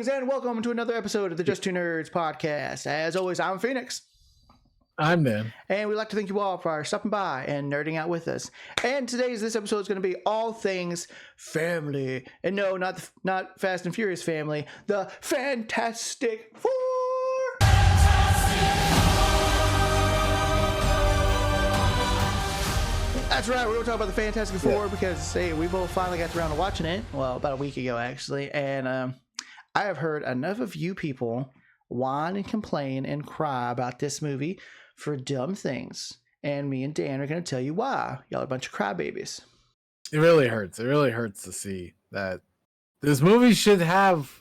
Greetings and welcome to another episode of the Just Two Nerds podcast. As always, I'm Phoenix. I'm Dan. And we'd like to thank you all for stopping by and nerding out with us. And this episode is going to be all things family. And no, not Fast and Furious family, the Fantastic Four. That's right, we're going to talk about the Fantastic Four because, hey, we both finally got around to watching it. Well, about a week ago, actually. And I have heard enough of you people whine and complain and cry about this movie for dumb things. And me and Dan are going to tell you why. Y'all are a bunch of crybabies. It really hurts. It really hurts to see that this movie should have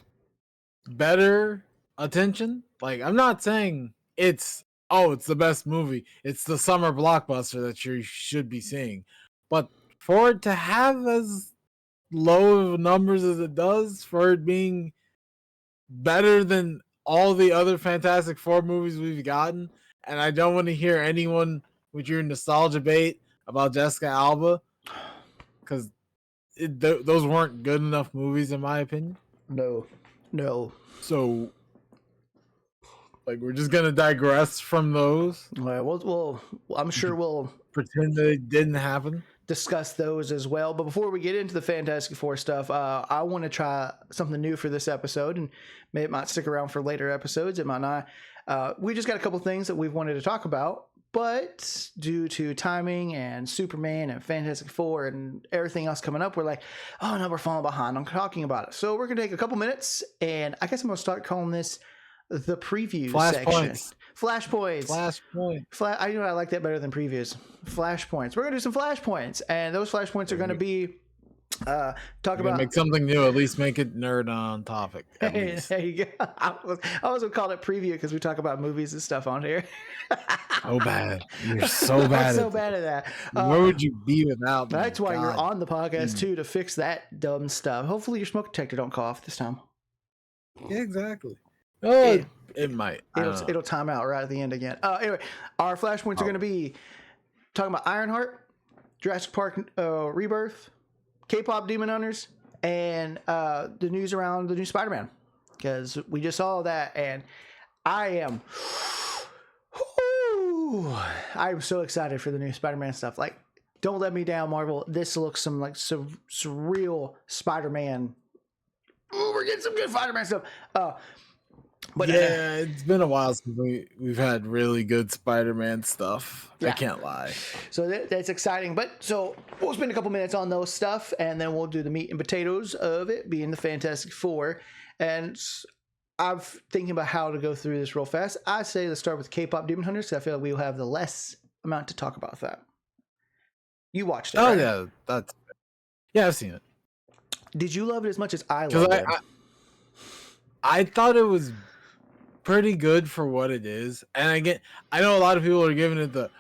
better attention. Like, I'm not saying it's the best movie. It's the summer blockbuster that you should be seeing. But for it to have as low of numbers as it does, for it being better than all the other Fantastic Four movies we've gotten, and I don't want to hear anyone with your nostalgia bait about Jessica Alba, because those weren't good enough movies in my opinion. No. So, like, we're just gonna digress from those. All right, well, I'm sure we'll pretend that it didn't happen. Discuss those as well. But before we get into the Fantastic Four stuff, I want to try something new for this episode, and maybe it might stick around for later episodes. It might not. We just got a couple things that we've wanted to talk about, but due to timing and Superman and Fantastic Four and everything else coming up, we're like, oh no, we're falling behind on talking about it. So we're going to take a couple minutes, and I guess I'm going to start calling this the preview section. Flashpoints. I like that better than previews. Flashpoints. We're gonna do some flashpoints, and those flashpoints are gonna be make something new. At least make it nerd on topic. There you go. I was gonna call it preview because we talk about movies and stuff on here. So bad. You're so bad. I'm so bad at that. Where would you be without me? That's why you're on the podcast too, to fix that dumb stuff. Hopefully your smoke detector don't cough this time. Yeah, exactly. Oh, it might. It'll time out right at the end again. Anyway, our flashpoints are going to be talking about Ironheart, Jurassic Park Rebirth, K-pop Demon Hunters, and the news around the new Spider-Man. Because we just saw that, and I'm so excited for the new Spider-Man stuff. Like, don't let me down, Marvel. This looks some surreal Spider-Man. Ooh, we're getting some good Spider-Man stuff. But yeah, it's been a while since we've had really good Spider-Man stuff. Yeah. I can't lie. So that's exciting. But so we'll spend a couple minutes on those stuff, and then we'll do the meat and potatoes of it, being the Fantastic Four. And I'm thinking about how to go through this real fast. I say let's start with K-pop Demon Hunters, because I feel like we'll have the less amount to talk about that. You watched it, right? Yeah, I've seen it. Did you love it as much as I loved it? I thought it was pretty good for what it is, and I know a lot of people are giving it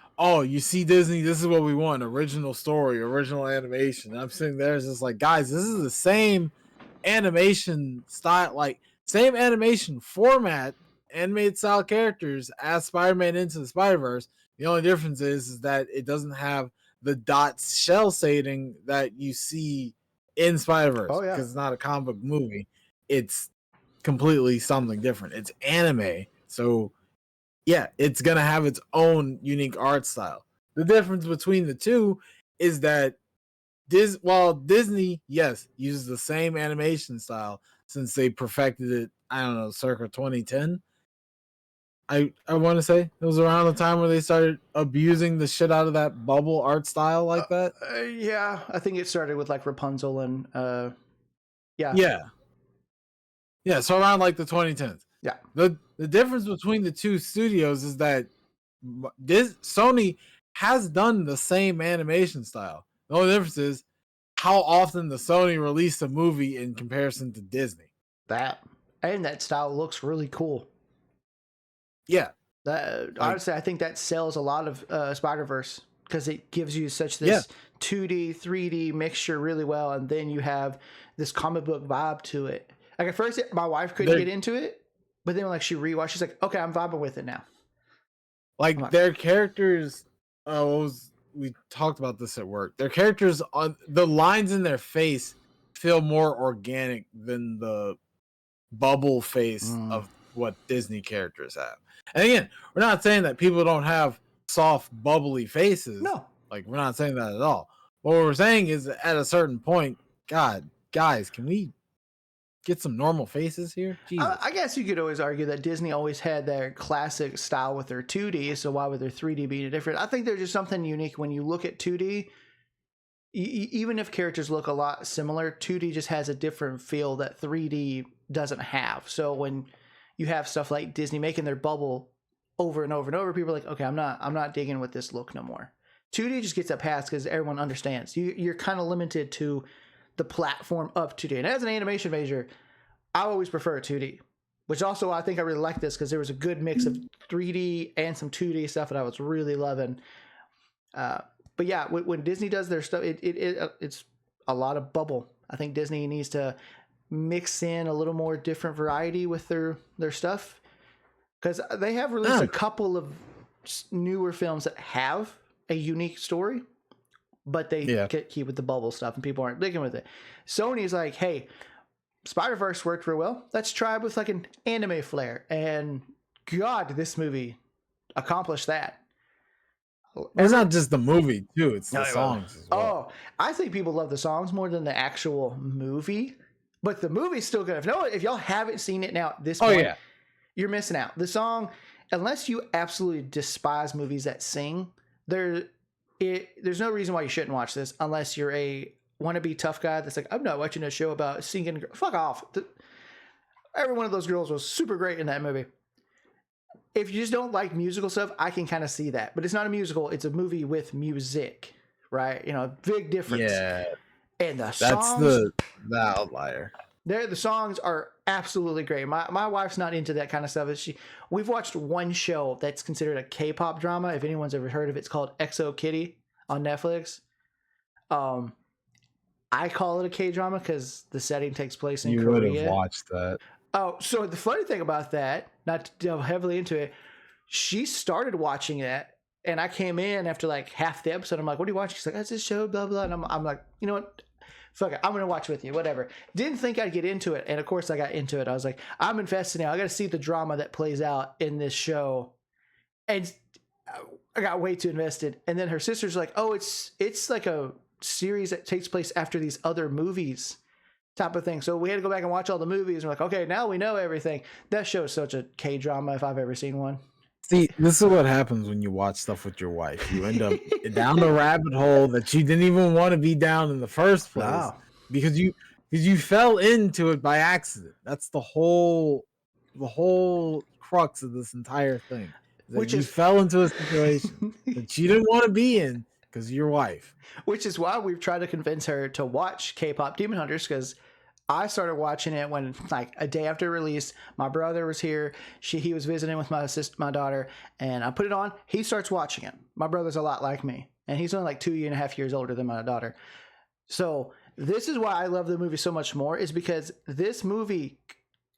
you see Disney, this is what we want, original story, original animation. And I'm sitting there, it's just like, guys, this is the same animation style, like same animation format, animated style characters as Spider-Man Into the Spider-Verse. The only difference is that it doesn't have the dots shell shading that you see in Spider-Verse, because it's not a comic book movie. It's completely something different. It's anime, so yeah, it's gonna have its own unique art style. The difference between the two is that while Disney, yes, uses the same animation style since they perfected it, I don't know, circa 2010. I want to say it was around the time where they started abusing the shit out of that bubble art style like that. Yeah, I think it started with like Rapunzel and Yeah, so around like the 2010s. Yeah. The difference between the two studios is that Sony has done the same animation style. The only difference is how often the Sony released a movie in comparison to Disney. That style looks really cool. Yeah. Honestly, I think that sells a lot of Spider-Verse, because it gives you such this 2D, 3D mixture really well, and then you have this comic book vibe to it. Like at first, my wife couldn't get into it, but then like she rewatched, she's like, "Okay, I'm vibing with it now." Like their characters, we talked about this at work. Their characters, on the lines in their face feel more organic than the bubble face of what Disney characters have. And again, we're not saying that people don't have soft, bubbly faces. No. Like, we're not saying that at all. What we're saying is that at a certain point, God, guys, can we get some normal faces here? Jesus. I guess you could always argue that Disney always had their classic style with their 2D, so why would their 3D be different? I think there's just something unique when you look at 2D. Even if characters look a lot similar, 2D just has a different feel that 3D doesn't have. So when you have stuff like Disney making their bubble over and over and over, people are like, okay, I'm not digging with this look no more. 2D just gets a pass because everyone understands. You're kind of limited to the platform of 2D. And as an animation major, I always prefer 2D, which also I think I really like this because there was a good mix of 3D and some 2D stuff that I was really loving. But yeah, when Disney does their stuff, it's a lot of bubble. I think Disney needs to mix in a little more different variety with their stuff because they have released a couple of newer films that have a unique story, but they keep with the bubble stuff and people aren't digging with it. Sony's like, hey, Spider-Verse worked real well. Let's try it with like an anime flair. And God, this movie accomplished that. It's not just the movie too, it's the songs as well. Oh, I think people love the songs more than the actual movie, but the movie's still good. If y'all haven't seen it now at this point, you're missing out. The song, unless you absolutely despise movies that sing, there's no reason why you shouldn't watch this unless you're a wannabe tough guy that's like, I'm not watching a show about singing. Fuck off. Every one of those girls was super great in that movie. If you just don't like musical stuff, I can kind of see that. But it's not a musical. It's a movie with music, right? Big difference. Yeah. And the That's songs... the outlier. The songs are absolutely great. My wife's not into that kind of stuff. We've watched one show that's considered a K-pop drama. If anyone's ever heard of it, it's called Exo Kitty on Netflix. I call it a K-drama because the setting takes place in Korea. You would have watched that. Oh, so the funny thing about that, not to delve heavily into it, she started watching it, and I came in after like half the episode. I'm like, what are you watching? She's like, that's this show, blah, blah. And I'm like, you know what? Fuck it. I'm going to watch with you, whatever. Didn't think I'd get into it. And of course I got into it. I was like, I'm invested now. I got to see the drama that plays out in this show. And I got way too invested. And then her sister's like, oh, it's like a series that takes place after these other movies type of thing. So we had to go back and watch all the movies. And we're like, okay, now we know everything. That show is such a K-drama if I've ever seen one. See, this is what happens when you watch stuff with your wife. You end up down the rabbit hole that you didn't even want to be down in the first place. Wow. Because you fell into it by accident. That's the whole crux of this entire thing. You fell into a situation that you didn't want to be in because of your wife. Which is why we've tried to convince her to watch K-pop Demon Hunters, because I started watching it when, like, a day after release, my brother was here. He was visiting with my daughter, and I put it on. He starts watching it. My brother's a lot like me, and he's only like 2.5 years older than my daughter. So this is why I love the movie so much more, is because this movie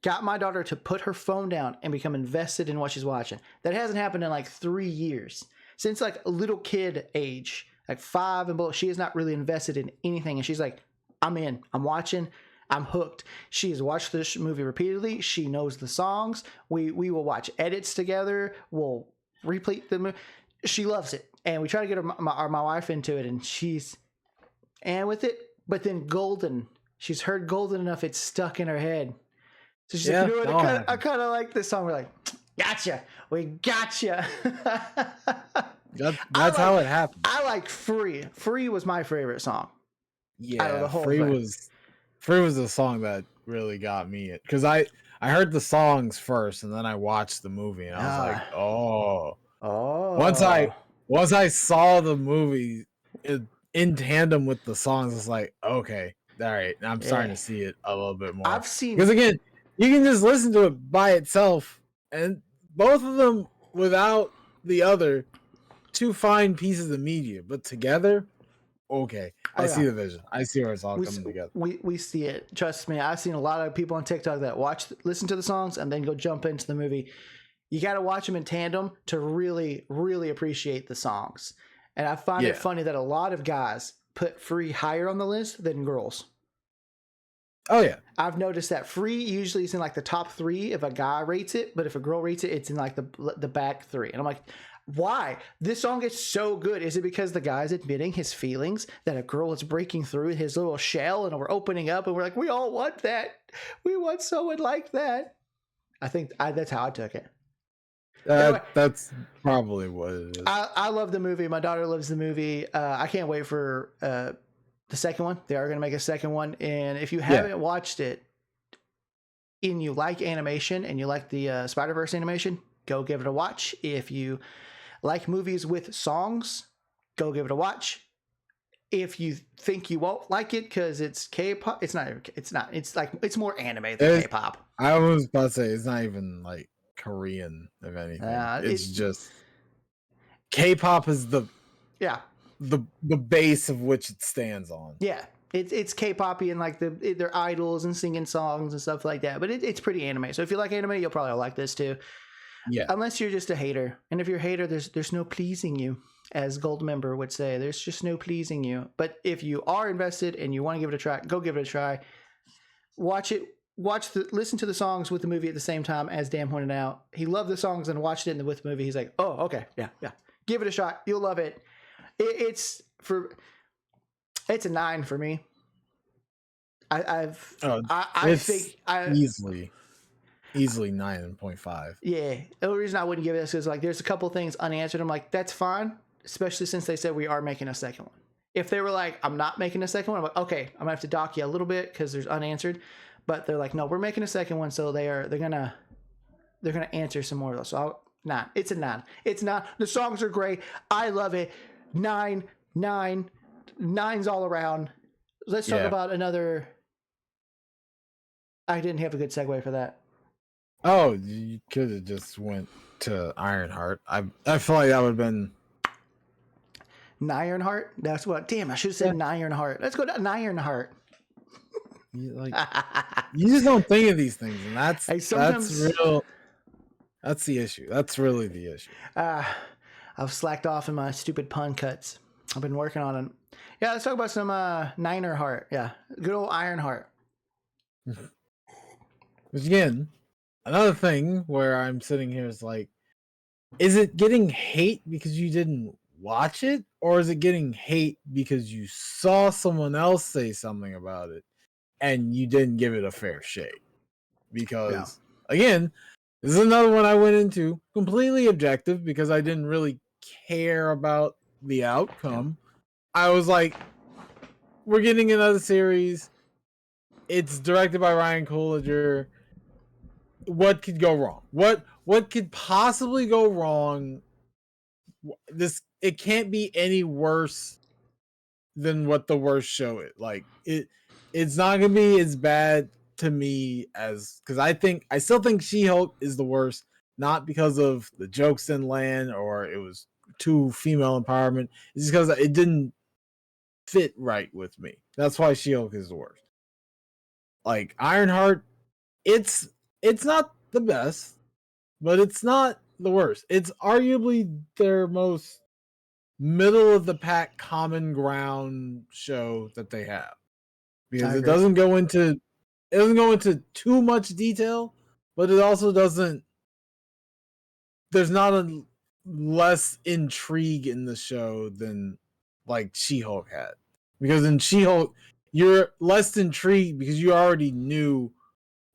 got my daughter to put her phone down and become invested in what she's watching. That hasn't happened in like 3 years. Since like a little kid age, like 5 and below, she is not really invested in anything. And she's like, I'm in, I'm watching, I'm hooked. She has watched this movie repeatedly. She knows the songs. We will watch edits together. We'll replay the movie. She loves it. And we try to get my wife into it, and she's with it. But then Golden, she's heard Golden enough, it's stuck in her head. So she's like, you know what, I kind of like this song. We're like, gotcha. We gotcha. That's how it happened. I like Free. Free was my favorite song. Yeah, out of the whole thing. Free was the song that really got me, because I heard the songs first and then I watched the movie and I was like, oh. Once I saw the movie in tandem with the songs, it's like, okay, all right, I'm starting to see it a little bit more. I've seen, because again, you can just listen to it by itself, and both of them without the other, two fine pieces of media, but together, okay, I see the vision. I see where it's all coming together. We see it. Trust me. I've seen a lot of people on TikTok that listen to the songs and then go jump into the movie. You got to watch them in tandem to really, really appreciate the songs. And I find it funny that a lot of guys put Free higher on the list than girls. Oh yeah. I've noticed that Free usually is in like the top 3 if a guy rates it, but if a girl rates it, it's in like the back 3. And I'm like, why? This song is so good. Is it because the guy's admitting his feelings that a girl is breaking through his little shell and we're opening up and we're like, we all want that. We want someone like that. I think that's how I took it. Anyway, That's probably what it is. I love the movie. My daughter loves the movie. I can't wait for the second one. They are going to make a second one. And if you haven't watched it and you like animation and you like the Spider-Verse animation, go give it a watch. If you like movies with songs, go give it a watch. If you think you won't like it because it's K-pop, it's not. It's like it's more anime than K-pop. I was about to say it's not even like Korean, if anything. It's just K-pop is the base of which it stands on. Yeah, it's K-poppy and like they're idols and singing songs and stuff like that. But it's pretty anime. So if you like anime, you'll probably like this too. Yeah. Unless you're just a hater, and if you're a hater, there's no pleasing you, as Goldmember would say. There's just no pleasing you. But if you are invested and you want to give it a try, go give it a try. Watch it. Listen to the songs with the movie at the same time, as Dan pointed out. He loved the songs and watched it with the movie. He's like, oh, okay, yeah. Give it a shot. You'll love it. It's a 9 for me. I think easily 9.5. Yeah. The only reason I wouldn't give it is like there's a couple things unanswered. I'm like, that's fine, especially since they said we are making a second one. If they were like, I'm not making a second one, I'm like, okay, I'm gonna have to dock you a little bit because there's unanswered. But they're like, no, we're making a second one, so they're gonna answer some more of those. So it's a 9. It's not. The songs are great. I love it. 9, 9s all around. Let's talk about another. I didn't have a good segue for that. Oh, you could have just went to Ironheart. I feel like that would have been Ironheart. That's what. Damn, I should have said Ironheart. Let's go to Ironheart. You just don't think of these things, and that's real. That's the issue. That's really the issue. I've slacked off in my stupid pun cuts. I've been working on them. Yeah, let's talk about some Ninerheart. Yeah, good old Ironheart. Which again, another thing where I'm sitting here is like, is it getting hate because you didn't watch it, or is it getting hate because you saw someone else say something about it and you didn't give it a fair shake? Because again, this is another one I went into completely objective because I didn't really care about the outcome. I was like, we're getting another series. It's directed by Ryan Coogler. What could go wrong? What could possibly go wrong? It can't be any worse than what the worst show is. Like it's not gonna be as bad to me as, because I still think She-Hulk is the worst, not because of the jokes didn't land or it was too female empowerment. It's just because it didn't fit right with me. That's why She-Hulk is the worst. Like Ironheart, it's not the best, but it's not the worst. It's arguably their most middle of the pack common ground show that they have, because it doesn't go into too much detail, but it also doesn't. There's not a less intrigue in the show than like She-Hulk had, because in She-Hulk you're less intrigued because you already knew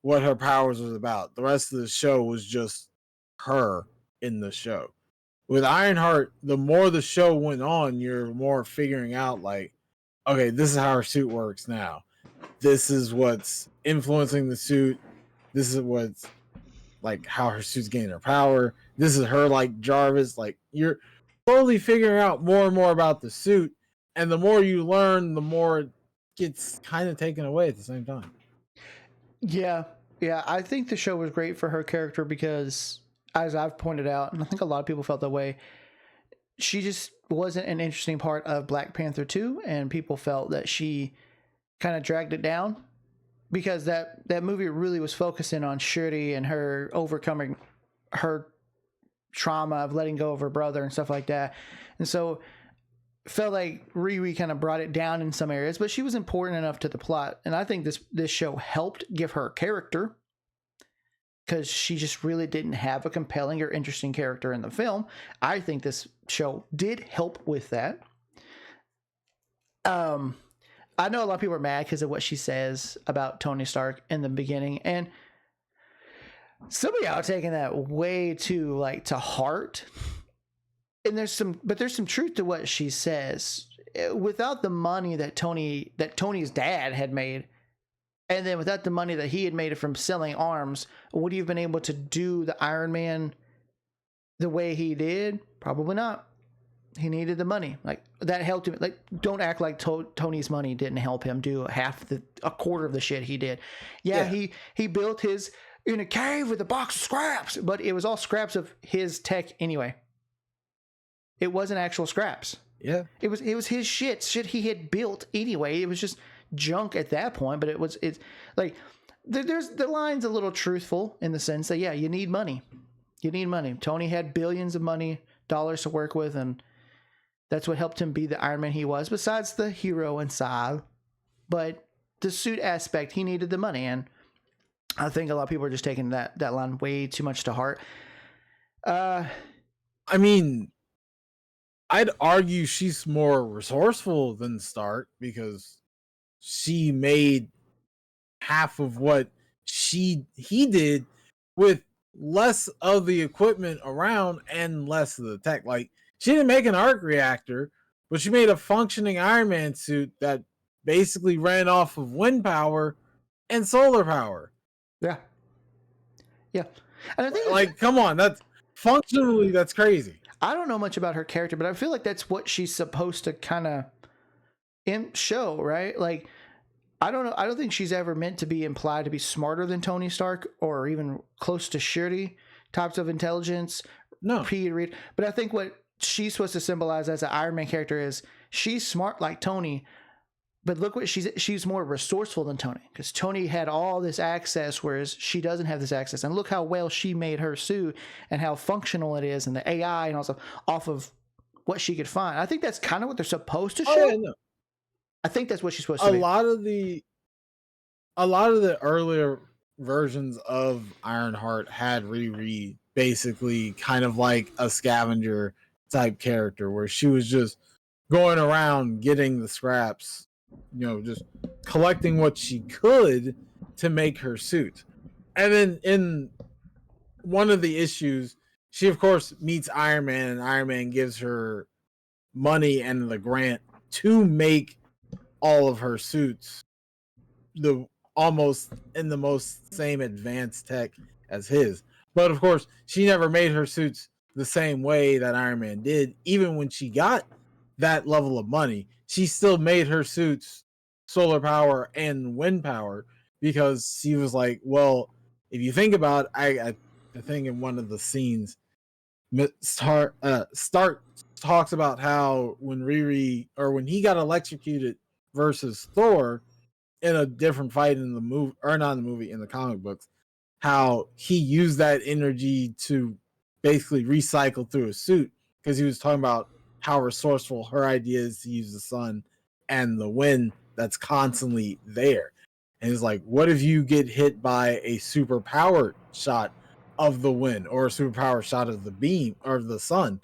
what her powers was about. The rest of the show was just her in the show. With Ironheart, the more the show went on, you're more figuring out like, okay, this is how her suit works now. This is what's influencing the suit. This is what's like how her suit's getting her power. This is her like Jarvis. Like you're slowly figuring out more and more about the suit. And the more you learn, the more it gets kind of taken away at the same time. Yeah. I think the show was great for her character because, as I've pointed out, and I think a lot of people felt that way, she just wasn't an interesting part of Black Panther 2, and people felt that she kind of dragged it down because that movie really was focusing on Shuri and her overcoming her trauma of letting go of her brother and stuff like that. And so felt like Riri kind of brought it down in some areas, but she was important enough to the plot. And I think this show helped give her character, because she just really didn't have a compelling or interesting character in the film. I think this show did help with that. I know a lot of people are mad because of what she says about Tony Stark in the beginning, and some of y'all are taking that way too like to heart. And there's some truth to what she says. Without the money that Tony's dad had made, and then without the money that he had made from selling arms, would he have been able to do the Iron Man the way he did? Probably not. He needed the money. Like, that helped him. Like, don't act like Tony's money didn't help him do a quarter of the shit he did. Yeah. He built his in a cave with a box of scraps, but it was all scraps of his tech anyway. It wasn't actual scraps. Yeah. It was his shit he had built anyway. It was just junk at that point, but it's like the line's a little truthful in the sense that, yeah, you need money. You need money. Tony had billions of dollars to work with, and that's what helped him be the Iron Man he was, besides the hero inside. But the suit aspect, he needed the money, and I think a lot of people are just taking that line way too much to heart. I mean, I'd argue she's more resourceful than Stark, because she made half of what he did with less of the equipment around and less of the tech. Like, she didn't make an arc reactor, but she made a functioning Iron Man suit that basically ran off of wind power and solar power. Yeah. And I think, like, come on, that's crazy. I don't know much about her character, but I feel like that's what she's supposed to kind of show, right? Like, I don't know. I don't think she's ever meant to be implied to be smarter than Tony Stark or even close to Shuri types of intelligence. No. But I think what she's supposed to symbolize as an Iron Man character is she's smart like Tony, but look what she's more resourceful than Tony, because Tony had all this access, whereas she doesn't have this access. And look how well she made her suit and how functional it is, and the AI and all stuff off of what she could find. I think that's kind of what they're supposed to show. Yeah, no. I think that's what she's supposed to be. A lot of the earlier versions of Ironheart had Riri basically kind of like a scavenger type character, where she was just going around getting the scraps, just collecting what she could to make her suit. And then in one of the issues, she of course meets Iron Man, and Iron Man gives her money and the grant to make all of her suits almost in the most same advanced tech as his. But of course, she never made her suits the same way that Iron Man did. Even when she got that level of money, she still made her suits solar power and wind power, because she was like, well, if you think about it, I think in one of the scenes, Stark talks about how when he got electrocuted versus Thor in a different fight in the movie, or not in the movie, in the comic books, how he used that energy to basically recycle through a suit, because he was talking about how resourceful her idea is to use the sun and the wind that's constantly there. And it's like, what if you get hit by a super powered shot of the wind, or a super powered shot of the beam or the sun?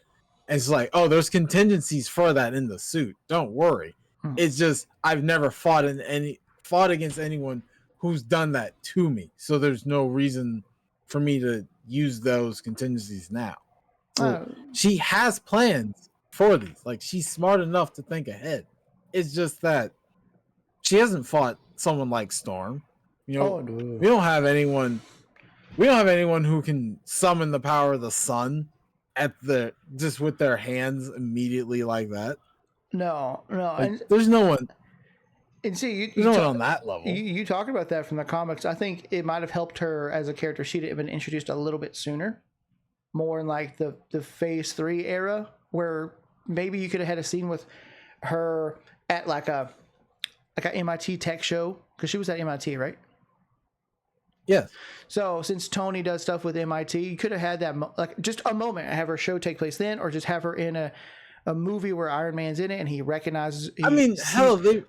And it's like, oh, there's contingencies for that in the suit. Don't worry. It's just, I've never fought against anyone who's done that to me, so there's no reason for me to use those contingencies now. So she has plans for these. Like, she's smart enough to think ahead. It's just that she hasn't fought someone like Storm. We don't have anyone who can summon the power of the sun just with their hands immediately like that. No. Like, there's no one. And see, no one on that level. You talk about that from the comics. I think it might have helped her as a character. She'd have been introduced a little bit sooner, more in like the Phase 3 era, where maybe you could have had a scene with her at like a MIT tech show, because she was at MIT, right? Yes. So since Tony does stuff with MIT, you could have had that like just a moment, have her show take place then, or just have her in a movie where Iron Man's in it and he recognizes. I mean, hell, they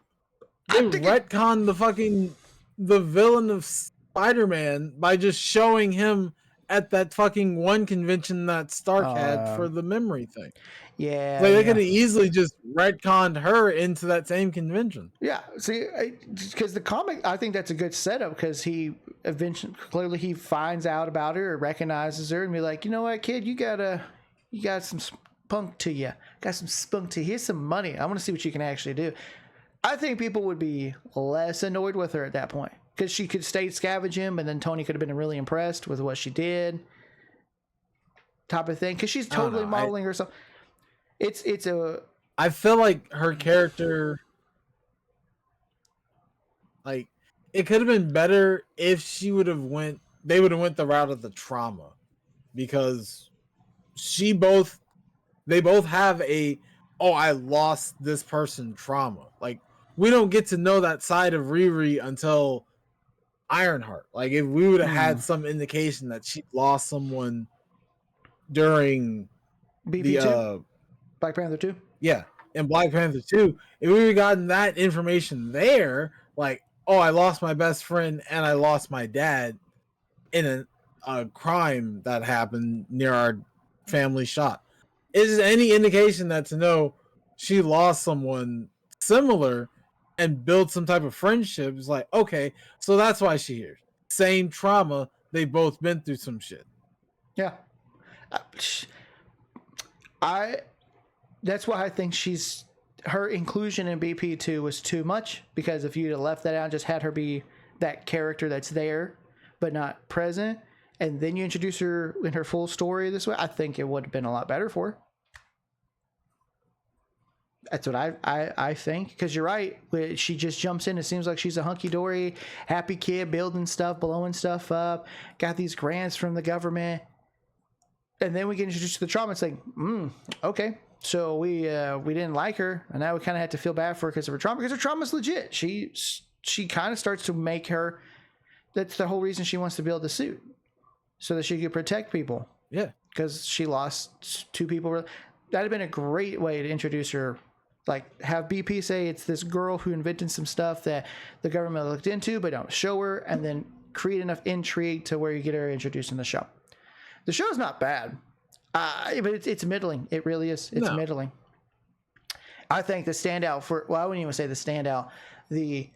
I'm thinking- retconned the villain of Spider-Man by just showing him at that fucking one convention that Stark had for the memory thing. Yeah, Like they could have easily just retconned her into that same convention. Yeah, see, because the comic, I think that's a good setup because he eventually, clearly, he finds out about her or recognizes her and be like, you know what, kid, you got some spunk to you, here's some money. I want to see what you can actually do. I think people would be less annoyed with her at that point because she could stay scavenge him, and then Tony could have been really impressed with what she did, type of thing. Because she's totally modeling herself. It's a. I feel like her character, like, it could have been better if they would have went the route of the trauma, because they both have I lost this person trauma. Like, we don't get to know that side of Riri until Ironheart. Like, if we would have had some indication that she lost someone during BP2? Black Panther 2? Yeah, in Black Panther 2, if we would have gotten that information there, like, I lost my best friend and I lost my dad in a crime that happened near our family shop. Is any indication that to know she lost someone similar and build some type of friendship is like, okay, so that's why she's here. Same trauma, they both been through some shit. Yeah. That's why I think her inclusion in BP2 was too much, because if you'd have left that out and just had her be that character that's there but not present, and then you introduce her in her full story this way, I think it would have been a lot better for her. That's what I think, because you're right. She just jumps in. It seems like she's a hunky-dory, happy kid, building stuff, blowing stuff up, got these grants from the government. And then we get introduced to the trauma. It's like, okay. So we didn't like her, and now we kind of had to feel bad for her because of her trauma, because her trauma's legit. She kind of starts to make her, that's the whole reason she wants to build the suit, so that she could protect people. Yeah. Because she lost 2 people. That'd have been a great way to introduce her. Like, have BP say it's this girl who invented some stuff that the government looked into, but don't show her, and then create enough intrigue to where you get her introduced in the show. The show's not bad, but it's middling. It really is. It's middling. I think the standout I wouldn't even say the standout. The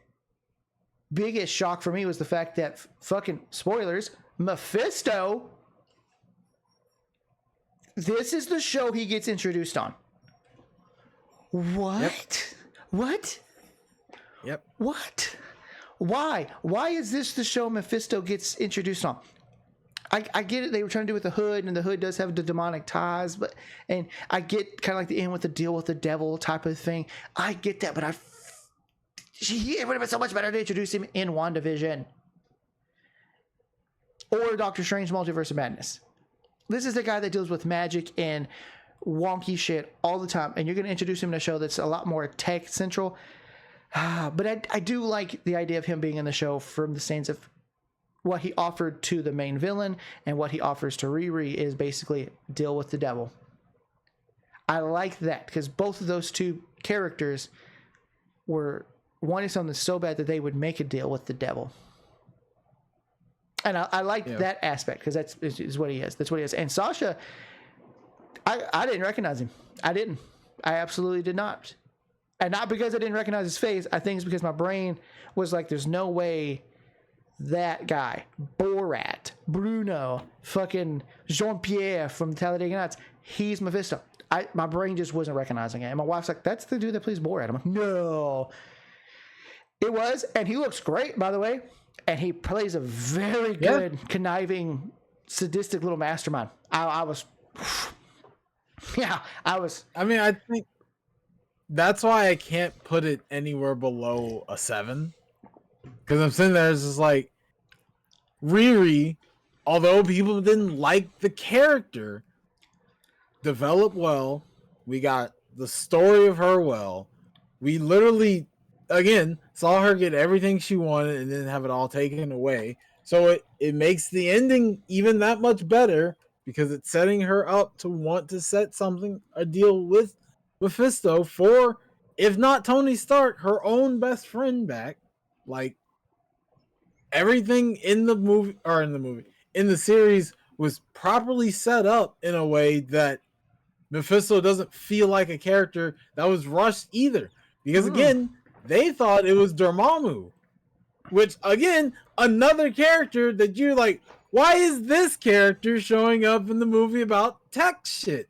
biggest shock for me was the fact that, fucking spoilers, Mephisto, this is the show he gets introduced on. What? Yep. What? Yep. What? Why? Why is this the show Mephisto gets introduced on? I get it. They were trying to do with the Hood, and the Hood does have the demonic ties, and I get kind of like the end with the deal with the devil type of thing. I get that, but it would have been so much better to introduce him in WandaVision or Doctor Strange Multiverse of Madness. This is the guy that deals with magic and wonky shit all the time, and you're going to introduce him in a show that's a lot more tech central. But I do like the idea of him being in the show from the stands of what he offered to the main villain, and what he offers to Riri is basically deal with the devil. I like that, because both of those 2 characters were wanting something so bad that they would make a deal with the devil. And I like that aspect, because that's is what he is. That's what he is. And Sasha, I didn't recognize him. I didn't. I absolutely did not. And not because I didn't recognize his face. I think it's because my brain was like, there's no way that guy, Borat, Bruno, fucking Jean-Pierre from Talladega Nights, he's Mephisto. My brain just wasn't recognizing it. And my wife's like, that's the dude that plays Borat. I'm like, no. It was. And he looks great, by the way. And he plays a very good, conniving, sadistic little mastermind. I was... I mean, I think that's why I can't put it anywhere below a 7, because I'm sitting there, it's just like, Riri, although people didn't like the character, developed well. We got the story of her well. We literally, again, saw her get everything she wanted and then have it all taken away. So it makes the ending even that much better, because it's setting her up to want to set a deal with Mephisto for, if not Tony Stark, her own best friend back. Like, everything in the series was properly set up in a way that Mephisto doesn't feel like a character that was rushed either. Because again, they thought it was Dormammu, which again, another character that you're like, why is this character showing up in the movie about tech shit?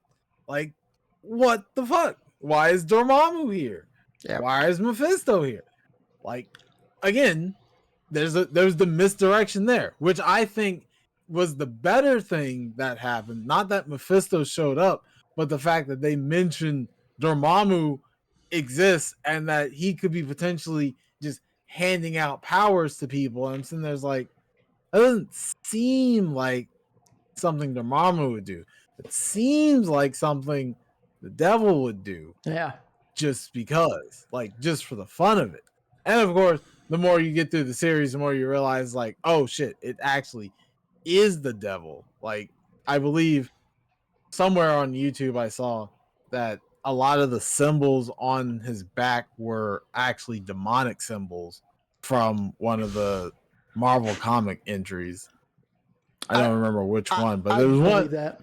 Like, what the fuck? Why is Dormammu here? Yep. Why is Mephisto here? Like, again, there's the misdirection there, which I think was the better thing that happened. Not that Mephisto showed up, but the fact that they mentioned Dormammu exists and that he could be potentially just handing out powers to people. And I'm sitting there's like, that doesn't seem like something Dormammu would do. It seems like something the devil would do. Yeah. Just because, like, just for the fun of it. And of course, the more you get through the series, the more you realize, like, oh shit, it actually is the devil. Like, I believe somewhere on YouTube I saw that a lot of the symbols on his back were actually demonic symbols from one of the Marvel comic entries. I don't remember which one, but there was one.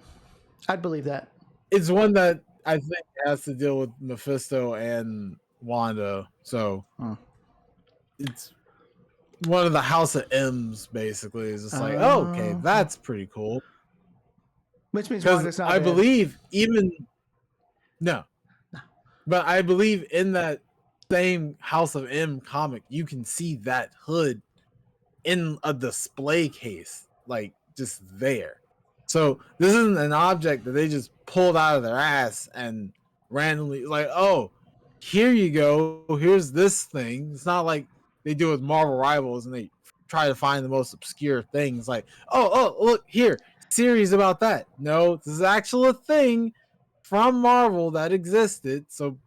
I'd believe that. It's one that I think has to deal with Mephisto and Wanda. So it's one of the House of M's, basically. Is just like, oh, okay, that's pretty cool. Which means Wanda's not dead. Believe but I believe in that same House of M comic, you can see that hood in a display case, like just there. So this isn't an object that they just pulled out of their ass and randomly like, oh, here you go. Here's this thing. It's not like they do with Marvel Rivals and they try to find the most obscure things. Like, oh, look here, series about that. No, this is actually a thing from Marvel that existed. So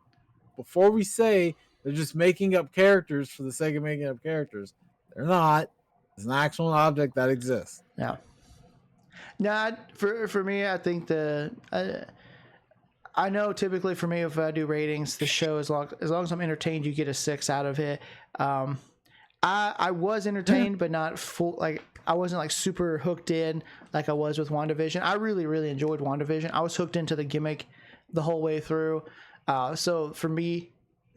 before we say they're just making up characters for the sake of making up characters, they're not. It's an actual object that exists. Yeah. No, for me, I think I know typically for me, if I do ratings, the show, as long as I'm entertained, you get a 6 out of it. I was entertained, but not full. Like, I wasn't like super hooked in like I was with WandaVision. I really, really enjoyed WandaVision. I was hooked into the gimmick the whole way through. So for me,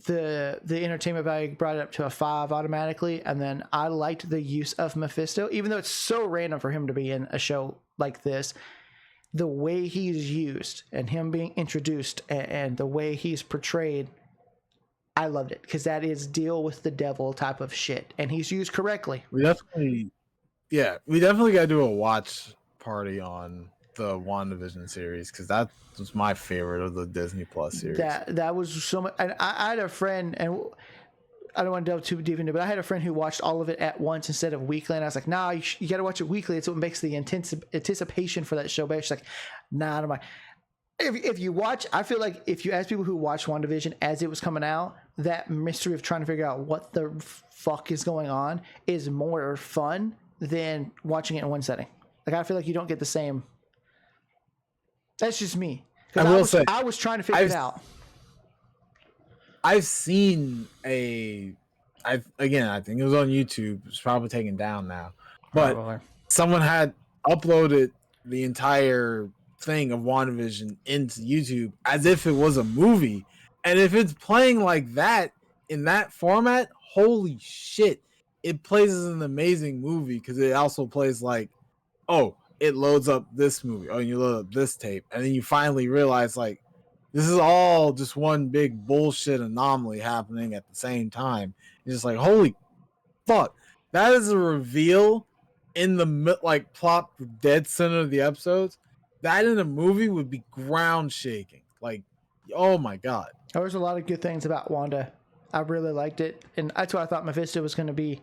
the entertainment value brought it up to a 5 automatically. And then I liked the use of Mephisto, even though it's so random for him to be in a show like this. The way he's used and him being introduced and the way he's portrayed, I loved it, because that is deal with the devil type of shit, and he's used correctly. We definitely got to do a watch party on the WandaVision series, because that was my favorite of the Disney Plus series. That was so much. And I had a friend, and I don't want to delve too deep into it, but I had a friend who watched all of it at once instead of weekly, and I was like, nah, you got to watch it weekly. It's what makes the anticipation for that show better. She's like, nah, I don't mind. If you watch, I feel like if you ask people who watched WandaVision as it was coming out, that mystery of trying to figure out what the fuck is going on is more fun than watching it in one setting. Like, I feel like you don't get the same. That's just me. I was trying to figure it out. I've seen I think it was on YouTube. It's probably taken down now. But someone had uploaded the entire thing of WandaVision into YouTube as if it was a movie. And if it's playing like that in that format, holy shit, it plays as an amazing movie, because it also plays like, oh, it loads up this movie. Oh, and you load up this tape. And then you finally realize, like, this is all just one big bullshit anomaly happening at the same time. You're just like, holy fuck. That is a reveal in the, like, plot dead center of the episodes. That in a movie would be ground shaking. Like, oh my God. There was a lot of good things about Wanda. I really liked it. And that's what I thought Mephisto was going to be.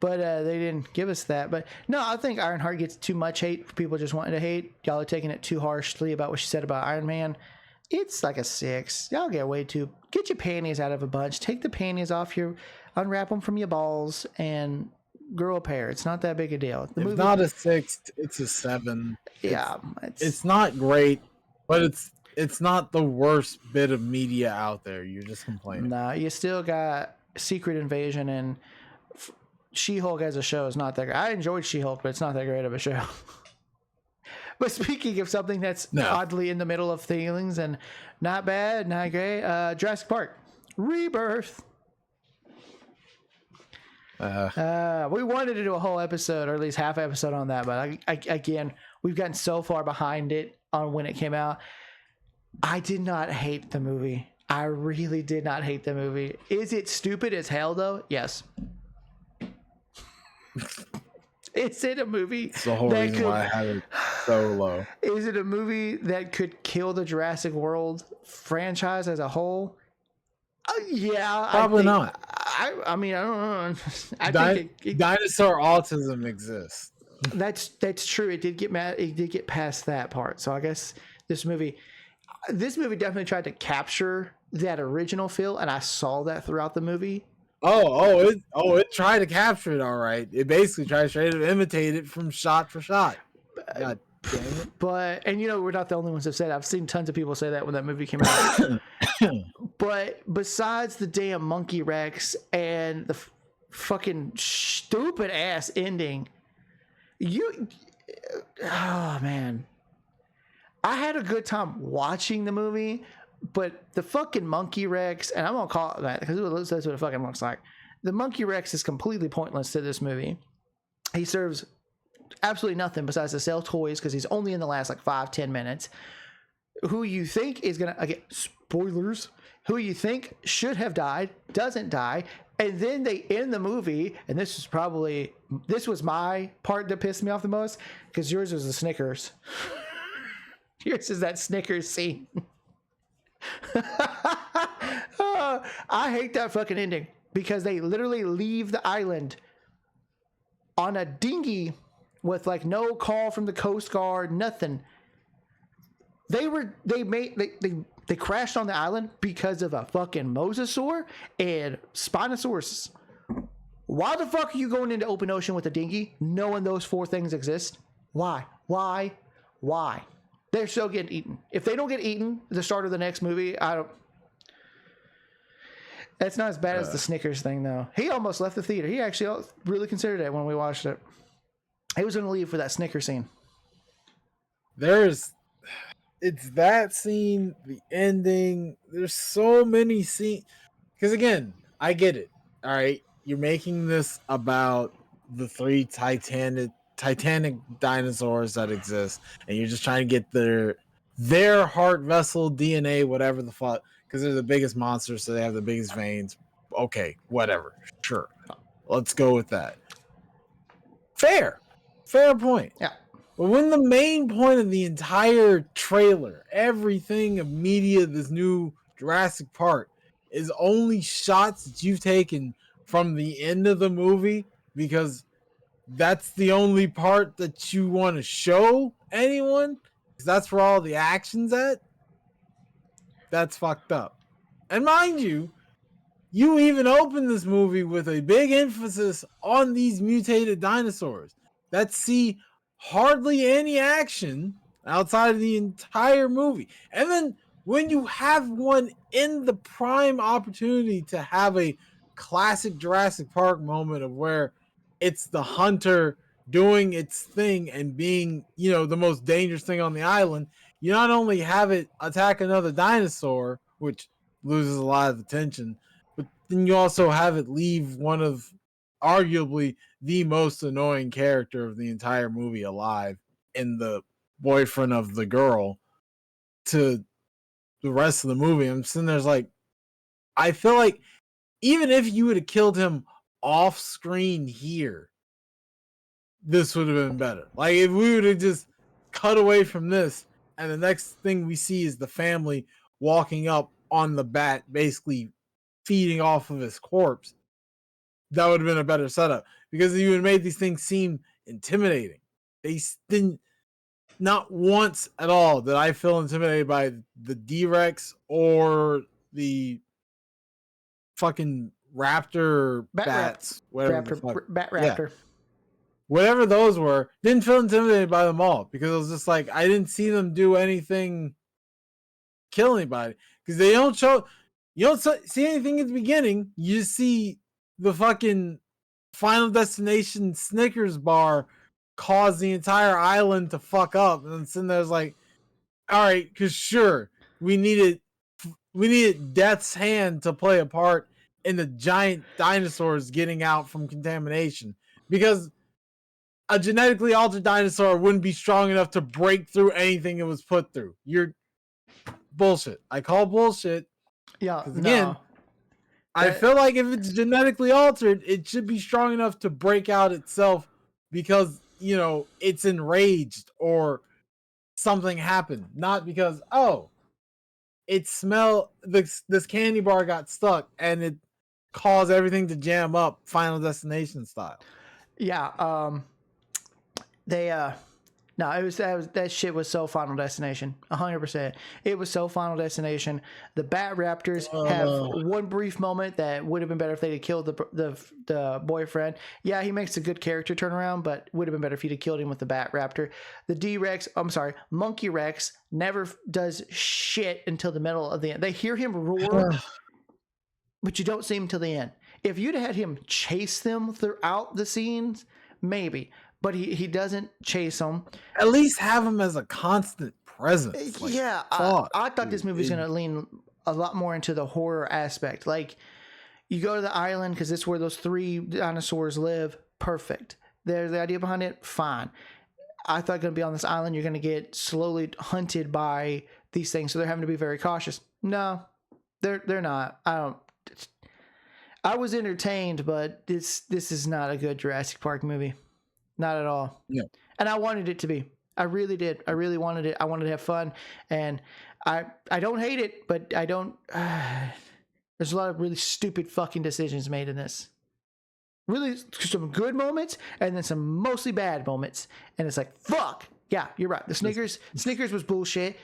But they didn't give us that. But no, I think Ironheart gets too much hate for people just wanting to hate. Y'all are taking it too harshly about what she said about Iron Man. It's like a 6. Y'all get way too. Get your panties out of a bunch. Take the panties off unwrap them from your balls, and grow a pair. It's not that big a deal. It's not a 6. It's a 7. Yeah, it's not great, but it's not the worst bit of media out there. You're just complaining. Nah, you still got Secret Invasion, and She-Hulk as a show is not that great. I enjoyed She-Hulk, but it's not that great of a show. But speaking of something that's oddly in the middle of things and not bad, not great, Jurassic Park, Rebirth. We wanted to do a whole episode, or at least half episode on that, but again, we've gotten so far behind it on when it came out. I did not hate the movie. I really did not hate the movie. Is it stupid as hell, though? Yes. Is it a movie? It's the whole reason why I had it so low. Is it a movie that could kill the Jurassic World franchise as a whole? Yeah. Probably not. I mean, I don't know. I think dinosaur autism exists. That's true. It did get past that part. So I guess this movie definitely tried to capture that original feel, and I saw that throughout the movie. It tried to capture it, all right. It basically tried to imitate it from shot for shot. God damn it. But, and we're not the only ones that said it. I've seen tons of people say that when that movie came out. But besides the damn monkey Rex and the fucking stupid ass ending, oh man, I had a good time watching the movie. But the fucking monkey Rex, and I'm gonna call it that because that's what it fucking looks like. The monkey Rex is completely pointless to this movie. He serves absolutely nothing besides to sell toys because he's only in the last like 5-10 minutes. Who you think is gonna, again, spoilers, who you think should have died doesn't die, and then they end the movie, and this was my part that pissed me off the most because yours was the Snickers. Yours is that Snickers scene. I hate that fucking ending because they literally leave the island on a dinghy with like no call from the Coast Guard, nothing. They crashed on the island because of a fucking mosasaur and Spinosaurus. Why the fuck are you going into open ocean with a dinghy knowing those 4 things exist? Why? They're still getting eaten. If they don't get eaten at the start of the next movie, That's not as bad as the Snickers thing, though. He almost left the theater. He actually really considered it when we watched it. He was going to leave for that Snickers scene. It's that scene, the ending. There's so many scenes. Because again, I get it. All right, you're making this about the 3 Titanic dinosaurs that exist, and you're just trying to get their heart vessel DNA, whatever the fuck, because they're the biggest monsters, so they have the biggest veins. Okay, whatever, sure, let's go with that. Fair point. Yeah. But when the main point of the entire trailer, everything of media, this new Jurassic Park, is only shots that you've taken from the end of the movie because that's the only part that you want to show anyone, because that's where all the action's at, that's fucked up. And mind you, you even open this movie with a big emphasis on these mutated dinosaurs that see hardly any action outside of the entire movie. And then when you have one in the prime opportunity to have a classic Jurassic Park moment of where it's the hunter doing its thing and being, the most dangerous thing on the island, you not only have it attack another dinosaur, which loses a lot of attention, but then you also have it leave one of arguably the most annoying character of the entire movie alive in the boyfriend of the girl to the rest of the movie. I'm sitting there like, I feel like even if you would have killed him off screen here, this would have been better. Like if we would have just cut away from this and the next thing we see is the family walking up on the bat, basically feeding off of his corpse, that would have been a better setup because you would have made these things seem intimidating. They didn't, not once at all did I feel intimidated by the D-Rex or the fucking raptor bats, whatever bat raptor. Yeah. Whatever those were, didn't feel intimidated by them all because it was just like I didn't see them do anything kill anybody because they don't show. You don't see anything at the beginning. You just see the fucking Final Destination Snickers bar cause the entire island to fuck up, and then sitting there's like, all right, because sure, we needed Death's hand to play a part in the giant dinosaurs getting out from contamination because a genetically altered dinosaur wouldn't be strong enough to break through anything it was put through. You're bullshit. I call bullshit. Yeah, again, I feel like if it's genetically altered, it should be strong enough to break out itself because, you know, it's enraged or something happened. Not because, oh, this candy bar got stuck and it caused everything to jam up Final Destination style. Yeah, no, that shit was so Final Destination, 100%. It was so Final Destination. The Bat Raptors have one brief moment that would have been better if they had killed the boyfriend. Yeah, he makes a good character turnaround, but would have been better if he'd have killed him with the Bat Raptor. The Monkey Rex never does shit until the middle of the end. They hear him roar, but you don't see him till the end. If you'd had him chase them throughout the scenes, maybe. But he doesn't chase them. At least have him as a constant presence. Like, yeah, I thought this movie was going to lean a lot more into the horror aspect. Like, you go to the island because it's where those 3 dinosaurs live. Perfect. There's the idea behind it. Fine. I thought going to be on this island, you're going to get slowly hunted by these things, so they're having to be very cautious. No, they're not. I was entertained, but this is not a good Jurassic Park movie. Not at all. Yeah. And I wanted it to be. I really did. I really wanted it. I wanted to have fun. And I don't hate it, but I don't... there's a lot of really stupid fucking decisions made in this. Really, some good moments, and then some mostly bad moments. And it's like, fuck! Yeah, you're right. The Snickers was bullshit.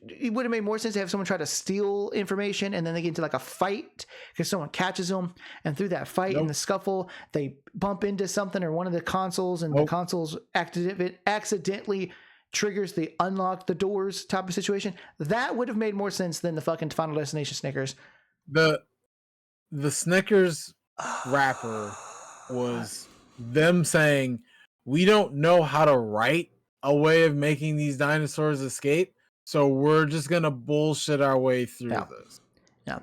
It would have made more sense to have someone try to steal information and then they get into like a fight because someone catches them, and through that fight and the scuffle they bump into something or one of the consoles, and the consoles accidentally triggers the unlock the doors type of situation. That would have made more sense than the fucking Final Destination Snickers. The Snickers wrapper was them saying, we don't know how to write a way of making these dinosaurs escape, so we're just gonna bullshit our way through this. Yeah,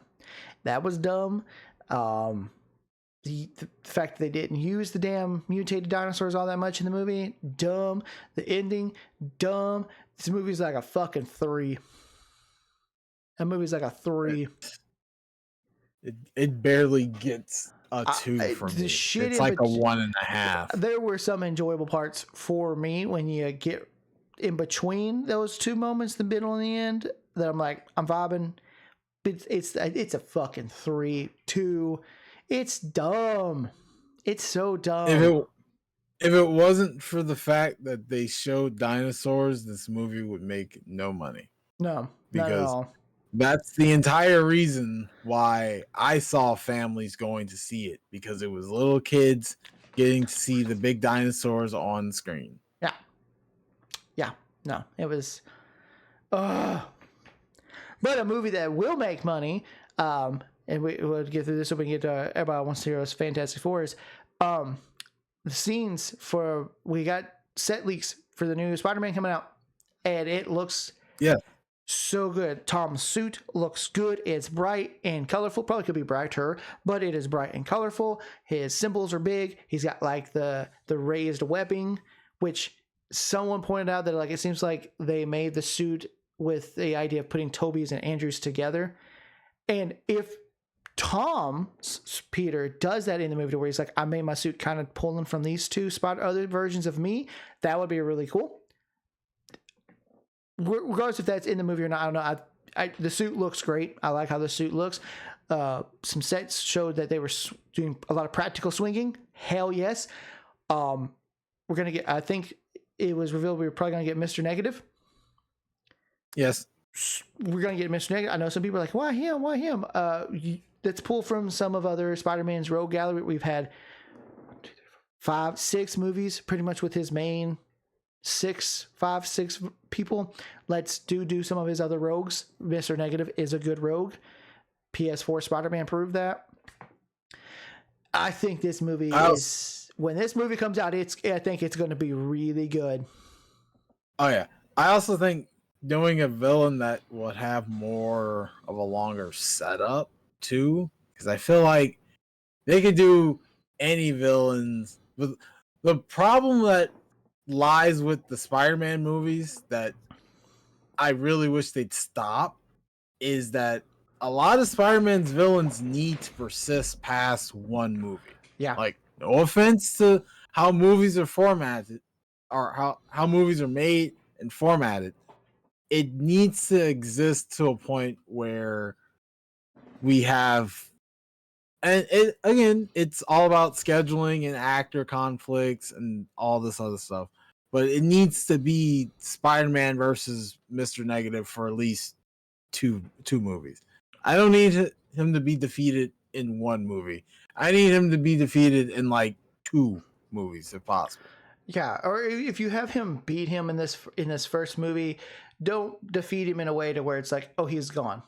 that was dumb. The fact that they didn't use the damn mutated dinosaurs all that much in the movie, dumb. The ending, dumb. This movie's like a fucking 3. That movie's like a 3. It barely gets a 2 from me. It's like a 1.5. There were some enjoyable parts for me when you get in between those 2 moments, the middle and the end, that I'm like, I'm vibing. But it's a fucking 3, 2. It's dumb. It's so dumb. If it wasn't for the fact that they showed dinosaurs, this movie would make no money. No, because not at all. That's the entire reason why I saw families going to see it, because it was little kids getting to see the big dinosaurs on screen. Yeah. No, it was. But a movie that will make money, and we'll get through this so we can get to Everybody Wants to Hear Us Fantastic Four, is the scenes for. We got set leaks for the new Spider-Man coming out, and it looks. Yeah. So good. Tom's suit looks good. It's bright and colorful. Probably could be brighter, but it is bright and colorful. His symbols are big. He's got like the raised webbing, which someone pointed out that like it seems like they made the suit with the idea of putting Toby's and Andrew's together. And if Tom's Peter does that in the movie where he's like, I made my suit kind of pulling from these two other versions of me, that would be really cool. Regardless if that's in the movie or not, I don't know. The suit looks great. I like how the suit looks. Some sets showed that they were doing a lot of practical swinging. Hell yes. We're going to get, I think it was revealed we were probably going to get Mr. Negative. Yes. We're going to get Mr. Negative. I know some people are like, why him? Why him? Let's pull from some of other Spider-Man's rogue gallery. We've had 5, 6 movies pretty much with his main 5, 6 people. Let's do some of his other rogues. Mr. Negative is a good rogue. PS4 Spider-Man proved that. I think this movie when this movie comes out, I think it's going to be really good. Oh yeah. I also think doing a villain that would have more of a longer setup too, because I feel like they could do any villains. But the problem that lies with the Spider-Man movies that I really wish they'd stop is that a lot of Spider-Man's villains need to persist past one movie. Yeah. Like, no offense to how movies are formatted or how movies are made and formatted. It needs to exist to a point where we have, and it's all about scheduling and actor conflicts and all this other stuff. But it needs to be Spider-Man versus Mr. Negative for at least two movies. I don't need him to be defeated in one movie. I need him to be defeated in like 2 movies if possible. Yeah, or if you have him beat him in this first movie, don't defeat him in a way to where it's like, oh, he's gone.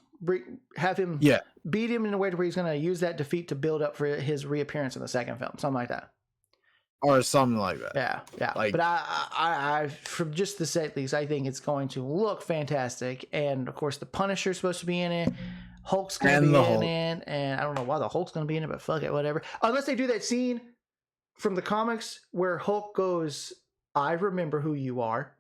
Have him beat him in a way to where he's going to use that defeat to build up for his reappearance in the second film, something like that. Or something like that. Yeah. Like, but I from just the set least, I think it's going to look fantastic. And of course, the Punisher's supposed to be in it. Hulk's going to be in it. And I don't know why the Hulk's going to be in it, but fuck it, whatever. Unless they do that scene from the comics where Hulk goes, "I remember who you are."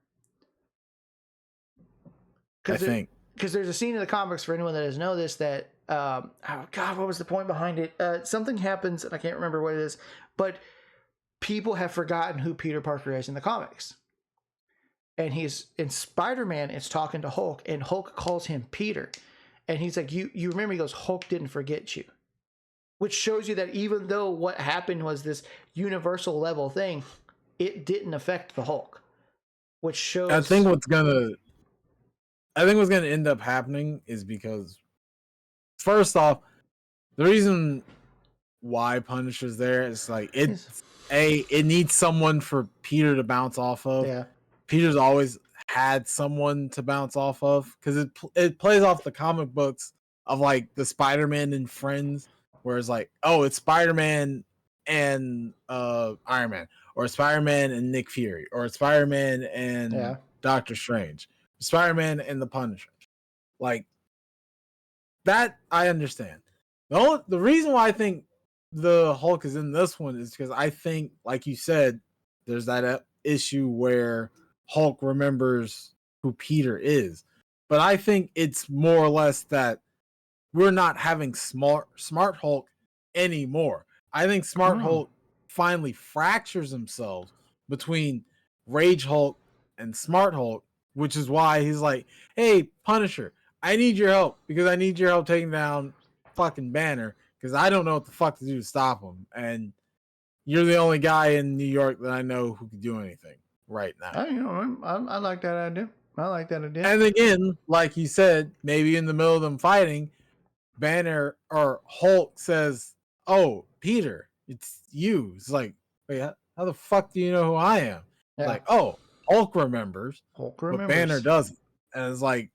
I think. Because there's a scene in the comics, for anyone that doesn't know this, that, oh God, what was the point behind it? Something happens, and I can't remember what it is, but people have forgotten who Peter Parker is in the comics. And he's in Spider-Man, is talking to Hulk, and Hulk calls him Peter. And he's like, you remember, he goes, Hulk didn't forget you. Which shows you that even though what happened was this universal level thing, it didn't affect the Hulk. Which shows... I think what's gonna end up happening is because, first off, the reason why Punisher's there is like it needs someone for Peter to bounce off of. Yeah. Peter's always had someone to bounce off of because it plays off the comic books of like the Spider-Man and Friends, where it's like, oh, it's Spider-Man and Iron Man, or Spider-Man and Nick Fury, or Spider-Man and Doctor Strange, Spider-Man and the Punisher. Like that, I understand. The reason why I think the Hulk is in this one is because I think, like you said, there's that issue where Hulk remembers who Peter is. But I think it's more or less that we're not having smart Hulk anymore. I think smart Hulk finally fractures himself between Rage Hulk and Smart Hulk, which is why he's like, hey, Punisher, I need your help because I need your help taking down fucking Banner because I don't know what the fuck to do to stop him. And you're the only guy in New York that I know who can do anything right now. I like that idea. And again, like you said, maybe in the middle of them fighting, Banner or Hulk says, oh, Peter, it's you. It's like, wait, how the fuck do you know who I am? Yeah. Like, oh, Hulk remembers, but Banner doesn't. And it's like,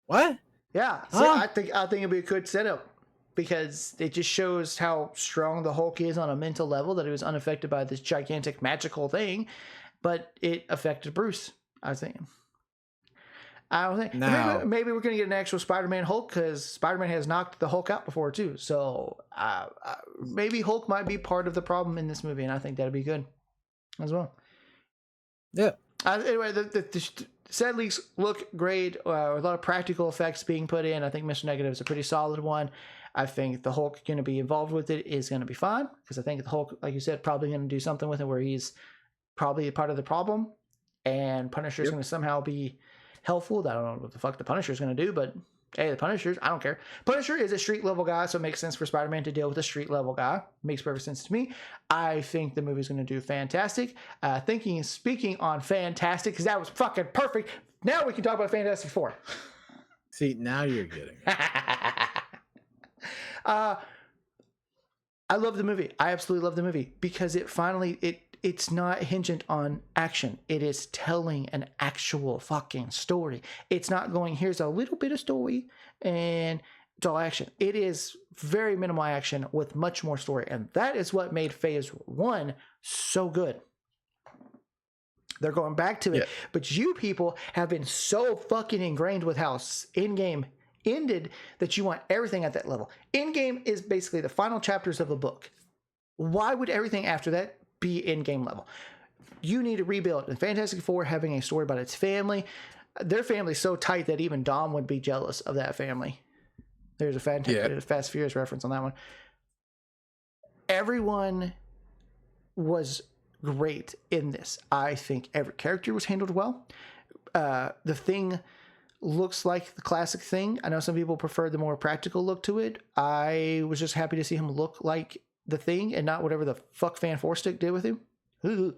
what? Yeah, so I think it'd be a good setup because it just shows how strong the Hulk is on a mental level, that he was unaffected by this gigantic magical thing, but it affected Bruce, I think. I don't think. Now, maybe we're going to get an actual Spider-Man Hulk because Spider-Man has knocked the Hulk out before too. So maybe Hulk might be part of the problem in this movie, and I think that'd be good as well. Yeah. Anyway, the set leaks look great with a lot of practical effects being put in. I think Mr. Negative is a pretty solid one. I think the Hulk going to be involved with it is going to be fine because I think the Hulk, like you said, probably going to do something with it where he's probably a part of the problem, and Punisher is going to somehow be helpful. I don't know what the fuck the Punisher is going to do, but hey, the Punisher, I don't care. Punisher is a street level guy, so it makes sense for Spider-Man to deal with a street level guy. Makes perfect sense to me. I think the movie's going to do fantastic. Speaking on fantastic, because that was fucking perfect. Now we can talk about Fantastic Four. See, now you're getting it. I love the movie. I absolutely love the movie because it finally it's not hinged on action. It is telling an actual fucking story. It's not going, here's a little bit of story and it's all action. It is very minimal action with much more story. And that is what made phase 1 so good. They're going back to it. Yeah. But you people have been so fucking ingrained with how Endgame ended that you want everything at that level. Endgame is basically the final chapters of a book. Why would everything after that be Endgame level? You need to rebuild. And Fantastic Four having a story about its family, their family's so tight that even Dom would be jealous of that family. There's a Fast Furious reference on that one. Everyone was great in this. I think every character was handled well. The Thing looks like the classic Thing. I know some people prefer the more practical look to it. I was just happy to see him look like the Thing and not whatever the fuck Fan Four Stick did with him. Ooh.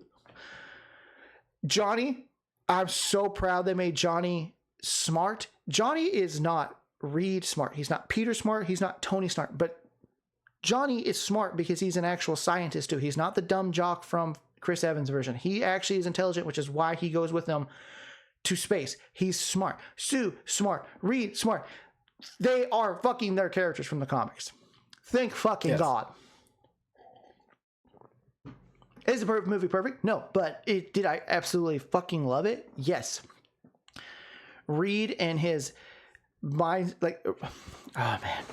Johnny, I'm so proud they made Johnny smart. Johnny is not Reed smart. He's not Peter smart. He's not Tony smart. But Johnny is smart because he's an actual scientist too. He's not the dumb jock from Chris Evans' version. He actually is intelligent, which is why he goes with them to space. He's smart. Sue, smart. Reed, smart. They are fucking their characters from the comics. Thank fucking God. Is the movie perfect? No, but did I absolutely fucking love it? Yes. Reed and his mind, like, oh man.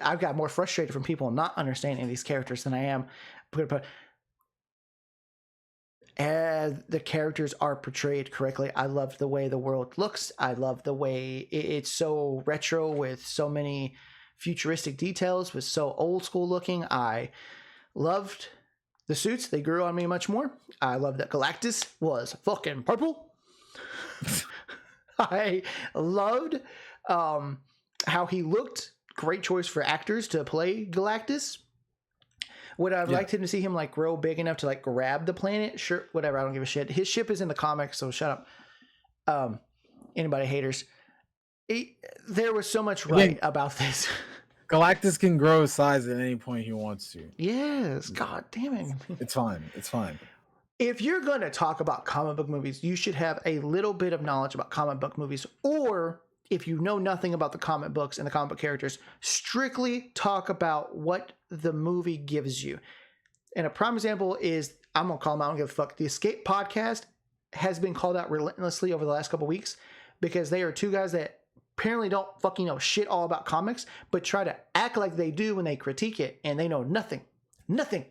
I've got more frustrated from people not understanding these characters than I am. The characters are portrayed correctly. I love the way the world looks. I love the way it's so retro with so many futuristic details, with so old school looking. I loved the suits. They grew on me much more. I love that Galactus was fucking purple. I loved how he looked. Great choice for actors to play Galactus. Would I have liked him to see him like grow big enough to like grab the planet? Sure, whatever. I don't give a shit. His ship is in the comics, so shut up. Anybody haters? There was so much right about this. Galactus can grow his size at any point he wants to. Yes, god damn it. It's fine. It's fine. If you're going to talk about comic book movies, you should have a little bit of knowledge about comic book movies, or if you know nothing about the comic books and the comic book characters, strictly talk about what the movie gives you. And a prime example is, I'm going to call them out, I don't give a fuck. The Escape podcast has been called out relentlessly over the last couple of weeks because they are two guys that apparently don't fucking know shit all about comics, but try to act like they do when they critique it, and they know nothing. Nothing.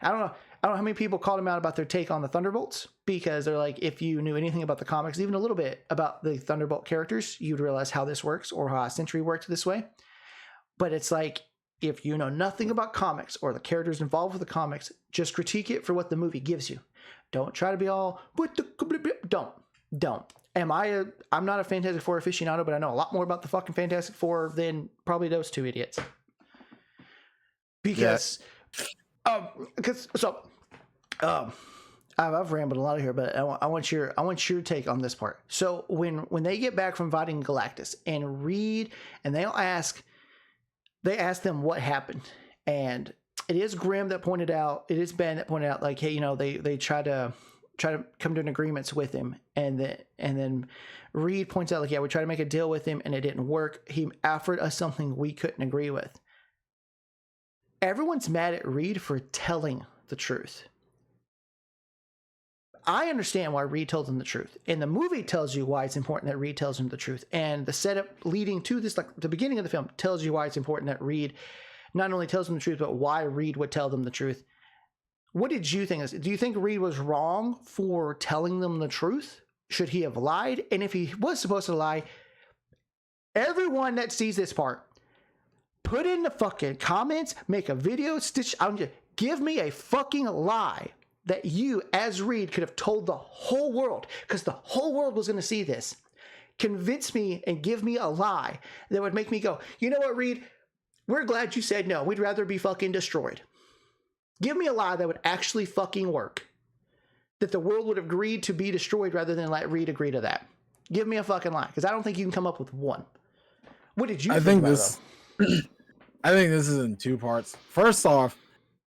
I don't know how many people called them out about their take on the Thunderbolts, because they're like, if you knew anything about the comics, even a little bit about the Thunderbolt characters, you'd realize how this works or how Century worked this way. But it's like, if you know nothing about comics or the characters involved with the comics, just critique it for what the movie gives you. Don't try to be all, don't. I'm not a Fantastic Four aficionado, but I know a lot more about the fucking Fantastic Four than probably those two idiots. Because, I've rambled a lot here, but I want your take on this part. So when they get back from fighting Galactus and Reed, and they ask them what happened, and it is Grimm that pointed out, it is Ben that pointed out, like, hey, they try to come to an agreement with him, and then Reed points out, like, yeah, we tried to make a deal with him and it didn't work. He offered us something we couldn't agree with. Everyone's mad at Reed for telling the truth. I understand why Reed told them the truth, and the movie tells you why it's important that Reed tells them the truth, and the setup leading to this, like the beginning of the film, tells you why it's important that Reed not only tells them the truth, but why Reed would tell them the truth. What did you think of this? Do you think Reed was wrong for telling them the truth? Should he have lied? And if he was supposed to lie, everyone that sees this part, put in the fucking comments, make a video, give me a fucking lie that you, as Reed, could have told the whole world, because the whole world was going to see this. Convince me and give me a lie that would make me go, you know what, Reed? We're glad you said no. We'd rather be fucking destroyed. Give me a lie that would actually fucking work. That the world would have agreed to be destroyed rather than let Reed agree to that. Give me a fucking lie, because I don't think you can come up with one. What did you think about this? I think this is in two parts. First off,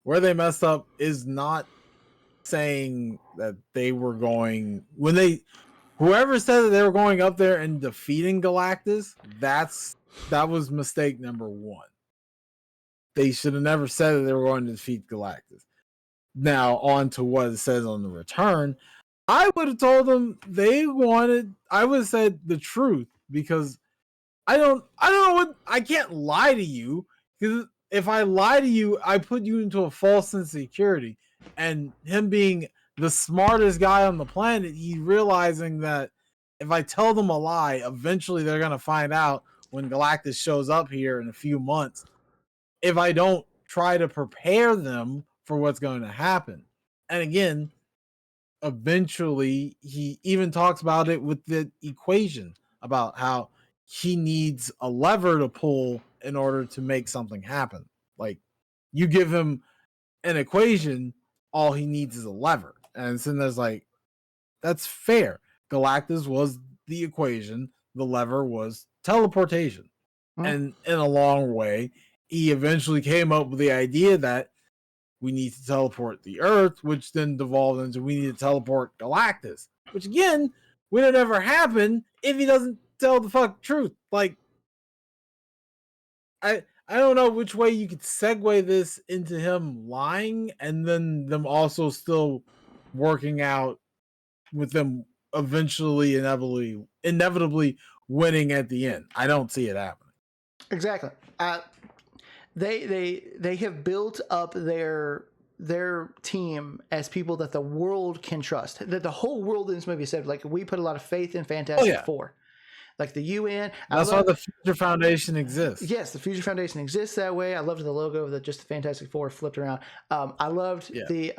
where they messed up is not saying that they were going whoever said that they were going up there and defeating Galactus, that was mistake number one. They should have never said that they were going to defeat Galactus. Now, on to what it says on the return. I would have told them I would have said the truth, because I don't know what, I can't lie to you, because if I lie to you, I put you into a false sense of security. And him being the smartest guy on the planet, he realizing that if I tell them a lie, eventually they're going to find out when Galactus shows up here in a few months, if I don't try to prepare them for what's going to happen. And again, eventually he even talks about it with the equation, about how he needs a lever to pull in order to make something happen. Like, you give him an equation, all he needs is a lever. And then there's like, that's fair. Galactus was the equation, the lever was teleportation. And in a long way, he eventually came up with the idea that we need to teleport the Earth, which then devolved into we need to teleport Galactus, which again would have never happened if he doesn't tell the fuck truth. Like, I don't know which way you could segue this into him lying and then them also still working out with them eventually inevitably winning at the end. I don't see it happening. Exactly. They have built up their team as people that the world can trust. That the whole world in this movie said, like, we put a lot of faith in Fantastic Four. Like the UN. That's why the Future Foundation exists. Yes, the Future Foundation exists that way. I loved the logo of just the Fantastic Four flipped around. I loved the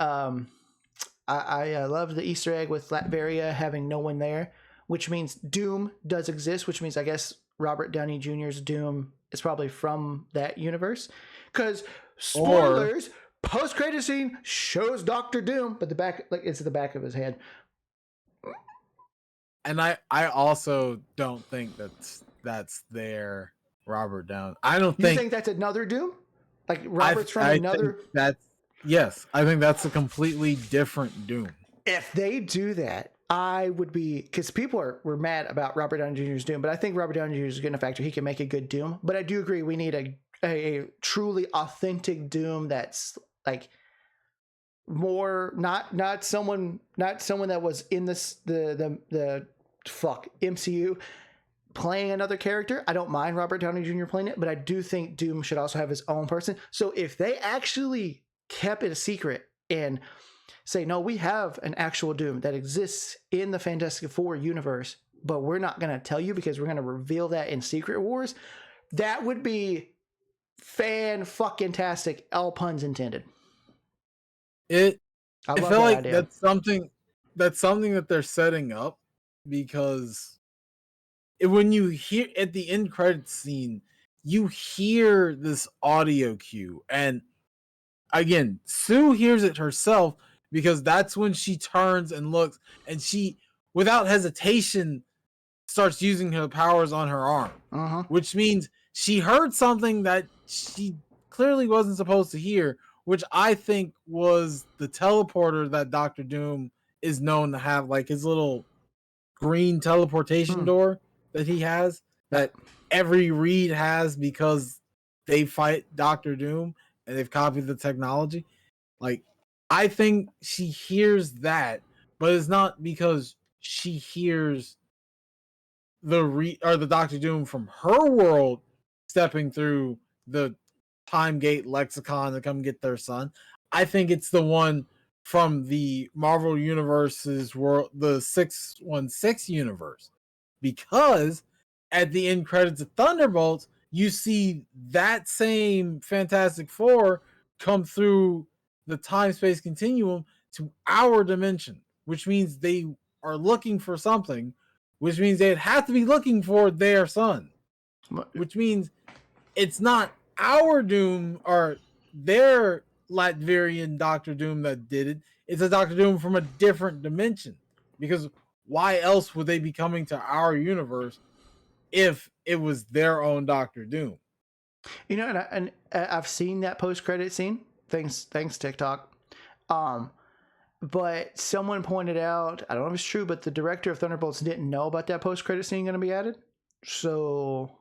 I loved the Easter egg with Latveria having no one there, which means Doom does exist, which means I guess Robert Downey Jr.'s Doom is probably from that universe. Because spoilers, post-credit scene shows Doctor Doom, but it's the back of his head. And I also don't think that's their Robert Downey. I don't think. You think that's another Doom? Like Robert's from another. Yes, I think that's a completely different Doom. If they do that, I would be, because people were mad about Robert Downey Jr.'s Doom, but I think Robert Downey Jr. is good enough actor. He can make a good Doom. But I do agree we need a truly authentic Doom that's like more not someone that was in the MCU playing another character. I don't mind Robert Downey Jr. playing it, but I do think Doom should also have his own person. So if they actually kept it a secret and say, no, we have an actual Doom that exists in the Fantastic Four universe, but we're not going to tell you because we're going to reveal that in Secret Wars, that would be fan-fucking-tastic, all puns intended. I feel like idea. That's something that they're setting up, because when you hear at the end credits scene, you hear this audio cue, and again, Sue hears it herself because that's when she turns and looks, and she, without hesitation, starts using her powers on her arm, which means she heard something that she clearly wasn't supposed to hear, which I think was the teleporter that Dr. Doom is known to have, like his little green teleportation door that he has, that every Reed has because they fight Dr. Doom and they've copied the technology. Like, I think she hears that, but it's not because she hears the Dr. Doom from her world stepping through the time gate lexicon to come get their son. I think it's the one from the Marvel Universe's world, the 616 universe, because at the end credits of Thunderbolts, you see that same Fantastic Four come through the time-space continuum to our dimension, which means they are looking for something, which means they'd have to be looking for their son, which means it's not our Doom or their Latvian Doctor Doom that did it. It's a Doctor Doom from a different dimension, because why else would they be coming to our universe if it was their own Doctor Doom? You know, and I've seen that post-credit scene. Thanks TikTok. but someone pointed out, I don't know if it's true, but the director of Thunderbolts didn't know about that post-credit scene going to be added. So,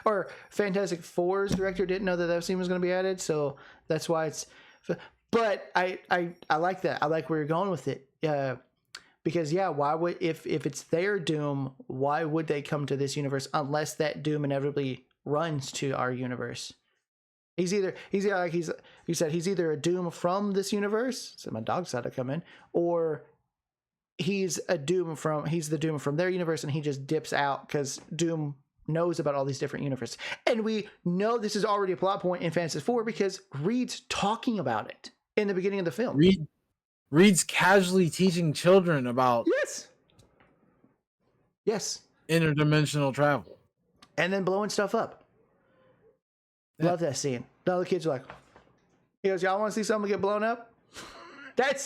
or Fantastic Four's director didn't know that scene was going to be added. So that's why it's. But I like that. I like where you're going with it. Because why would if it's their doom, why would they come to this universe unless that doom inevitably runs to our universe? He's either like you said, he's either a doom from this universe, so my dog decided to come in, or he's the doom from their universe, and he just dips out because Doom knows about all these different universes. And we know this is already a plot point in Fantastic Four because Reed's talking about it in the beginning of the film. Reed's casually teaching children about yes interdimensional travel, and then blowing stuff up. Love that scene. The other kids are like, he goes, y'all want to see something get blown up? That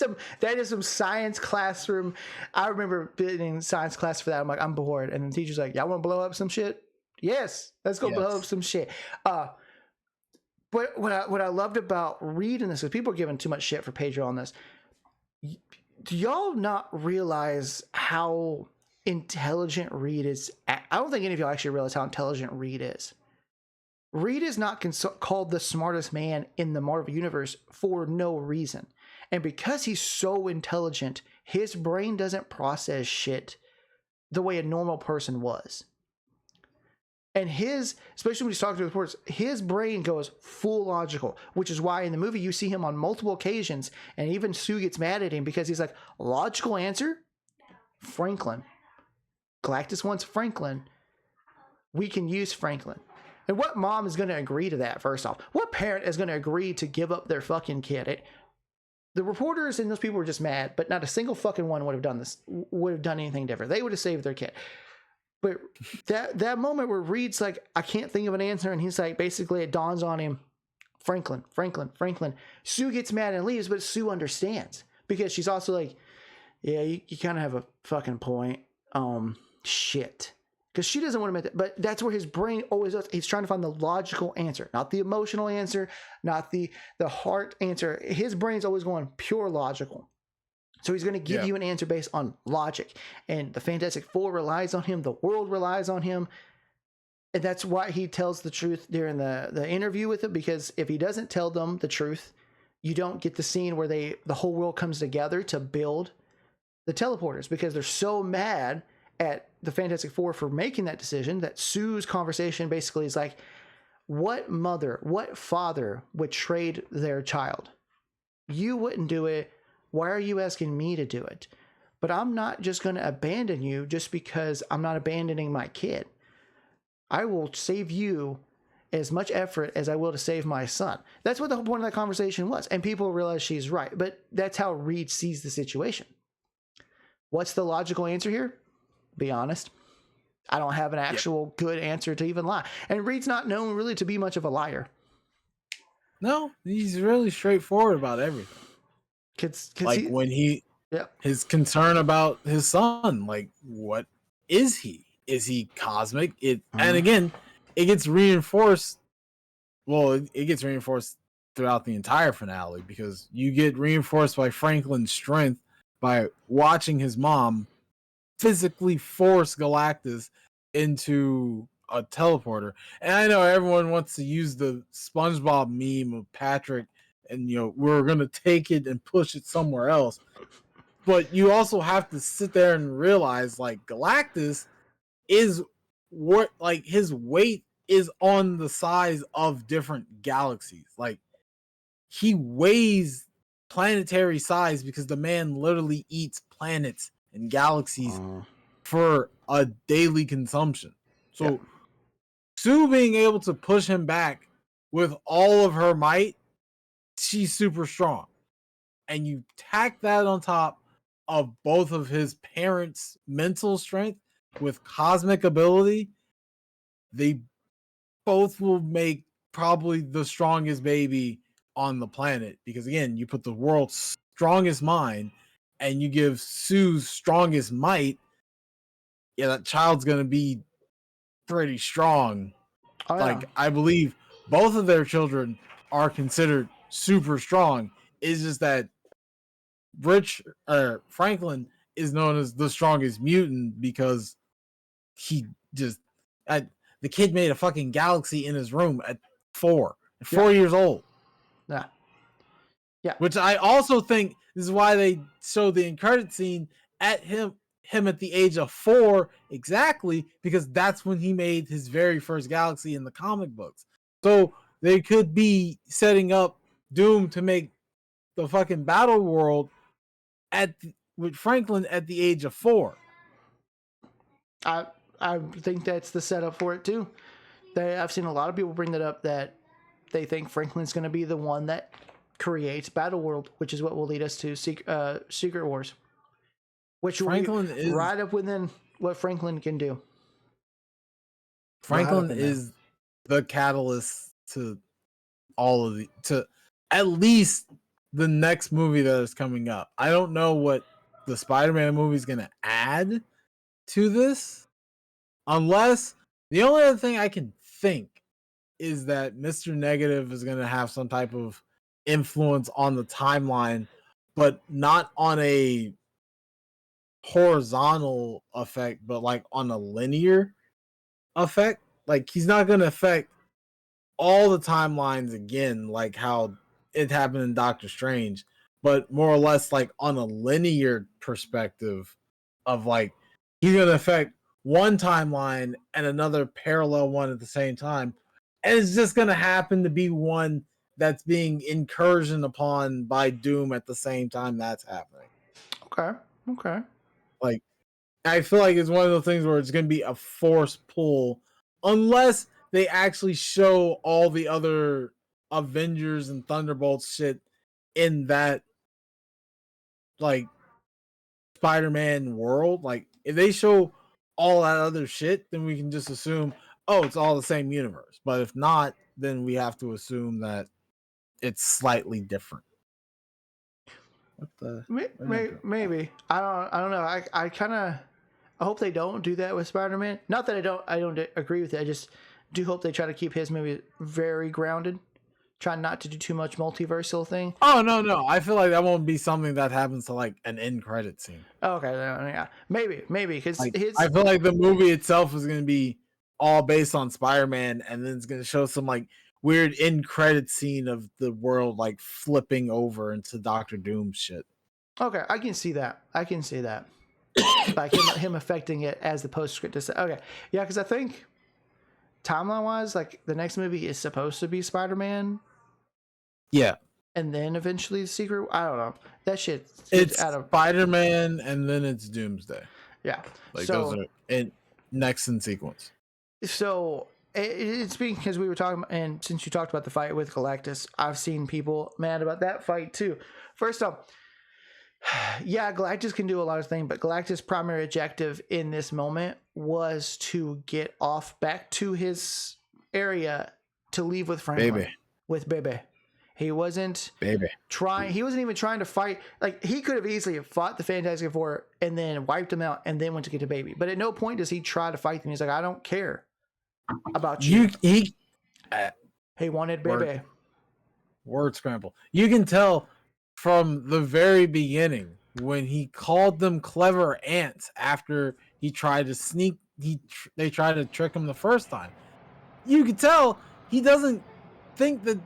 is some science classroom. I remember being in science class for that. I'm like, I'm bored. And the teacher's like, y'all want to blow up some shit? Yes, let's go blow up some shit. But what I loved about reading this, because people are giving too much shit for Pedro on this. Do y'all not realize how intelligent Reed is? I don't think any of y'all actually realize how intelligent Reed is. Reed is not called the smartest man in the Marvel Universe for no reason. And because he's so intelligent, his brain doesn't process shit the way a normal person was. And especially when he's talking to reporters, his brain goes full logical, which is why in the movie you see him on multiple occasions, and even Sue gets mad at him because he's like, logical answer? Franklin. Galactus wants Franklin. We can use Franklin. And what mom is going to agree to that, first off? What parent is going to agree to give up their fucking kid? The reporters and those people were just mad, but not a single fucking one would have done anything different. They would have saved their kid. But that moment where Reed's like, I can't think of an answer, and he's like, basically it dawns on him, Franklin. Sue gets mad and leaves, but Sue understands because she's also like, yeah, you kind of have a fucking point. Shit. Because she doesn't want to admit that, but that's where his brain always does. He's trying to find the logical answer, not the emotional answer, not the heart answer. His brain's always going pure logical. So he's going to give you an answer based on logic. And the Fantastic Four relies on him. The world relies on him. And that's why he tells the truth during the interview with them, because if he doesn't tell them the truth, you don't get the scene where the whole world comes together to build the teleporters, because they're so mad at the Fantastic Four for making that decision that Sue's conversation basically is like, what mother, what father would trade their child? You wouldn't do it. Why are you asking me to do it? But I'm not just going to abandon you just because I'm not abandoning my kid. I will save you as much effort as I will to save my son. That's what the whole point of that conversation was. And people realize she's right. But that's how Reed sees the situation. What's the logical answer here? Be honest. I don't have an actual good answer to even lie. And Reed's not known really to be much of a liar. No, he's really straightforward about everything. Like when his concern about his son, like, what is he? Is he cosmic? And again, it gets reinforced. Well, it gets reinforced throughout the entire finale, because you get reinforced by Franklin's strength by watching his mom physically force Galactus into a teleporter. And I know everyone wants to use the SpongeBob meme of Patrick and, we're going to take it and push it somewhere else. But you also have to sit there and realize, like, Galactus is his weight is on the size of different galaxies. Like, he weighs planetary size because the man literally eats planets and galaxies for a daily consumption. So Sue being able to push him back with all of her might, she's super strong. And you tack that on top of both of his parents' mental strength with cosmic ability, they both will make probably the strongest baby on the planet. Because again, you put the world's strongest mind and you give Sue's strongest might, that child's going to be pretty strong. I believe both of their children are considered super strong. It's just that Franklin is known as the strongest mutant because he just the kid made a fucking galaxy in his room at 4 years old. Yeah. Which I also think this is why they show the end credit scene at him at the age of 4 exactly, because that's when he made his very first galaxy in the comic books. So they could be setting up Doom to make the fucking battle world with Franklin at the age of 4. I think that's the setup for it too. I've seen a lot of people bring that up, that they think Franklin's going to be the one that creates Battle World, which is what will lead us to Secret Wars, which Franklin will be right up within what Franklin can do. Franklin is the catalyst to all of to at least the next movie that is coming up. I don't know what the Spider-Man movie is going to add to this, unless the only other thing I can think is that Mr. Negative is going to have some type of influence on the timeline, but not on a horizontal effect, but like on a linear effect. Like he's not going to affect all the timelines again, like how it happened in Doctor Strange, but more or less like on a linear perspective of like he's going to affect one timeline and another parallel one at the same time. And it's just going to happen to be one that's being incursioned upon by Doom at the same time that's happening. Okay. Like, I feel like it's one of those things where it's going to be a force pull unless they actually show all the other Avengers and Thunderbolts shit in that, like, Spider-Man world. Like, if they show all that other shit, then we can just assume, oh, it's all the same universe. But if not, then we have to assume that it's slightly different. What the? Maybe. I don't know. I kind of hope they don't do that with Spider-Man. Not that I don't agree with it. I just do hope they try to keep his movie very grounded. Try not to do too much multiversal thing. Oh no! I feel like that won't be something that happens to like an end credit scene. Okay, yeah, maybe because like, I feel like the movie itself is going to be all based on Spider-Man, and then it's going to show some like weird end credit scene of the world like flipping over into Doctor Doom shit. Okay, I can see that. Like him affecting it as the postscript is. Okay, yeah, because I think timeline wise, like the next movie is supposed to be Spider-Man. Yeah. And then eventually the Secret. I don't know. That shit. It's out of Spider-Man, and then it's Doomsday. Yeah. Like those are next in sequence. So it's because we were talking, and since you talked about the fight with Galactus, I've seen people mad about that fight too. First off, yeah, Galactus can do a lot of things, but Galactus' primary objective in this moment was to get off back to his area to leave with Franklin. With Bebe. He wasn't trying. He wasn't even trying to fight. Like he could have easily fought the Fantastic Four and then wiped him out and then went to get to Baby. But at no point does he try to fight them. He's like, I don't care about you. He wanted Bebe. Word scramble. You can tell from the very beginning when he called them clever ants after he tried to sneak. They tried to trick him the first time. You can tell he doesn't think that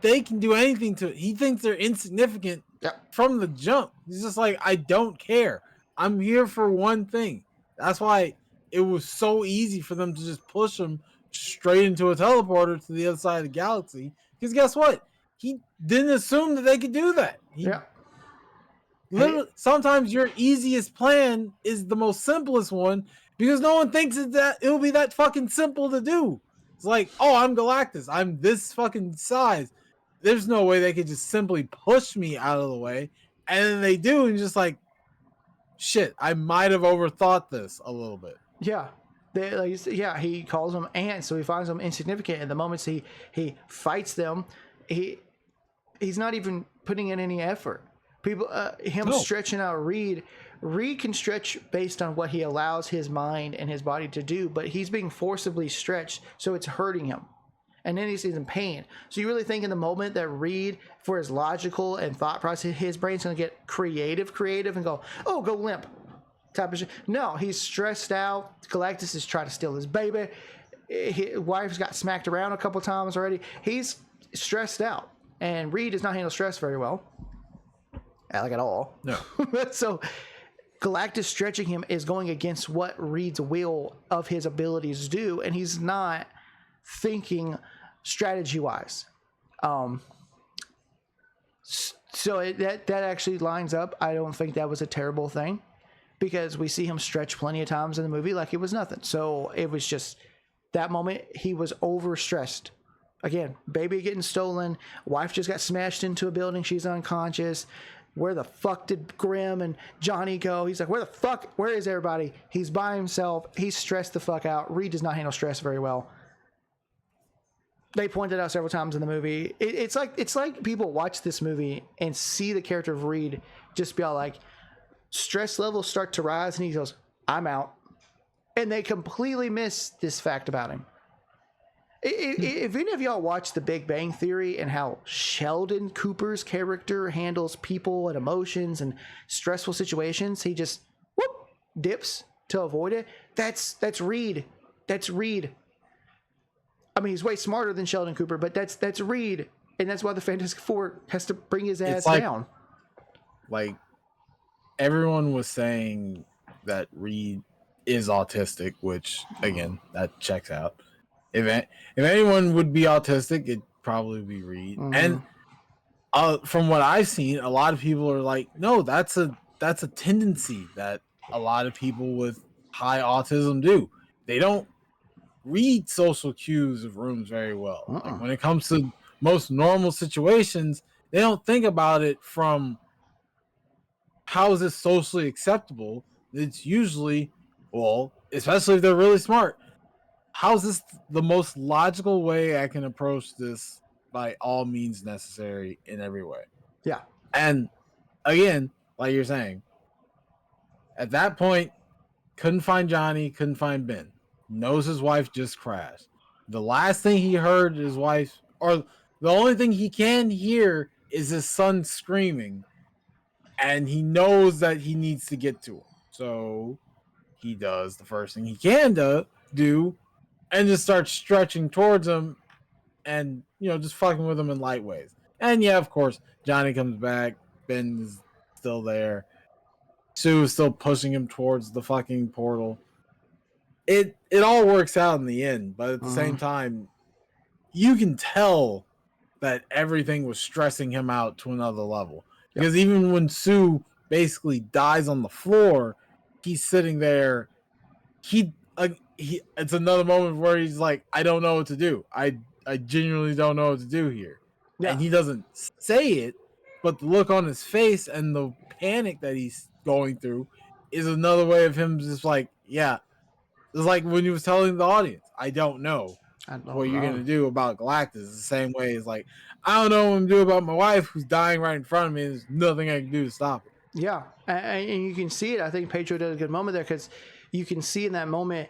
they can do anything to it. He thinks they're insignificant from the jump. He's just like, I don't care. I'm here for one thing. That's why it was so easy for them to just push him straight into a teleporter to the other side of the galaxy. Because guess what? He didn't assume that they could do that. Literally, sometimes your easiest plan is the most simplest one because no one thinks that it'll be that fucking simple to do. It's like, oh, I'm Galactus. I'm this fucking size. There's no way they could just simply push me out of the way. And then they do, and just like, shit, I might have overthought this a little bit. Yeah. He calls them ants, so he finds them insignificant. And the moments he fights them, he's not even putting in any effort. Stretching out Reed can stretch based on what he allows his mind and his body to do, but he's being forcibly stretched, so it's hurting him. and then he sees in pain. So you really think in the moment that Reed, for his logical and thought process, his brain's going to get creative and go, oh, go limp type of shit. No, he's stressed out. Galactus is trying to steal his baby. His wife's got smacked around a couple times already. He's stressed out, and Reed does not handle stress very well, like at all. No. So Galactus stretching him is going against what Reed's will of his abilities do, and he's not thinking strategy-wise. So that actually lines up. I don't think that was a terrible thing, because we see him stretch plenty of times in the movie like it was nothing. So it was just that moment he was overstressed. Again, baby getting stolen, wife just got smashed into a building, she's unconscious. Where the fuck did Grim and Johnny go? He's like, where is everybody? He's by himself. He's stressed the fuck out. Reed does not handle stress very well. They pointed out several times in the movie. It's like people watch this movie and see the character of Reed just be all like, stress levels start to rise, and he goes, I'm out. And they completely miss this fact about him. If any of y'all watch The Big Bang Theory and how Sheldon Cooper's character handles people and emotions and stressful situations, he just dips to avoid it. That's Reed. That's Reed. I mean, he's way smarter than Sheldon Cooper, but that's Reed, and that's why the Fantastic Four has to bring his ass down. Like, everyone was saying that Reed is autistic, which again, that checks out. If anyone would be autistic, it'd probably be Reed. Mm-hmm. And from what I've seen, a lot of people are like, no, that's a tendency that a lot of people with high autism do. They don't read social cues of rooms very well. Like, when it comes to most normal situations, they don't think about it from how is this socially acceptable. It's usually, well, especially if they're really smart, how's this the most logical way I can approach this by all means necessary in every way? Yeah. And again, like you're saying, at that point, couldn't find Johnny, couldn't find Ben. Knows his wife just crashed. The last thing he heard his wife, or the only thing he can hear, is his son screaming. And he knows that he needs to get to him. So he does the first thing he can do, and just starts stretching towards him and, just fucking with him in light ways. And yeah, of course, Johnny comes back. Ben is still there. Sue is still pushing him towards the fucking portal. It all works out in the end, but at the same time, you can tell that everything was stressing him out to another level. Because even when Sue basically dies on the floor, he's sitting there. It's another moment where he's like, I don't know what to do. I genuinely don't know what to do here. Yeah. And he doesn't say it, but the look on his face and the panic that he's going through is another way of him just like, yeah. It's like when he was telling the audience, I don't know what you're going to do about Galactus. It's the same way as like, I don't know what I'm going to do about my wife who's dying right in front of me. There's nothing I can do to stop it. Yeah. And you can see it. I think Pedro did a good moment there, because you can see in that moment,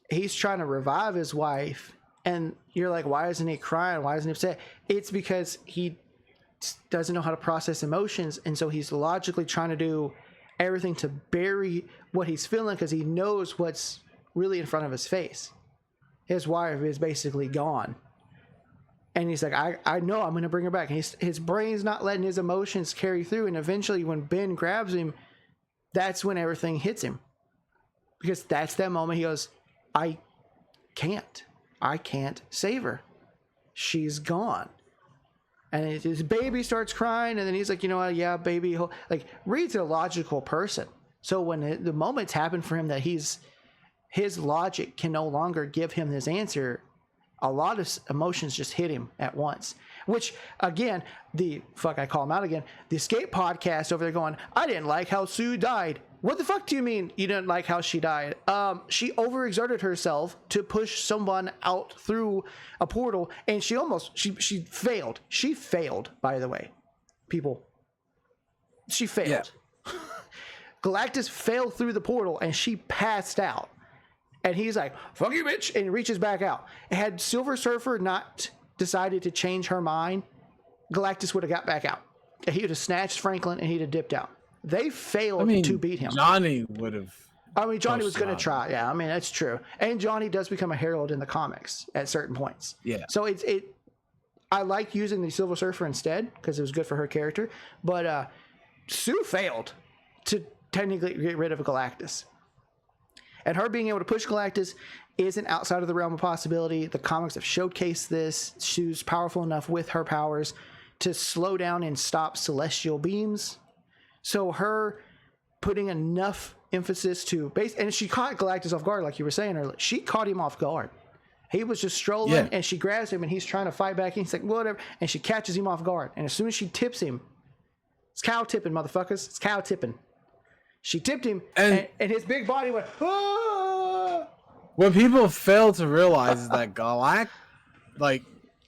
he's trying to revive his wife, and you're like, why isn't he crying? Why isn't he upset? It's because he doesn't know how to process emotions, and so he's logically trying to do everything to bury what he's feeling, because he knows what's really in front of his face. His wife is basically gone, and he's like, I know I'm going to bring her back. And his brain's not letting his emotions carry through, and eventually when Ben grabs him, that's when everything hits him, because that's that moment he goes, I can't save her. She's gone. And his baby starts crying, and then he's like, you know what? Yeah, baby. Like, Reed's a logical person. So when the moments happen for him that his logic can no longer give him his answer, a lot of emotions just hit him at once. Which, again, I call him out again, the Escape podcast over there going, I didn't like how Sue died. What the fuck do you mean you didn't like how she died? She overexerted herself to push someone out through a portal, and she failed. She failed, by the way, people. She failed. Yeah. Galactus failed through the portal, and she passed out. And he's like, fuck you, bitch, and he reaches back out. Had Silver Surfer not decided to change her mind, Galactus would have got back out. He would have snatched Franklin and he'd have dipped out. They failed to beat him. Johnny would have. I mean, Johnny was going to try. Yeah, I mean, that's true. And Johnny does become a herald in the comics at certain points. Yeah. So I like using the Silver Surfer instead because it was good for her character. But Sue failed to technically get rid of Galactus. And her being able to push Galactus isn't outside of the realm of possibility. The comics have showcased this. Sue's powerful enough with her powers to slow down and stop celestial beams. So her putting enough emphasis to base, and she caught Galactus off guard, like you were saying earlier. She caught him off guard. He was just strolling, and she grabs him, and he's trying to fight back. And he's like, whatever, and she catches him off guard. And as soon as she tips him, it's cow tipping, motherfuckers. It's cow tipping. She tipped him, and his big body went, ah! What people fail to realize is that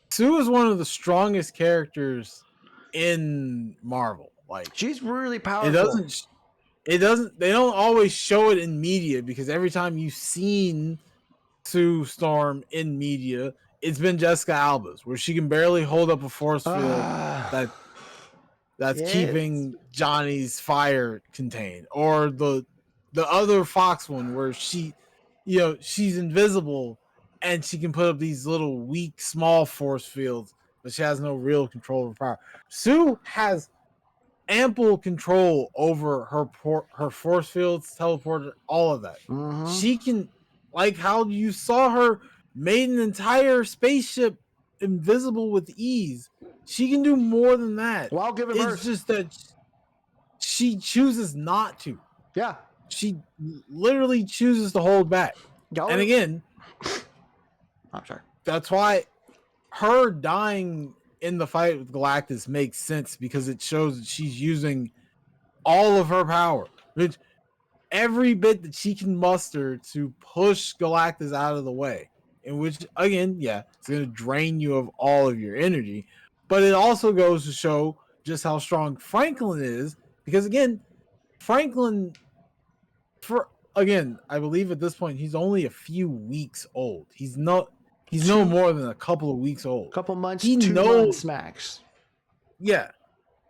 Sue is one of the strongest characters in Marvel. Like, she's really powerful. They don't always show it in media, because every time you've seen Sue Storm in media, it's been Jessica Alba's, where she can barely hold up a force field that's keeping Johnny's fire contained, or the other Fox one where she's invisible and she can put up these little weak small force fields, but she has no real control over power. Sue has ample control over her force fields, teleporter, all of that. Mm-hmm. She can, like how you saw her made an entire spaceship invisible with ease. She can do more than that. While giving birth. It's just that she chooses not to. Yeah. She literally chooses to hold back. And again, I'm sorry. That's why her dying in the fight with Galactus makes sense, because it shows that she's using all of her power. Which every bit that she can muster to push Galactus out of the way. In which, again, it's going to drain you of all of your energy. But it also goes to show just how strong Franklin is, because again, Franklin, I believe at this point he's only a few weeks old. He's no more than a couple of weeks old. Couple months, 2 months max. Yeah.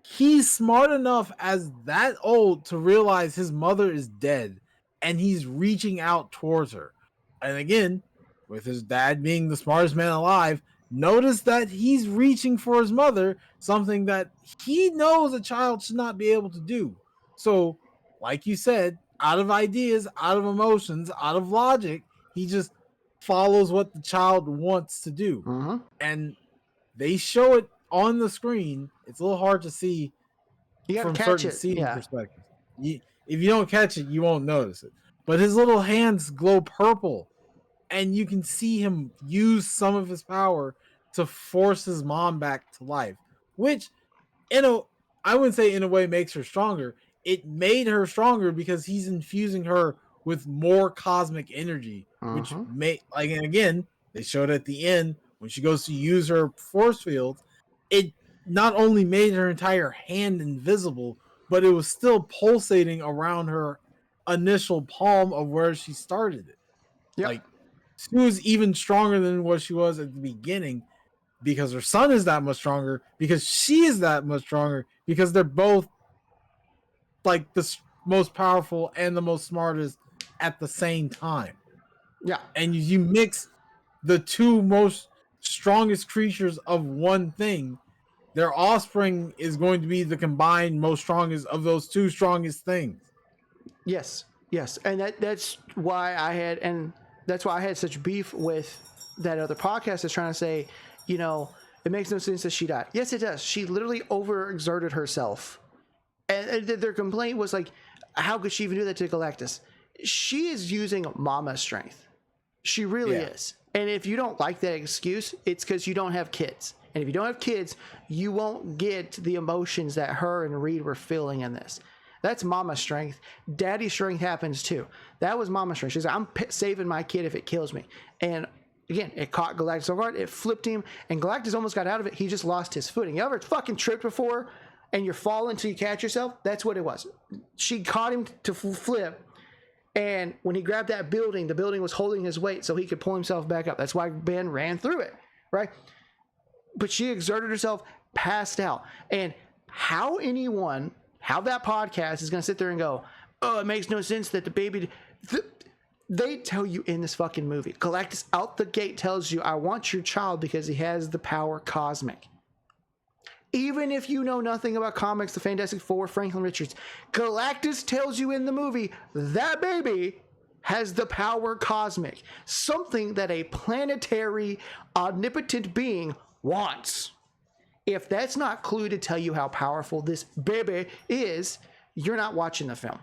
He's smart enough as that old to realize his mother is dead, and he's reaching out towards her. And again, with his dad being the smartest man alive, notice that he's reaching for his mother, something that he knows a child should not be able to do. So, like you said, out of ideas, out of emotions, out of logic, he just follows what the child wants to do. Mm-hmm. And they show it on the screen. It's a little hard to see from certain seating perspectives. If you don't catch it, you won't notice it. But his little hands glow purple, and you can see him use some of his power to force his mom back to life, which, I wouldn't say in a way makes her stronger. It made her stronger because he's infusing her with more cosmic energy, which and again, they showed at the end when she goes to use her force field, it not only made her entire hand invisible, but it was still pulsating around her initial palm of where she started it. Yep. Like, she was even stronger than what she was at the beginning, because her son is that much stronger, because she is that much stronger, because they're both like the most powerful and the most smartest at the same time. Yeah. And you mix the two most strongest creatures of one thing, their offspring is going to be the combined most strongest of those two strongest things. Yes. And that's why I had such beef with that other podcast that's trying to say, it makes no sense that she died. Yes, it does. She literally overexerted herself. And their complaint was like, how could she even do that to Galactus? She is using mama strength. She really is. And if you don't like that excuse, it's because you don't have kids. And if you don't have kids, you won't get the emotions that her and Reed were feeling in this. That's mama strength. Daddy strength happens too. That was mama strength. She's like, I'm saving my kid if it kills me. And again, it caught Galactus so hard, it flipped him, and Galactus almost got out of it. He just lost his footing. You ever fucking tripped before and you're falling until you catch yourself? That's what it was. She caught him to flip, And when he grabbed that building, the building was holding his weight so he could pull himself back up. That's why Ben ran through it, right? But she exerted herself, passed out. And how that podcast is going to sit there and go, oh, it makes no sense that the baby... They tell you in this fucking movie, Galactus out the gate tells you, I want your child because he has the power cosmic. Even if you know nothing about comics, the Fantastic Four, Franklin Richards, Galactus tells you in the movie that baby has the power cosmic, something that a planetary, omnipotent being wants. If that's not clue to tell you how powerful this baby is, you're not watching the film.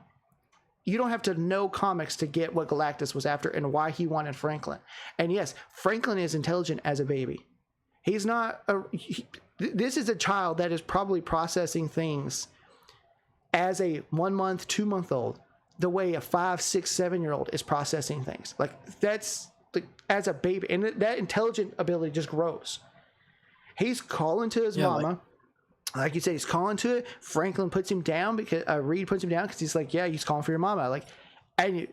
You don't have to know comics to get what Galactus was after and why he wanted Franklin. And yes, Franklin is intelligent as a baby. He's not this is a child that is probably processing things as a 1 month, 2 month old, the way a 5, 6, 7-year-old is processing things. Like that's like as a baby, and that intelligent ability just grows. He's calling to his mama. Like you said, he's calling to it. Franklin puts him down because Reed puts him down because he's like, yeah, he's calling for your mama. Like, and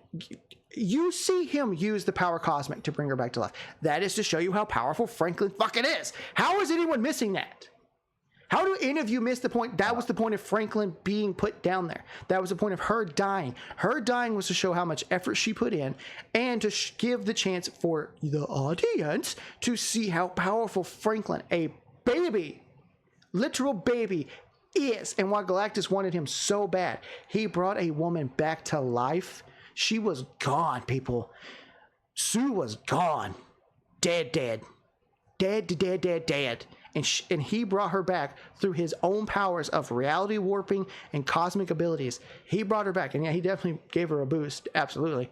you see him use the power cosmic to bring her back to life. That is to show you how powerful Franklin fucking is. How is anyone missing that? How do any of you miss the point? That was the point of Franklin being put down there. That was the point of her dying. Her dying was to show how much effort she put in and to give the chance for the audience to see how powerful Franklin, a baby, literal baby, is, and why Galactus wanted him so bad. He brought a woman back to life. She was gone, people. Sue was gone. Dead. And he brought her back through his own powers of reality warping and cosmic abilities. He brought her back, and yeah, he definitely gave her a boost. Absolutely.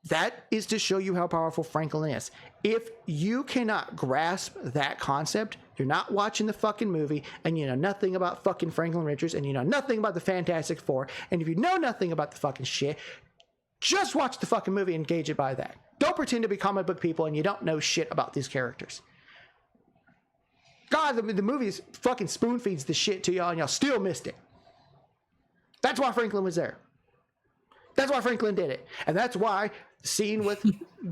That is to show you how powerful Franklin is. If you cannot grasp that concept, you're not watching the fucking movie, and you know nothing about fucking Franklin Richards, and you know nothing about the Fantastic Four, and if you know nothing about the fucking shit, just watch the fucking movie and gauge it by that. Don't pretend to be comic book people and you don't know shit about these characters. God, the movie fucking spoon feeds the shit to y'all, and y'all still missed it. That's why Franklin was there. That's why Franklin did it. And that's why the scene with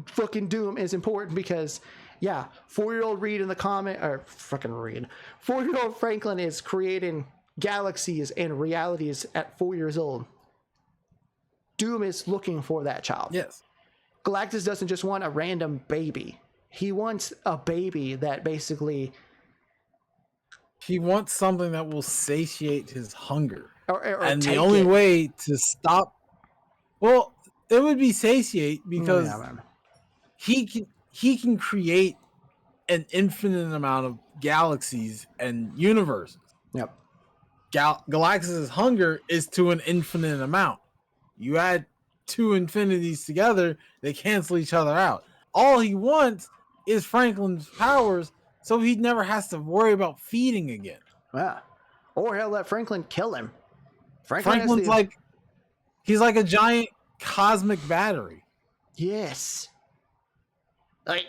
fucking Doom is important, because, yeah, 4-year-old Reed in the comic, or fucking Reed, 4-year-old Franklin is creating galaxies and realities at 4 years old. Doom is looking for that child. Yes. Galactus doesn't just want a random baby. He wants a baby that basically... He wants something that will satiate his hunger. Or and the only way to stop... Well, it would be satiate because he can create an infinite amount of galaxies and universes. Yep. Galactus's hunger is to an infinite amount. You add two infinities together, they cancel each other out. All he wants is Franklin's powers, so he never has to worry about feeding again. Yeah. Or he'll let Franklin kill him. Franklin's like... He's like a giant cosmic battery. Yes. Like,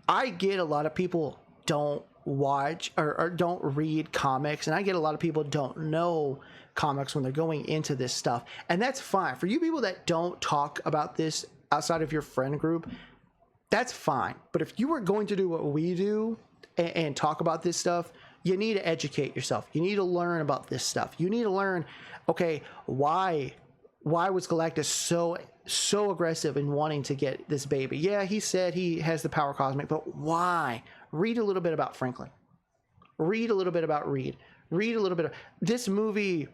I get a lot of people don't watch or don't read comics, and I get a lot of people don't know comics when they're going into this stuff. And that's fine. For you people that don't talk about this outside of your friend group, that's fine. But if you were going to do what we do and talk about this stuff, you need to educate yourself. You need to learn about this stuff. You need to learn, okay, why was Galactus so aggressive in wanting to get this baby? Yeah, he said he has the power cosmic, but why? Read a little bit about Franklin. Read a little bit about Reed. Read a little bit of... This movie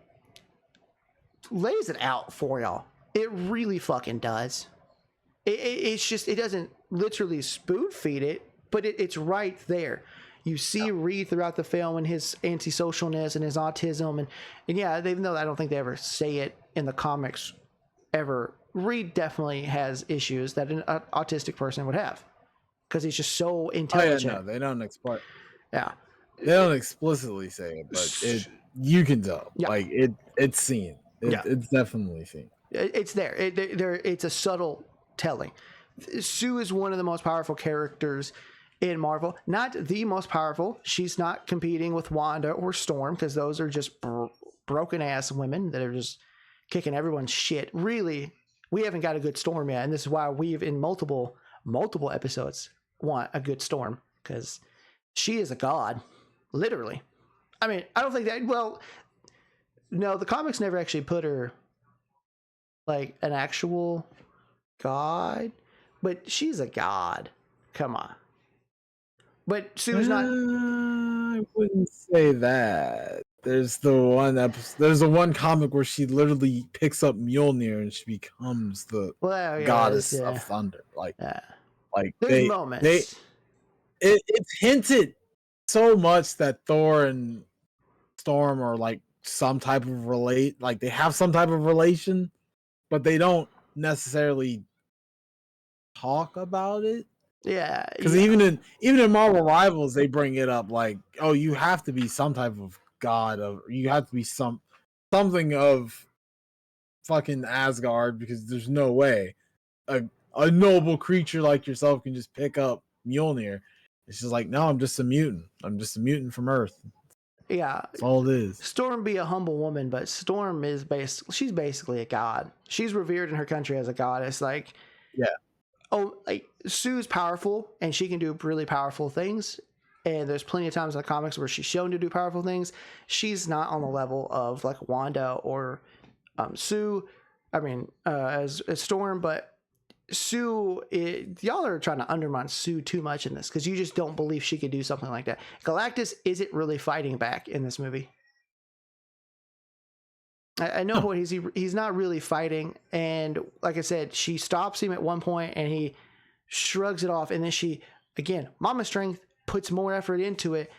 lays it out for y'all. It really fucking does. It's just... It doesn't literally spoon feed it, but it's right there. You see Reed throughout the film and his antisocialness and his autism. And yeah, even though I don't think they ever say it in the comics ever, Reed definitely has issues that an autistic person would have, because he's just so intelligent. Oh, yeah, no, they don't explain. Yeah. They don't explicitly say it, but you can tell. Yeah. Like, it's seen. It's definitely seen. It's there. It's a subtle telling. Sue is one of the most powerful characters in Marvel. Not the most powerful. She's not competing with Wanda or Storm, because those are just broken ass women that are just kicking everyone's shit. Really, we haven't got a good Storm yet, and this is why we've in multiple episodes want a good Storm, because she is a god, literally. I mean, I don't think that. Well, no, the comics never actually put her like an actual god, but she's a god. Come on. But Sue's not. I wouldn't say that. There's the one episode. There's the one comic where she literally picks up Mjolnir and she becomes the goddess of thunder. Like there's moments. It's hinted so much that Thor and Storm are like some type of like they have some type of relation, but they don't necessarily talk about it. Yeah, because even in Marvel Rivals, they bring it up like, oh, you have to be some type of god, of you have to be something of fucking Asgard, because there's no way a noble creature like yourself can just pick up Mjolnir. It's just like, no, I'm just a mutant. I'm just a mutant from Earth. Yeah, that's all it is. Storm be a humble woman, but Storm is she's basically a god. She's revered in her country as a goddess. Like, yeah. Oh, like Sue's powerful and she can do really powerful things. And there's plenty of times in the comics where she's shown to do powerful things. She's not on the level of like Wanda or Sue. I mean, as Storm, but Sue, y'all are trying to undermine Sue too much in this because you just don't believe she could do something like that. Galactus isn't really fighting back in this movie. I know what he's not really fighting, and like I said, she stops him at one point and he shrugs it off, and then she, again, Mama Strength puts more effort into it,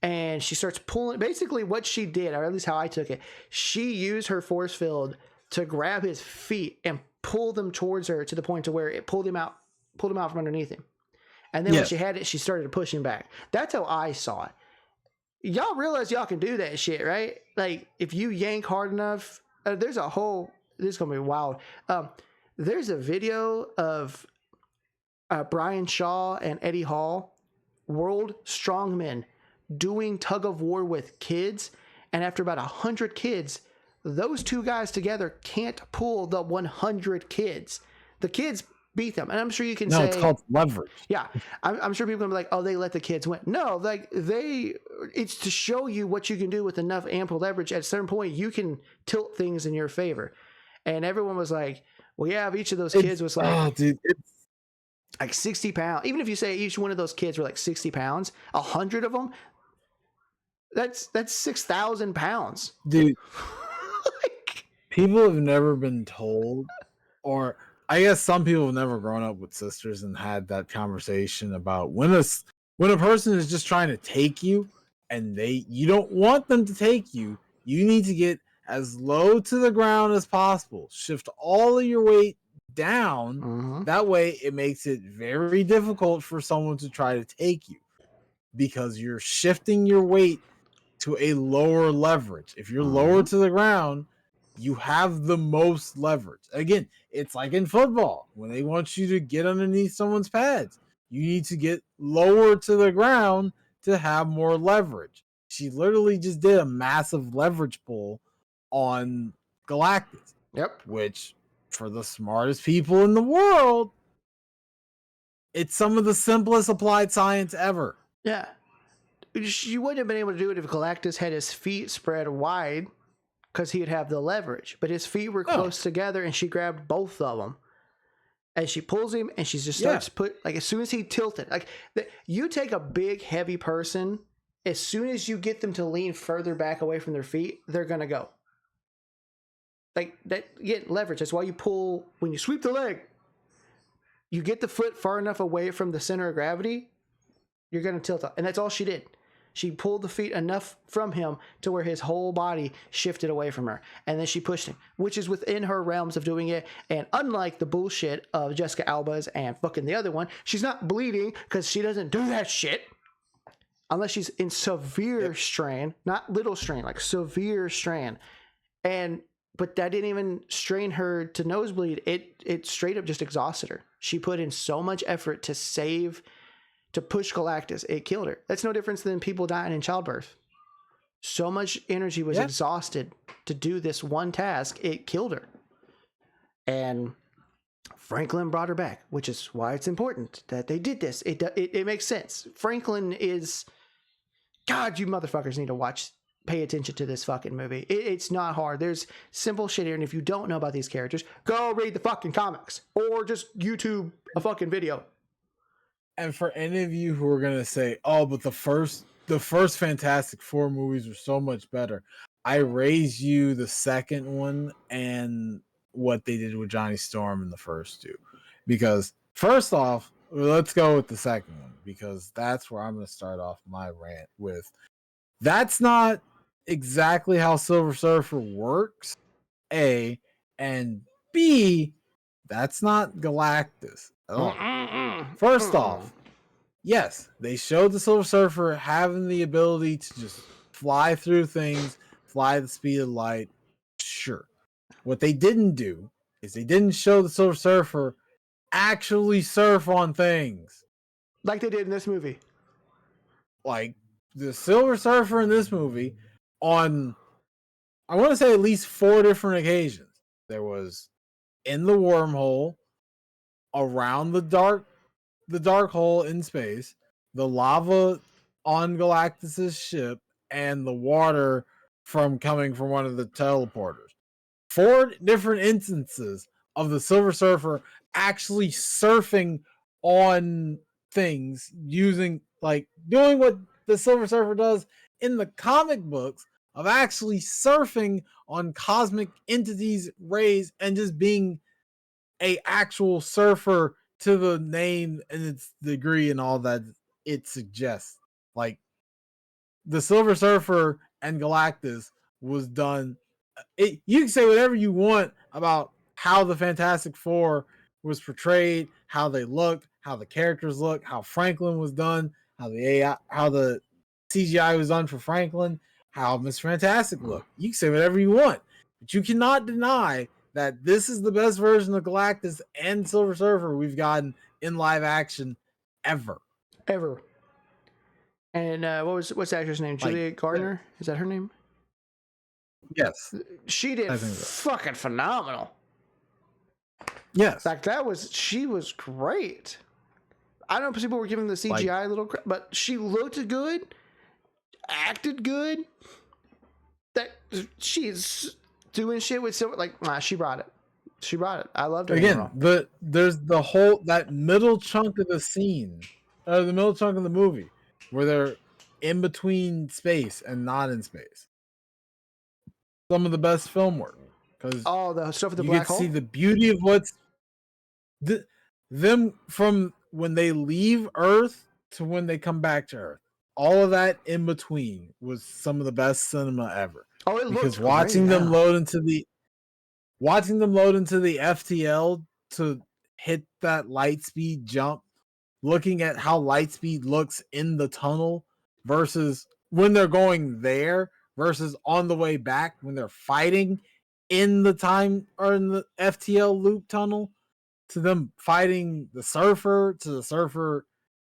and she starts pulling. Basically what she did, or at least how I took it, she used her force field to grab his feet and pull them towards her to the point to where it pulled him out from underneath him. And then when she had it, she started to push him back. That's how I saw it. Y'all realize y'all can do that shit, right? Like, if you yank hard enough, there's a whole, this is going to be wild. There's a video of Brian Shaw and Eddie Hall, world strongmen, doing tug of war with kids. And after about 100 kids, those two guys together can't pull the 100 kids. The kids beat them, and I'm sure you can say it's called leverage. Yeah, I'm sure people are gonna be like, oh, they let the kids win. No, like it's to show you what you can do with enough ample leverage. At a certain point, you can tilt things in your favor. And everyone was like, well, yeah, if each of those kids was like, like 60 pounds. Even if you say each one of those kids were like 60 pounds, 100 of them, that's 6,000 pounds, dude. People have never been told, or I guess some people have never grown up with sisters and had that conversation about when a person is just trying to take you and you don't want them to take you, you need to get as low to the ground as possible. Shift all of your weight down. Mm-hmm. That way it makes it very difficult for someone to try to take you, because you're shifting your weight to a lower leverage. If you're lower to the ground, you have the most leverage. Again, it's like in football. When they want you to get underneath someone's pads, you need to get lower to the ground to have more leverage. She literally just did a massive leverage pull on Galactus. Yep. Which, for the smartest people in the world, it's some of the simplest applied science ever. Yeah. You wouldn't have been able to do it if Galactus had his feet spread wide, because he would have the leverage, but his feet were close together, and she grabbed both of them, and she pulls him, and she just starts like, as soon as he tilted, like you take a big heavy person, as soon as you get them to lean further back away from their feet, they're gonna go. Like that, get leverage. That's why you pull when you sweep the leg. You get the foot far enough away from the center of gravity, you're gonna tilt up, and that's all she did. She pulled the feet enough from him to where his whole body shifted away from her. And then she pushed him, which is within her realms of doing it. And unlike the bullshit of Jessica Alba's and fucking the other one, she's not bleeding because she doesn't do that shit. Unless she's in severe strain, not little strain, like severe strain. But that didn't even strain her to nosebleed. It straight up just exhausted her. She put in so much effort to push Galactus, it killed her. That's no difference than people dying in childbirth. So much energy was exhausted to do this one task, it killed her. And Franklin brought her back, which is why it's important that they did this. It makes sense. Franklin is, God, you motherfuckers need to pay attention to this fucking movie. It's not hard. There's simple shit here, and if you don't know about these characters, go read the fucking comics or just YouTube a fucking video. And for any of you who are gonna say, "Oh, but the first Fantastic Four movies were so much better," I raise you the second one and what they did with Johnny Storm in the first two, because first off, let's go with the second one because that's where I'm gonna start off my rant with. That's not exactly how Silver Surfer works, A, and B, that's not Galactus at all. First off, yes, they showed the Silver Surfer having the ability to just fly through things, fly the speed of light. Sure. What they didn't do is they didn't show the Silver Surfer actually surf on things. Like they did in this movie. Like the Silver Surfer in this movie, on, I want to say, at least 4 different occasions. There was in the wormhole, around the dark hole in space, the lava on Galactus's ship, and the water coming from one of the teleporters. 4 different instances of the Silver Surfer actually surfing on things, using, like, doing what the Silver Surfer does in the comic books, of actually surfing on cosmic entities' rays and just being a actual surfer to the name and its degree and all that it suggests. Like, the Silver Surfer and Galactus was done. You can say whatever you want about how the Fantastic Four was portrayed, how they looked, how the characters look, how Franklin was done, how the CGI was done for Franklin, how Miss Fantastic looked. You can say whatever you want, but you cannot deny that this is the best version of Galactus and Silver Surfer we've gotten in live action ever. And what's the actress name? Julia Gardner? Is that her name? Yes. She did fucking phenomenal. Yes. Like she was great. I don't know if people were giving the CGI a little crap, but she looked good, acted good. That she's doing shit with silver, like, she brought it. She brought it. I loved her. Again, there's the whole, that middle chunk of the scene, the middle chunk of the movie, where they're in between space and not in space. Some of the best film work, because the stuff with the black hole. You get to see the beauty of what's them from when they leave Earth to when they come back to Earth. All of that in between was some of the best cinema ever. Oh, it because looks watching great, them load into the FTL to hit that light speed jump, looking at how light speed looks in the tunnel versus when they're going there versus on the way back when they're fighting in the time or in the FTL loop tunnel, to them fighting the surfer, to the surfer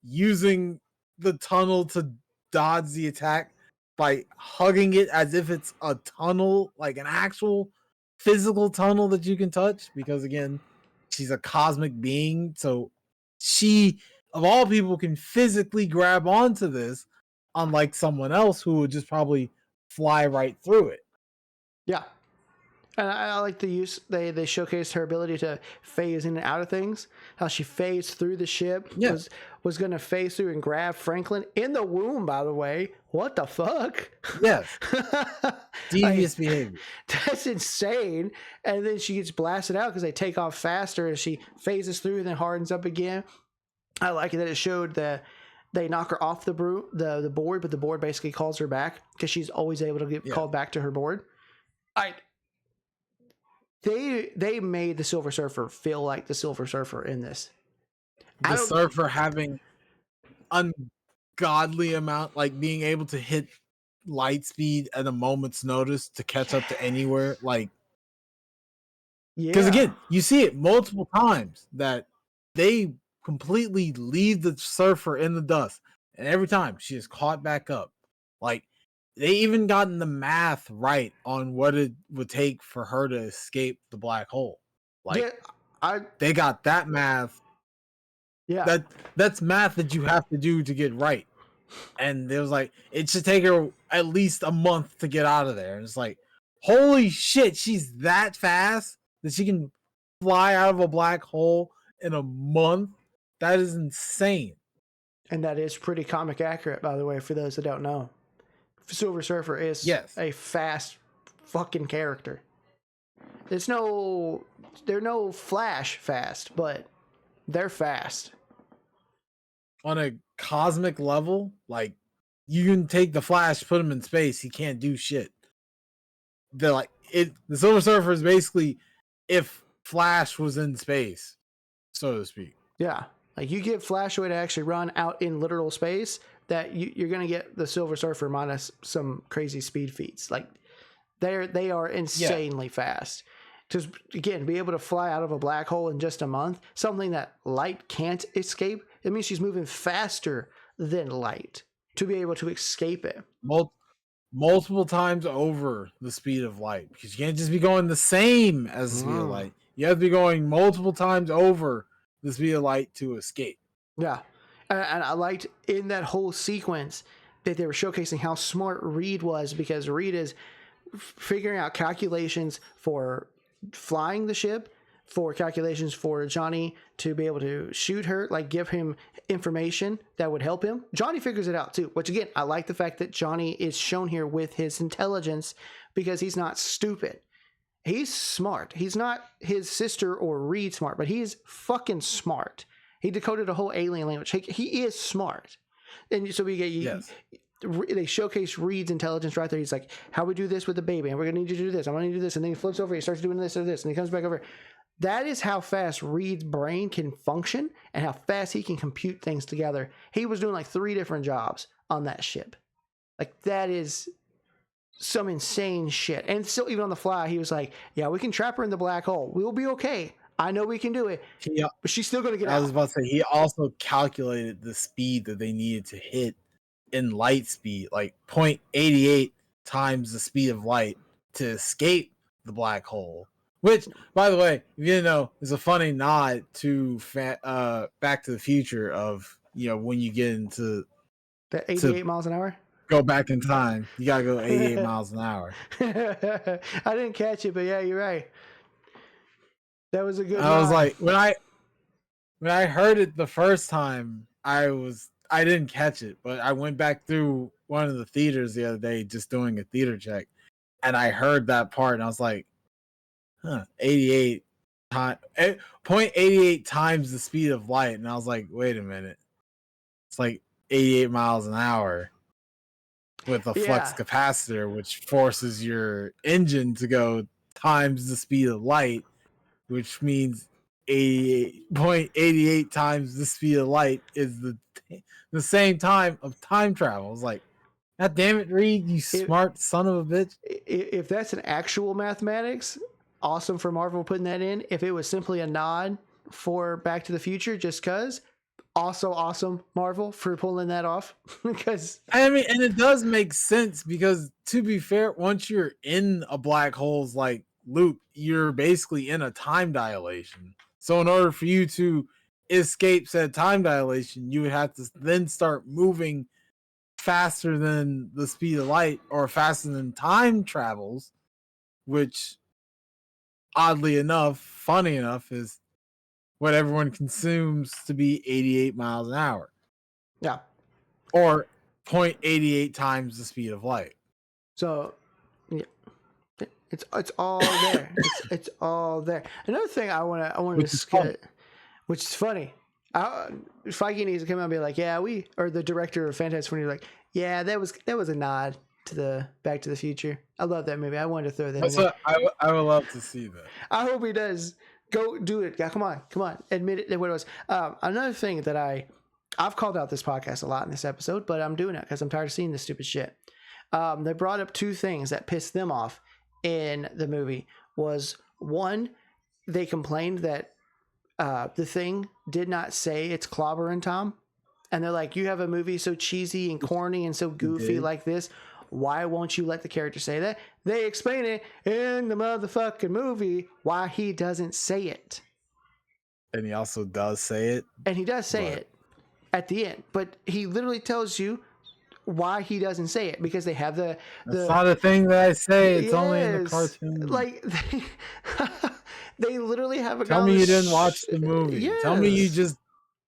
using the tunnel to dodge the attack by hugging it as if it's a tunnel, like an actual physical tunnel that you can touch, because again, she's a cosmic being, so she of all people can physically grab onto this, unlike someone else who would just probably fly right through it. Yeah. And I like the use, they showcased her ability to phase in and out of things. How she phased through the ship, was going to phase through and grab Franklin in the womb, by the way. What the fuck? Yes. Devious behavior. That's insane. And then she gets blasted out because they take off faster as she phases through and then hardens up again. I like it that it showed that they knock her off the board, but the board basically calls her back because she's always able to get called back to her board. They made the Silver Surfer feel like the Silver Surfer in this. The surfer having ungodly amount, like being able to hit light speed at a moment's notice to catch up to anywhere, like, because again, you see it multiple times that they completely leave the surfer in the dust, and every time she is caught back up. Like, they even gotten the math right on what it would take for her to escape the black hole. Like, They got that math. Yeah. That's math that you have to do to get right. And it was like, it should take her at least a month to get out of there. And it's like, holy shit, she's that fast that she can fly out of a black hole in a month? That is insane. And that is pretty comic accurate, by the way, for those that don't know. Silver Surfer is a fast fucking character. They're no Flash fast, but they're fast. On a cosmic level, like, you can take the Flash, put him in space, he can't do shit. They're like, the Silver Surfer is basically if Flash was in space, so to speak. Yeah. Like, you give Flash away to actually run out in literal space, that you're going to get the Silver Surfer minus some crazy speed feats. Like, they are insanely fast. To, again, be able to fly out of a black hole in just a month, something that light can't escape, it means she's moving faster than light to be able to escape it. Multiple times over the speed of light, because you can't just be going the same as the speed of light. You have to be going multiple times over the speed of light to escape. Yeah. And I liked in that whole sequence that they were showcasing how smart Reed was, because Reed is figuring out calculations for flying the ship, for calculations for Johnny to be able to shoot her, like give him information that would help him. Johnny figures it out too, which again, I like the fact that Johnny is shown here with his intelligence, because he's not stupid. He's smart. He's not his sister or Reed smart, but he's fucking smart. He decoded a whole alien language. He is smart. And so we get they showcase Reed's intelligence right there. He's like, how we do this with the baby, and we're gonna need you to do this. I'm gonna need to do this, and then he flips over. He starts doing this or this, and he comes back over. That is how fast Reed's brain can function and how fast he can compute things together. He was doing like 3 different jobs on that ship. Like, that is some insane shit. And still, even on the fly, he was like, yeah, we can trap her in the black hole. We'll be okay. I know we can do it. But she's still going to get out. I was about to say, he also calculated the speed that they needed to hit in light speed, like 0.88 times the speed of light to escape the black hole. Which, by the way, if you didn't know, is a funny nod to Back to the Future of, when you get into... The 88 miles an hour? Go back in time. You got to go 88 miles an hour. I didn't catch it, but yeah, you're right. That was a good I was like, when I heard it the first time, I didn't catch it, but I went back through one of the theaters the other day just doing a theater check, and I heard that part, and I was like, 88 times 0.88 times the speed of light, and I was like, wait a minute, it's like 88 miles an hour with a flux capacitor, which forces your engine to go times the speed of light, which means 0.88 times the speed of light is the same time of time travel. I was like, God damn it, Reed, you smart son of a bitch. If that's an actual mathematics, awesome for Marvel putting that in. If it was simply a nod for Back to the Future, just cause, also awesome Marvel for pulling that off. Because I mean, and it does make sense, because to be fair, once you're in a black hole's like loop, you're basically in a time dilation. So in order for you to escape said time dilation, you would have to then start moving faster than the speed of light, or faster than time travels, which oddly enough, funny enough, is what everyone consumes to be 88 miles an hour. Yeah. Or 0.88 times the speed of light. So, yeah. It's all there. It's all there. Another thing I want to skip, which is funny. Feige needs to come out and be like, yeah, or the director of Fantastic Four, like, yeah, that was a nod to the Back to the Future. I love that movie. I wanted to throw that in there. I would love to see that. I hope he does. Go do it. Yeah, come on. Admit it. What it was. Another thing that I've called out this podcast a lot in this episode, but I'm doing it because I'm tired of seeing this stupid shit. They brought up 2 things that pissed them off in the movie. Was one, they complained that the Thing did not say it's clobbering Tom. And they're like, you have a movie so cheesy and corny and so goofy like this. Why won't you let the character say that? They explain it in the motherfucking movie why he doesn't say it. And he also does say it. And he does say it at the end, but he literally tells you why he doesn't say it, because they have the That's not a thing that I say. It's only in the Yes. cartoon. Like they literally have a guy Tell on me the you didn't watch the movie. Tell me you Yes. just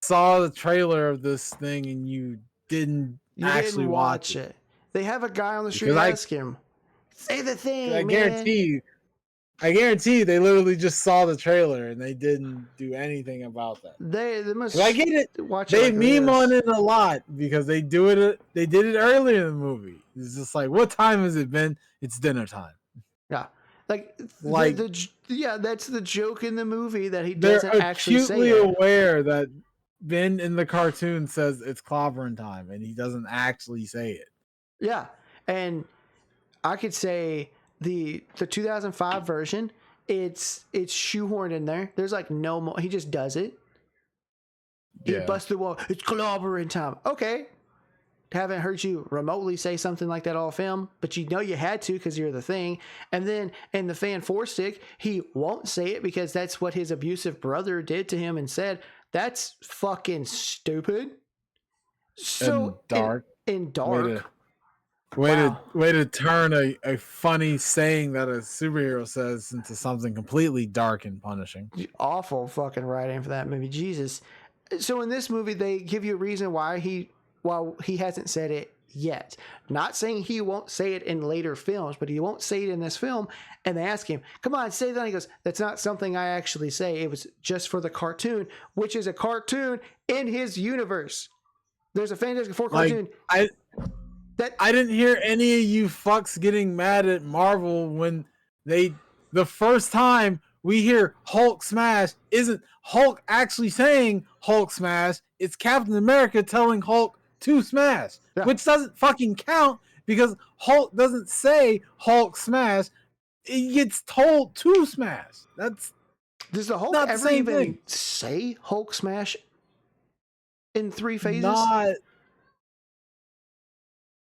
saw the trailer of this thing and you didn't actually watch it. They have a guy on the street Because ask him, say the thing, I man. I guarantee you they literally just saw the trailer and they didn't do anything about that. They must. I get it. Watch They it like meme this. on it a lot because they do it. They did it earlier in the movie. It's just like, what time has it been? It's dinner time. Yeah, like yeah, that's the joke in the movie that he they're doesn't actually say acutely it. aware that Ben in the cartoon says it's clobbering time, and he doesn't actually say it. Yeah, and I could say the 2005 version, it's shoehorned in there. There's like no more. He just does it. He busts the wall. It's clobbering time. Okay. Haven't heard you remotely say something like that all film, but you know you had to because you're the thing. And then in the Fan 4 stick, he won't say it because that's what his abusive brother did to him and said. That's fucking stupid. So and dark. In dark. Way to turn a funny saying that a superhero says into something completely dark and punishing. Awful fucking writing for that movie. Jesus. So in this movie, they give you a reason why he hasn't said it yet. Not saying he won't say it in later films, but he won't say it in this film. And they ask him, come on, say that. And he goes, that's not something I actually say. It was just for the cartoon, which is a cartoon in his universe. There's a Fantastic Four cartoon. I didn't hear any of you fucks getting mad at Marvel when the first time we hear Hulk smash isn't Hulk actually saying Hulk smash. It's Captain America telling Hulk to smash, which doesn't fucking count because Hulk doesn't say Hulk smash. It gets told to smash. Does the Hulk ever even say Hulk smash in 3 phases?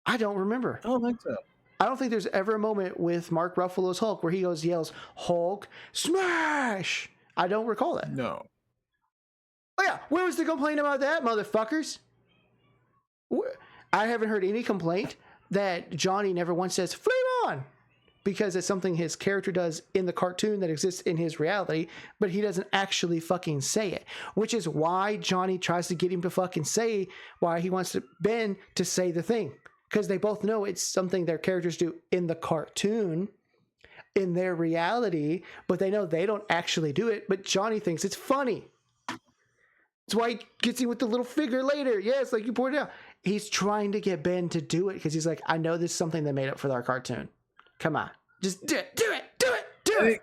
I don't remember. I don't think so. I don't think there's ever a moment with Mark Ruffalo's Hulk where he yells Hulk smash. I don't recall that. No. Oh yeah, where was the complaint about that, motherfuckers? I haven't heard any complaint that Johnny never once says flame on, because it's something his character does in the cartoon that exists in his reality, but he doesn't actually fucking say it, which is why Johnny tries to get him to fucking say, why he wants Ben to say the thing, because they both know it's something their characters do in the cartoon, in their reality, but they know they don't actually do it, but Johnny thinks it's funny. That's why he gets him with the little figure later. Yes, like you pointed out. He's trying to get Ben to do it because he's like, I know this is something they made up for our cartoon. Come on. Just do it.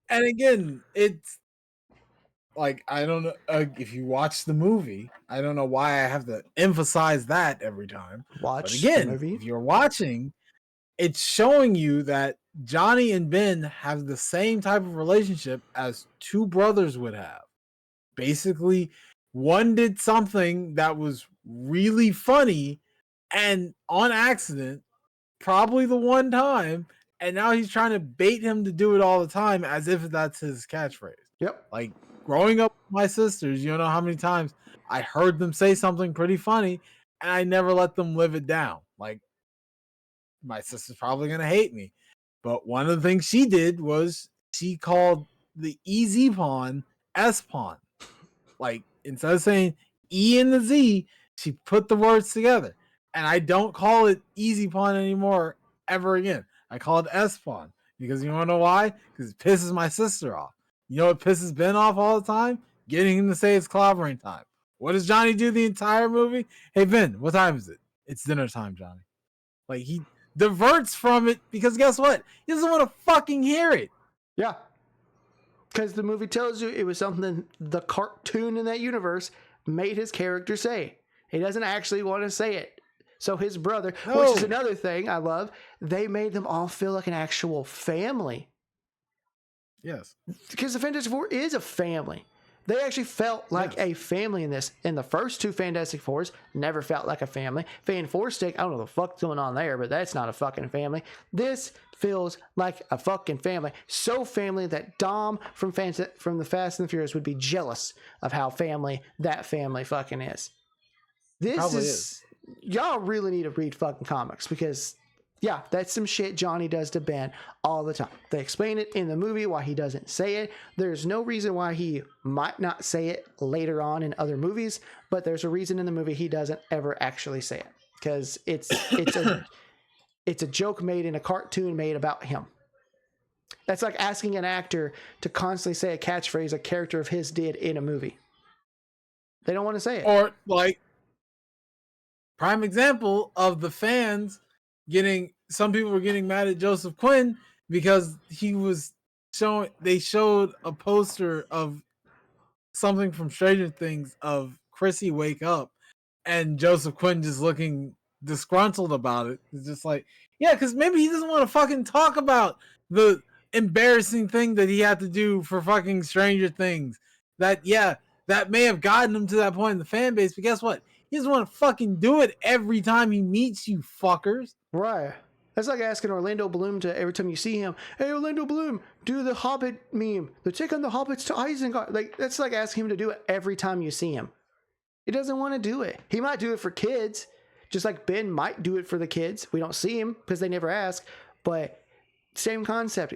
And again, it's like, I don't know if you watch the movie, I don't know why I have to emphasize that every time. But again, if you're watching, it's showing you that Johnny and Ben have the same type of relationship as two brothers would have. Basically, one did something that was really funny and on accident, probably the one time, and now he's trying to bait him to do it all the time as if that's his catchphrase. Yep. Like growing up with my sisters, you know how many times I heard them say something pretty funny and I never let them live it down. Like, my sister's probably going to hate me. But one of the things she did was she called the EZ pawn S pawn. Like, instead of saying E and the Z, she put the words together. And I don't call it easy pawn anymore ever again. I call it S pawn. Because you want to know why? Because it pisses my sister off. You know what pisses Ben off all the time? Getting him to say it's clobbering time. What does Johnny do the entire movie? Hey, Ben, what time is it? It's dinner time, Johnny. Like, he diverts from it because guess what? He doesn't want to fucking hear it. Yeah. Because the movie tells you it was something the cartoon in that universe made his character say. He doesn't actually want to say it. So his brother, which is another thing I love, they made them all feel like an actual family. Yes. Because the Fantastic Four is a family. They actually felt like a family in this. In the first two Fantastic Fours, never felt like a family. Fan Four Stick, I don't know what the fuck's going on there, but that's not a fucking family. This feels like a fucking family. So family that Dom from the Fast and the Furious would be jealous of how family that family fucking is. This Probably is y'all really need to read fucking comics because yeah, that's some shit Johnny does to Ben all the time. They explain it in the movie why he doesn't say it. There's no reason why he might not say it later on in other movies, but there's a reason in the movie he doesn't ever actually say it because it's a joke made in a cartoon made about him. That's like asking an actor to constantly say a catchphrase a character of his did in a movie. They don't want to say it. Or like prime example of the fans some people were getting mad at Joseph Quinn because they showed a poster of something from Stranger Things of Chrissy wake up and Joseph Quinn just looking disgruntled about it. It's just like, yeah, because maybe he doesn't want to fucking talk about the embarrassing thing that he had to do for fucking Stranger Things. That may have gotten him to that point in the fan base, but guess what? He doesn't want to fucking do it every time he meets you fuckers. Right. That's like asking Orlando Bloom to every time you see him, hey, Orlando Bloom, do the Hobbit meme. They're taking the Hobbits to Isengard. Like, that's like asking him to do it every time you see him. He doesn't want to do it. He might do it for kids, just like Ben might do it for the kids. We don't see him because they never ask, but same concept.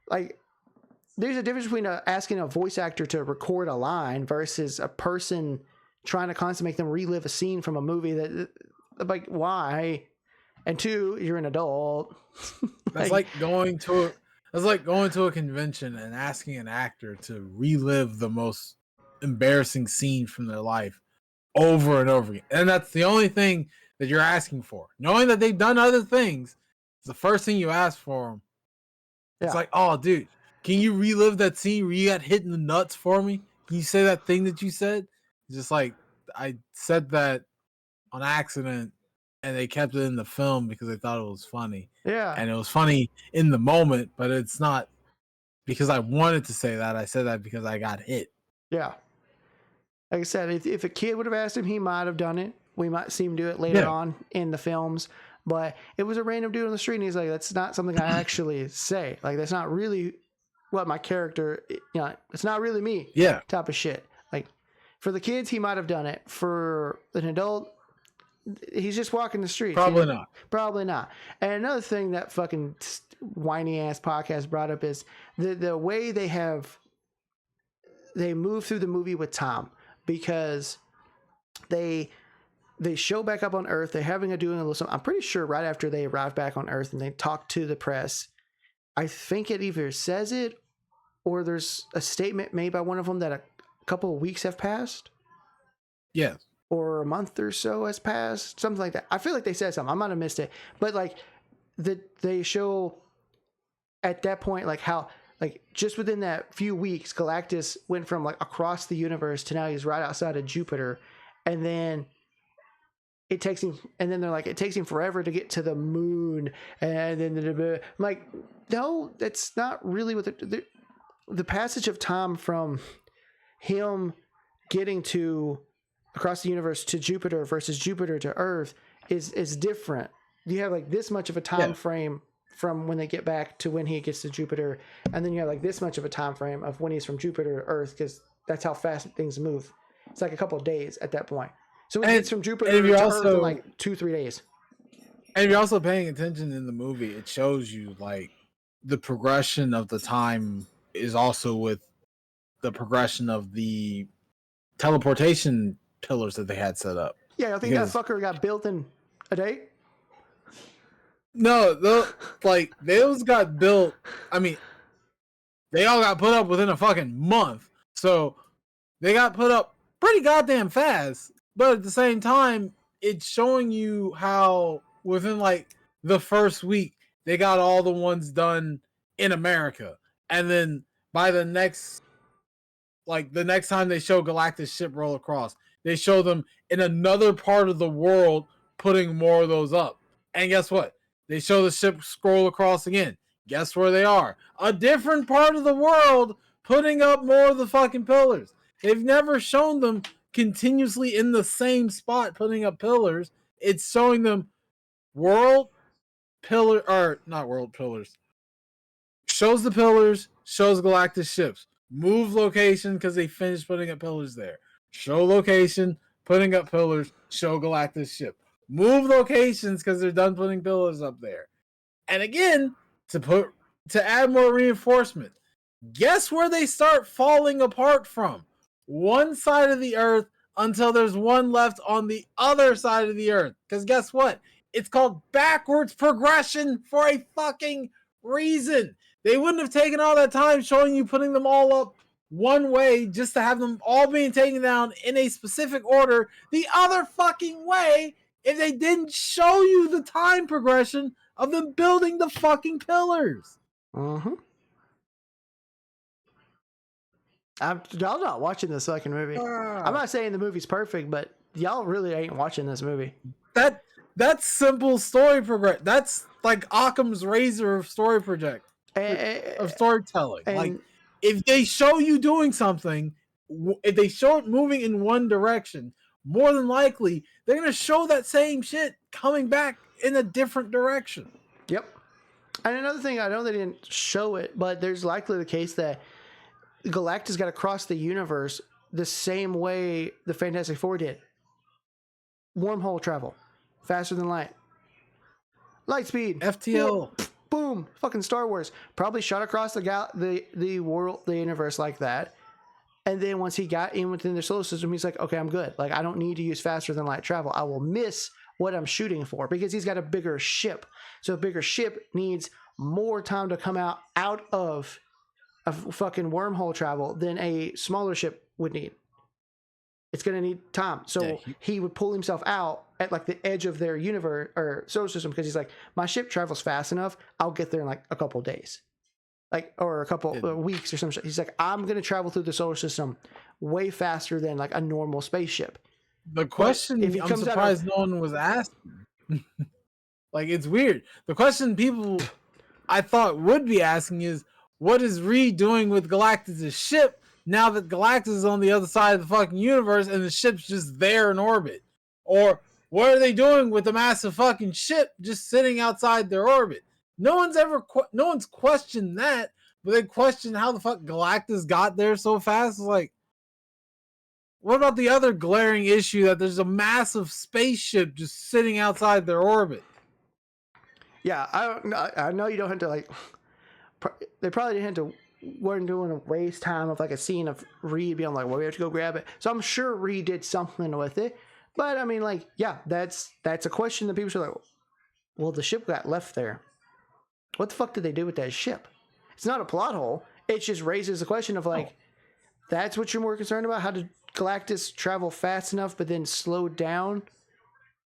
Like, there's a difference between asking a voice actor to record a line versus a person trying to constantly make them relive a scene from a movie that, like, why? And two, you're an adult. That's like going to a convention and asking an actor to relive the most embarrassing scene from their life over and over again. And that's the only thing that you're asking for. Knowing that they've done other things, it's the first thing you ask for them. Yeah. It's like, oh, dude, can you relive that scene where you got hit in the nuts for me? Can you say that thing that you said? Just like, I said that on accident and they kept it in the film because they thought it was funny. Yeah. And it was funny in the moment, but it's not because I wanted to say that. I said that because I got hit. Yeah. Like I said, if a kid would have asked him, he might have done it. We might see him do it later on in the films. But it was a random dude on the street, and he's like, that's not something I actually say. Like, that's not really what my character, it's not really me. Yeah. Type of shit. Like, for the kids, he might have done it. For an adult, he's just walking the streets. Probably not. Probably not. And another thing that fucking whiny ass podcast brought up is the way they move through the movie with Tom, because they show back up on Earth. They're having doing a little something. I'm pretty sure right after they arrive back on Earth and they talk to the press, I think it either says it or there's a statement made by one of them that a couple of weeks have passed. Yes. Or a month or so has passed, something like that. I feel like they said something. I might have missed it, but like they show at that point, like how, like just within that few weeks, Galactus went from like across the universe to now he's right outside of Jupiter, and then it takes him, and then they're like, it takes him forever to get to the moon, and then I'm like, no, that's not really what the passage of time from him getting to across the universe to Jupiter versus Jupiter to Earth is different. You have like this much of a time frame from when they get back to when he gets to Jupiter, and then you have like this much of a time frame of when he's from Jupiter to Earth, because that's how fast things move. It's like a couple of days at that point. So when he gets from Jupiter to Earth in like 2-3 days. And if you're also paying attention in the movie, it shows you like the progression of the time is also with the progression of the teleportation pillars that they had set up. Yeah, I think that fucker got built in a day. No, those got built. I mean, they all got put up within a fucking month. So they got put up pretty goddamn fast. But at the same time, it's showing you how within like the first week, they got all the ones done in America. And then by the next time they show Galactus ship roll across, they show them in another part of the world putting more of those up. And guess what? They show the ship scroll across again. Guess where they are? A different part of the world putting up more of the fucking pillars. They've never shown them continuously in the same spot putting up pillars. It's showing them world pillar, or not world pillars. Shows the pillars, shows Galactus ships. Move location because they finished putting up pillars there. Show location, putting up pillars, show Galactus ship. Move locations because they're done putting pillars up there. And again, to add more reinforcement, guess where they start falling apart from? One side of the Earth until there's one left on the other side of the Earth. Because guess what? It's called backwards progression for a fucking reason. They wouldn't have taken all that time showing you putting them all up one way just to have them all being taken down in a specific order the other fucking way if they didn't show you the time progression of them building the fucking pillars. Mm-hmm. Y'all not watching this fucking movie. I'm not saying the movie's perfect, but y'all really ain't watching this movie. That's simple story progress. That's like Occam's razor of storytelling. Like, if they show you doing something, if they show it moving in one direction, more than likely they're gonna show that same shit coming back in a different direction. Yep. And another thing, I know they didn't show it, but there's likely the case that Galactus got across the universe the same way the Fantastic Four did. Wormhole travel. Faster than light. Light speed. FTL. Boom. Fucking Star Wars. Probably shot across the world, the universe like that. And then once he got in within the solar system, he's like, okay, I'm good. Like, I don't need to use faster than light travel. I will miss what I'm shooting for because he's got a bigger ship. So a bigger ship needs more time to come out of a fucking wormhole travel than a smaller ship would need. It's going to need time. So he would pull himself out at like the edge of their universe or solar system because he's like, my ship travels fast enough. I'll get there in like a couple of days. Like, or a couple of weeks or some shit. He's like, I'm going to travel through the solar system way faster than like a normal spaceship. The question, I'm surprised no one was asking. Like, it's weird. The question people I thought would be asking is, what is Reed doing with Galactus' ship now that Galactus is on the other side of the fucking universe and the ship's just there in orbit? Or what are they doing with the massive fucking ship just sitting outside their orbit? No one's questioned that, but they questioned how the fuck Galactus got there so fast. It's like, what about the other glaring issue that there's a massive spaceship just sitting outside their orbit? Yeah, I know you don't have to like. They probably weren't doing a waste time of like a scene of Reed being like, well, we have to go grab it. So I'm sure Reed did something with it. But I mean, like, yeah, that's a question that people should like, well, the ship got left there. What the fuck did they do with that ship? It's not a plot hole. It just raises the question of like, that's what you're more concerned about? How did Galactus travel fast enough but then slow down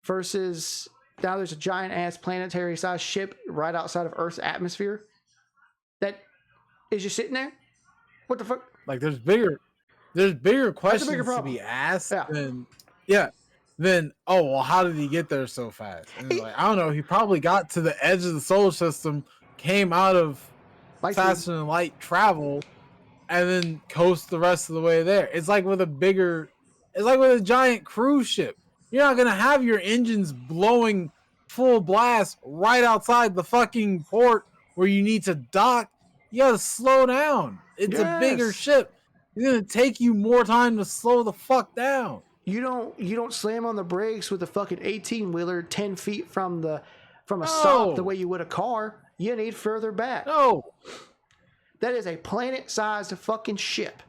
versus now there's a giant ass planetary sized ship right outside of Earth's atmosphere that is just sitting there? What the fuck? Like, there's bigger questions to be asked than oh, well, how did he get there so fast? And like, I don't know, he probably got to the edge of the solar system, came out of faster than light travel, and then coast the rest of the way there. It's like with a giant cruise ship. You're not gonna have your engines blowing full blast right outside the fucking port where you need to dock. You gotta slow down. It's a bigger ship. It's gonna take you more time to slow the fuck down. You don't slam on the brakes with a fucking 18-wheeler 10 feet from a stop the way you would a car. You need further back. No. That is a planet-sized fucking ship.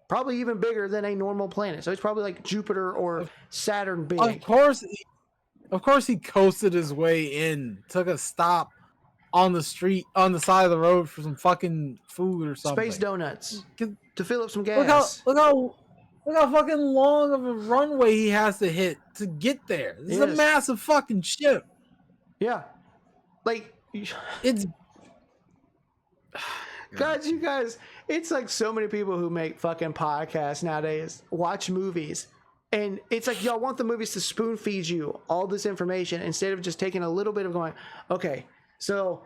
Probably even bigger than a normal planet. So it's probably like Jupiter or Saturn big. Of course he coasted his way in, took a stop on the street, on the side of the road for some fucking food or something. Space donuts to fill up some gas. Look how fucking long of a runway he has to hit to get there. This is a massive fucking ship. Yeah. Like, it's... God, you guys, it's like so many people who make fucking podcasts nowadays watch movies. And it's like, y'all want the movies to spoon feed you all this information instead of just taking a little bit of going, okay, so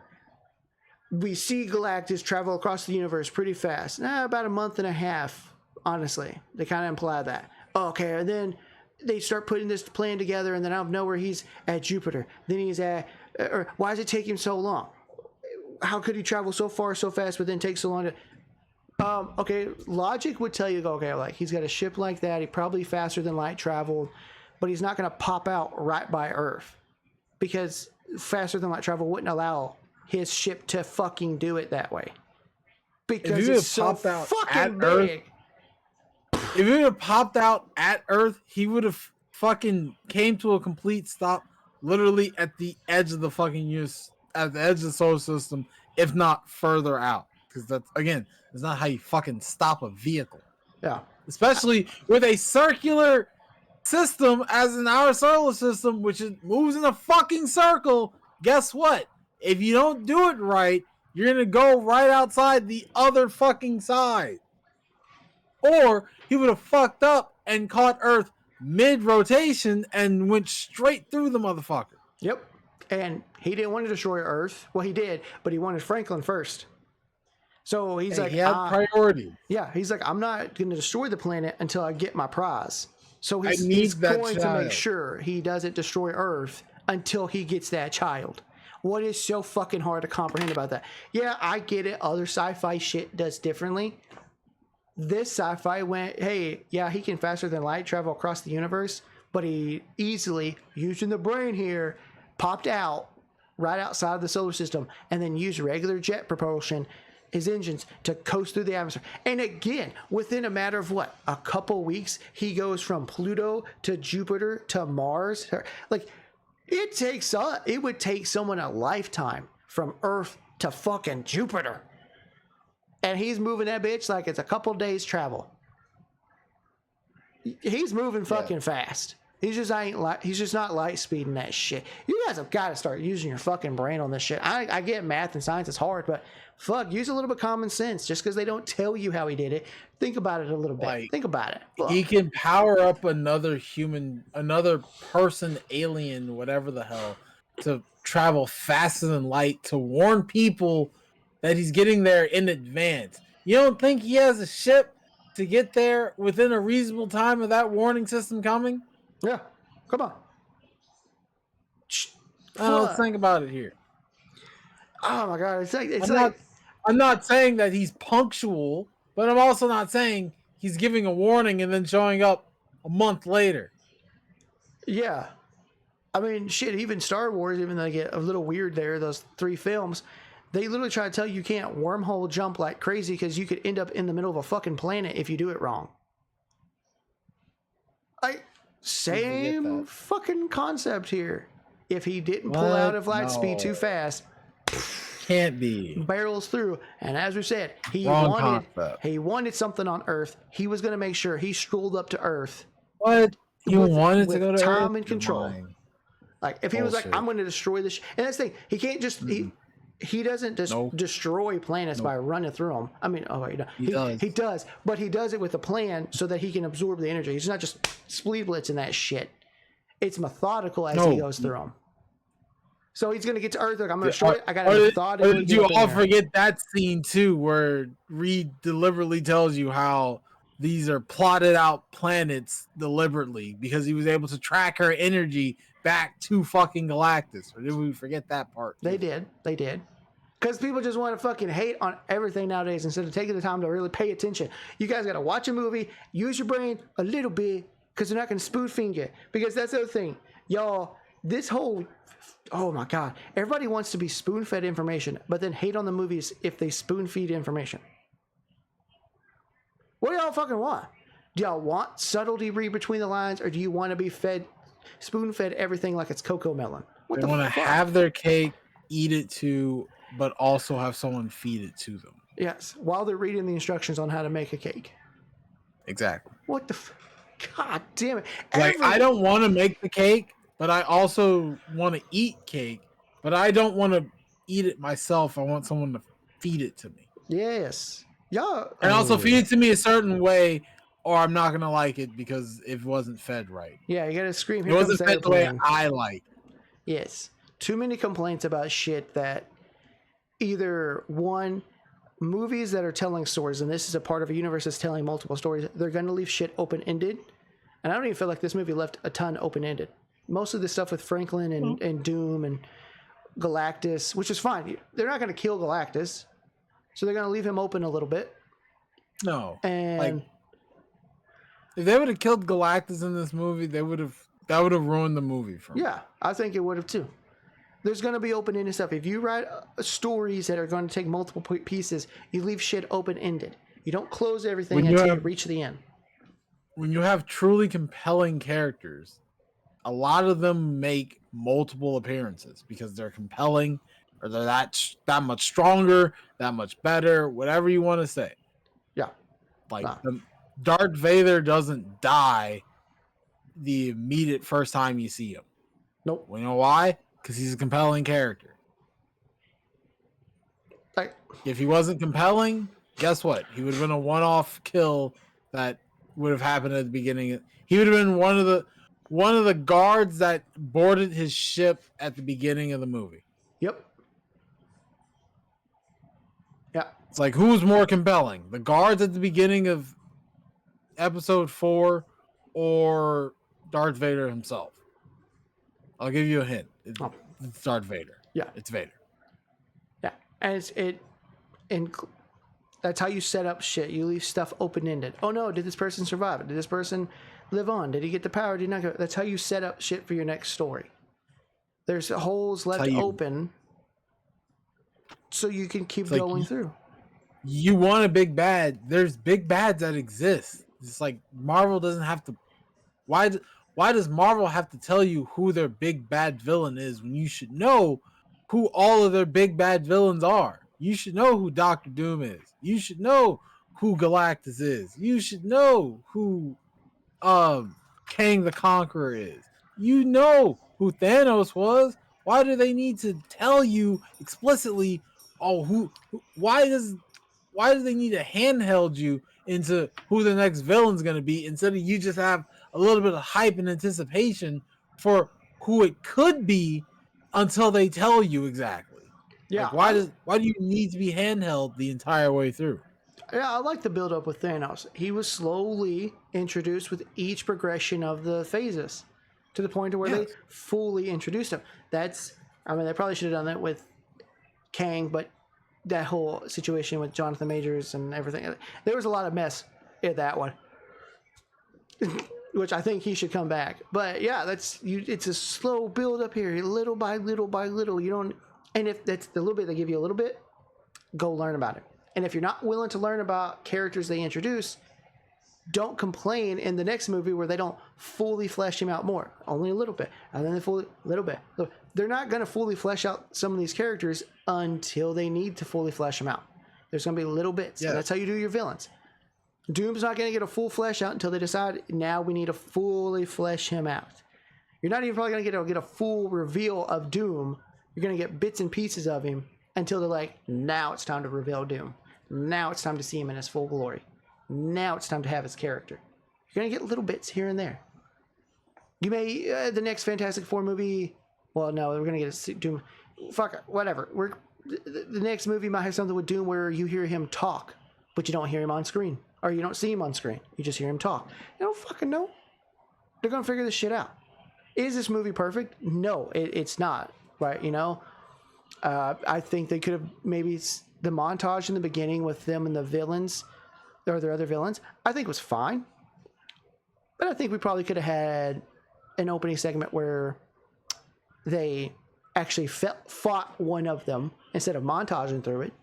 we see Galactus travel across the universe pretty fast. About a month and a half, honestly. They kind of imply that. Okay, and then they start putting this plan together, and then out of nowhere, he's at Jupiter. Then he's at... Or why does it take him so long? How could he travel so far so fast, but then take so long to... Okay, logic would tell you, okay, like, he's got a ship like that. He probably faster than light traveled, but he's not going to pop out right by Earth. Because faster than light travel wouldn't allow his ship to fucking do it that way. Because it's so fucking big. If he would have popped out at Earth, he would have fucking came to a complete stop literally at the edge of the fucking at the edge of the solar system, if not further out. Because that's, again, that's not how you fucking stop a vehicle. Yeah. Especially with a circular system as in our solar system, which moves in a fucking circle. Guess what? If you don't do it right, you're going to go right outside the other fucking side. Or he would have fucked up and caught Earth mid-rotation and went straight through the motherfucker. Yep. And he didn't want to destroy Earth. Well, he did, but he wanted Franklin first. So he's like... He had priority. Yeah, he's like, I'm not going to destroy the planet until I get my prize. So he's going to make sure he doesn't destroy Earth until he gets that child. What is so fucking hard to comprehend about that? Yeah, I get it. Other sci-fi shit does differently. This sci-fi went, hey, yeah, he can faster than light travel across the universe, but he easily, using the brain here, popped out right outside the solar system and then used regular jet propulsion, his engines, to coast through the atmosphere. And again, within a matter of what, a couple weeks, he goes from Pluto to Jupiter to Mars. Like, it would take someone a lifetime from Earth to fucking Jupiter. And he's moving that bitch like it's a couple days travel. He's moving fucking fast. He's just not light speeding that shit. You guys have got to start using your fucking brain on this shit. I get math and science is hard, but fuck, use a little bit of common sense. Just because they don't tell you how he did it, think about it a little bit. Like, think about it. Fuck. He can power up another human, another person, alien, whatever the hell, to travel faster than light to warn people that he's getting there in advance. You don't think he has a ship to get there within a reasonable time of that warning system coming? Yeah, come on. Let's think about it here. Oh my god, I'm not saying that he's punctual, but I'm also not saying he's giving a warning and then showing up a month later. Yeah. I mean, shit, even Star Wars, even though they get a little weird there, those 3 films, they literally try to tell you can't wormhole jump like crazy because you could end up in the middle of a fucking planet if you do it wrong. Same fucking concept here. If he didn't pull out of light speed too fast, can't be. Barrels through. And as we said, he wanted something on Earth. He was going to make sure he strolled up to Earth. What? He wanted to go to Earth? Time and control. Like, if he was like, I'm going to destroy this. And that's the thing. He can't just... He doesn't just destroy planets by running through them. I mean, he does, but he does it with a plan so that he can absorb the energy. He's not just splee blitzing that shit. It's methodical as he goes through them. So he's gonna get to Earth. Like, I'm gonna destroy it. I gotta methodically. Did you all forget that scene too, where Reed deliberately tells you how these are plotted out planets deliberately because he was able to track her energy back to fucking Galactus? Or did we forget that part? They did. Because people just want to fucking hate on everything nowadays instead of taking the time to really pay attention. You guys got to watch a movie, use your brain a little bit, because they're not going to spoon feed you. Because that's the other thing. Y'all, this whole... Oh my God. Everybody wants to be spoon-fed information, but then hate on the movies if they spoon-feed information. What do y'all fucking want? Do y'all want subtlety read between the lines, or do you want to be spoon-fed everything like it's Cocoa Melon? They want to have their cake, eat it too, but also have someone feed it to them. Yes, while they're reading the instructions on how to make a cake. Exactly. What the... God damn it. Like, I don't want to make the cake, but I also want to eat cake, but I don't want to eat it myself. I want someone to feed it to me. Yes. Yeah. And also feed it to me a certain way, or I'm not going to like it because it wasn't fed right. Yeah, you got to scream. It wasn't fed the way I like. Yes. Too many complaints about shit that either one, movies that are telling stories, and this is a part of a universe that's telling multiple stories, they're going to leave shit open-ended. And I don't even feel like this movie left a ton open-ended. Most of the stuff with Franklin and Doom and Galactus, which is fine. They're not going to kill Galactus, so they're going to leave him open a little bit. No. And like, if they would have killed Galactus in this movie, that would have ruined the movie for me. Yeah, I think it would have too. There's going to be open-ended stuff. If you write stories that are going to take multiple pieces, you leave shit open-ended. You don't close everything until you reach the end. When you have truly compelling characters, a lot of them make multiple appearances because they're compelling, or they're that much stronger, that much better, whatever you want to say. Yeah. Like, Darth Vader doesn't die the immediate first time you see him. Nope. You know why? Because he's a compelling character. If he wasn't compelling, guess what? He would have been a one-off kill that would have happened at the beginning. He would have been one of the guards that boarded his ship at the beginning of the movie. Yep. Yeah. It's like, who's more compelling? The guards at the beginning of episode 4 or Darth Vader himself? I'll give you a hint. It's Darth Vader. Yeah. It's Vader. Yeah. And that's how you set up shit. You leave stuff open-ended. Oh no, did this person survive? Did this person live on? Did he get the power? Did he not go? That's how you set up shit for your next story. There's holes left open so you can keep going through. You want a big bad. There's big bads that exist. It's like Marvel doesn't have to. Why does Marvel have to tell you who their big bad villain is when you should know who all of their big bad villains are? You should know who Doctor Doom is. You should know who Galactus is. You should know who Kang the Conqueror is. You know who Thanos was. Why do they need to tell you explicitly? Why do they need to handheld you into who the next villain's going to be instead of you just have a little bit of hype and anticipation for who it could be until they tell you exactly? Yeah. Like, why do you need to be handheld the entire way through? Yeah, I like the build up with Thanos. He was slowly introduced with each progression of the phases to the point to where they fully introduced him. They probably should have done that with Kang, but that whole situation with Jonathan Majors and everything, there was a lot of mess in that one, which I think he should come back. But yeah, it's a slow build up here, little by little by little. And if that's the little bit they give you a little bit, go learn about it. And if you're not willing to learn about characters they introduce, don't complain in the next movie where they don't fully flesh him out more. Only a little bit. And then little bit. Look, they're not going to fully flesh out some of these characters until they need to fully flesh them out. There's going to be little bits. Yeah. That's how you do your villains. Doom's not going to get a full flesh out until they decide, now we need to fully flesh him out. You're not even probably going to get a full reveal of Doom. You're going to get bits and pieces of him until they're like, now it's time to reveal Doom. Now it's time to see him in his full glory. Now it's time to have his character. You're going to get little bits here and there. You may, the next Fantastic Four movie, well, no, we're going to get a Doom. Fuck it, whatever. The next movie might have something with Doom where you hear him talk, but you don't hear him on screen. Or you don't see him on screen. You just hear him talk. You don't fucking know. They're going to figure this shit out. Is this movie perfect? No, it's not. Right, I think they could have maybe the montage in the beginning with them and the villains, or their other villains, I think was fine. But I think we probably could have had an opening segment where they actually fought one of them instead of montaging through it.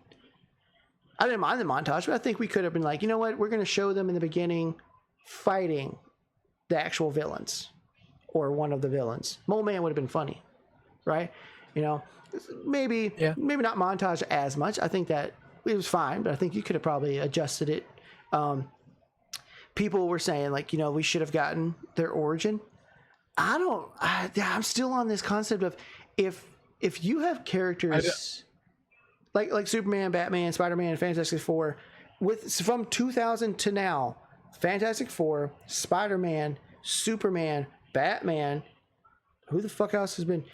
I didn't mind the montage, but I think we could have been like, you know what, we're going to show them in the beginning fighting the actual villains or one of the villains. Mole Man would have been funny. Right? Maybe not montage as much. I think that it was fine, but I think you could have probably adjusted it. People were saying, like, we should have gotten their origin. I'm still on this concept of if you have characters like Superman, Batman, Spiderman, Fantastic Four, from 2000 to now, Fantastic Four, Spider-Man, Superman, Batman, who the fuck else has been...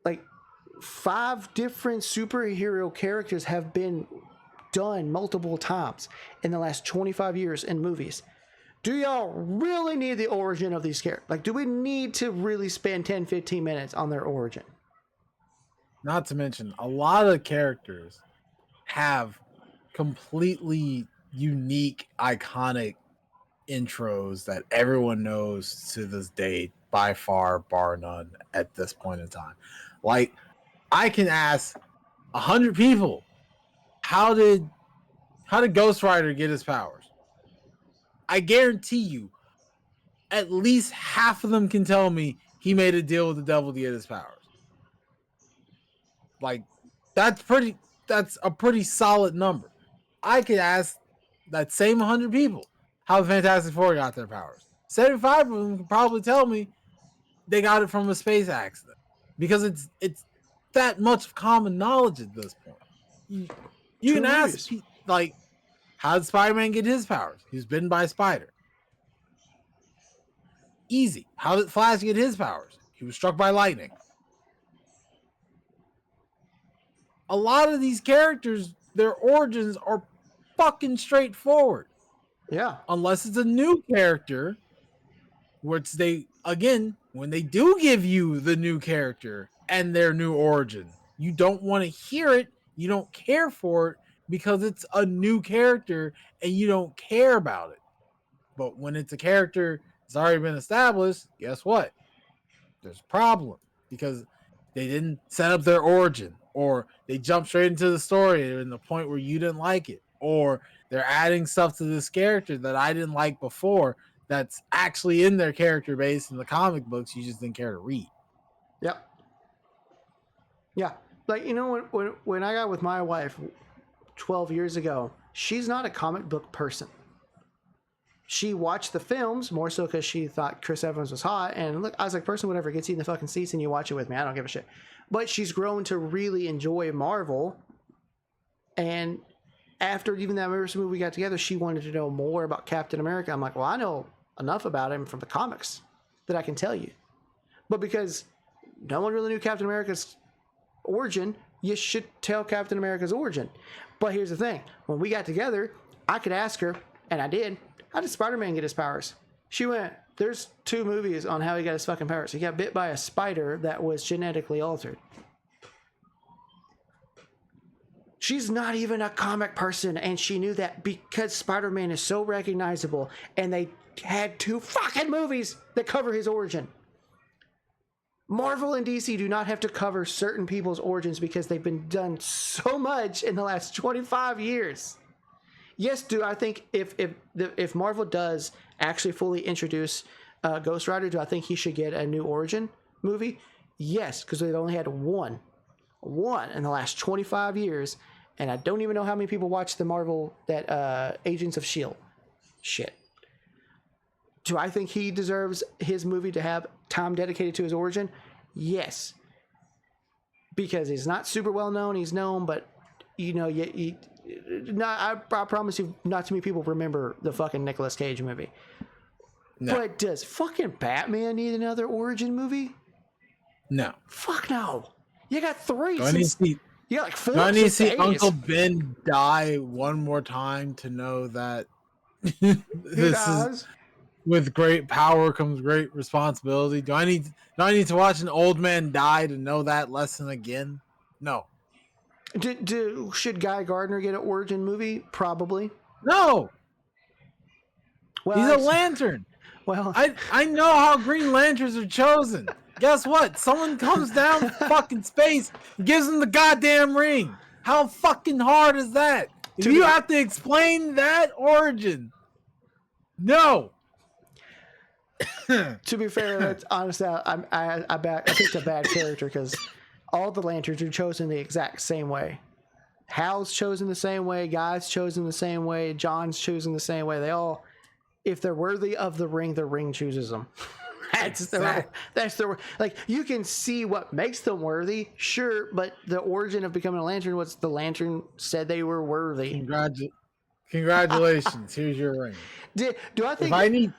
Like, 5 different superhero characters have been done multiple times in the last 25 years in movies. Do y'all really need the origin of these characters? Like, do we need to really spend 10, 15 minutes on their origin? Not to mention, a lot of characters have completely unique, iconic intros that everyone knows to this day, by far, bar none, at this point in time. Like, I can ask 100 people, how did Ghost Rider get his powers? I guarantee you, at least half of them can tell me he made a deal with the devil to get his powers. Like, that's a pretty solid number. I could ask that same 100 people how the Fantastic Four got their powers. 75 of them can probably tell me they got it from a space accident, because it's that much common knowledge at this point. You can ask, like, how did Spider-Man get his powers? He was bitten by a spider. Easy. How did Flash get his powers? He was struck by lightning. A lot of these characters, their origins are fucking straightforward. Yeah. Unless it's a new character, which they, again, when they do give you the new character and their new origin, you don't want to hear it. You don't care for it because it's a new character and you don't care about it. But when it's a character that's already been established, guess what? There's a problem because they didn't set up their origin, or they jumped straight into the story in the point where you didn't like it, or they're adding stuff to this character that I didn't like before that's actually in their character base in the comic books you just didn't care to read. Yep. Yeah. Like, you know, when I got with my wife 12 years ago, she's not a comic book person. She watched the films more so because she thought Chris Evans was hot. And look, I was like, person, whatever, gets you in the fucking seats and you watch it with me. I don't give a shit. But she's grown to really enjoy Marvel. And after even that first movie we got together, she wanted to know more about Captain America. I'm like, well, I know enough about him from the comics that I can tell you. But because no one really knew Captain America's origin, you should tell Captain America's origin. But here's the thing. When we got together, I could ask her, and I did, how did Spider-Man get his powers? She went, there's 2 movies on how he got his fucking powers. He got bit by a spider that was genetically altered. She's not even a comic person, and she knew that because Spider-Man is so recognizable, and they had 2 fucking movies that cover his origin. Marvel and DC do not have to cover certain people's origins because they've been done so much in the last 25 years. Yes, do I think if Marvel does actually fully introduce Ghost Rider, do I think he should get a new origin movie? Yes, because they've only had one in the last 25 years, and I don't even know how many people watch the Marvel Agents of S.H.I.E.L.D. shit. Do I think he deserves his movie to have time dedicated to his origin? Yes. Because he's not super well known. He's known, but, you know, I promise you, not too many people remember the fucking Nicolas Cage movie. No. But does fucking Batman need another origin movie? No. Fuck no. You got 3. You got like 4. Do I need to see Uncle Ben die one more time to know that this is... With great power comes great responsibility. Do I need to watch an old man die to know that lesson again? No. Should Guy Gardner get an origin movie? Probably. No. Well, he's a lantern. Well, I know how Green Lanterns are chosen. Guess what? Someone comes down fucking space and gives him the goddamn ring. How fucking hard is that? If you have to explain that origin, no. To be fair, that's honestly, I picked a bad character because all the lanterns are chosen the exact same way. Hal's chosen the same way, Guy's chosen the same way, John's chosen the same way. They all, if they're worthy of the ring chooses them. That's the like, you can see what makes them worthy, sure, but the origin of becoming a lantern was the lantern said they were worthy. Congratulations. Here's your ring. Do I think if I need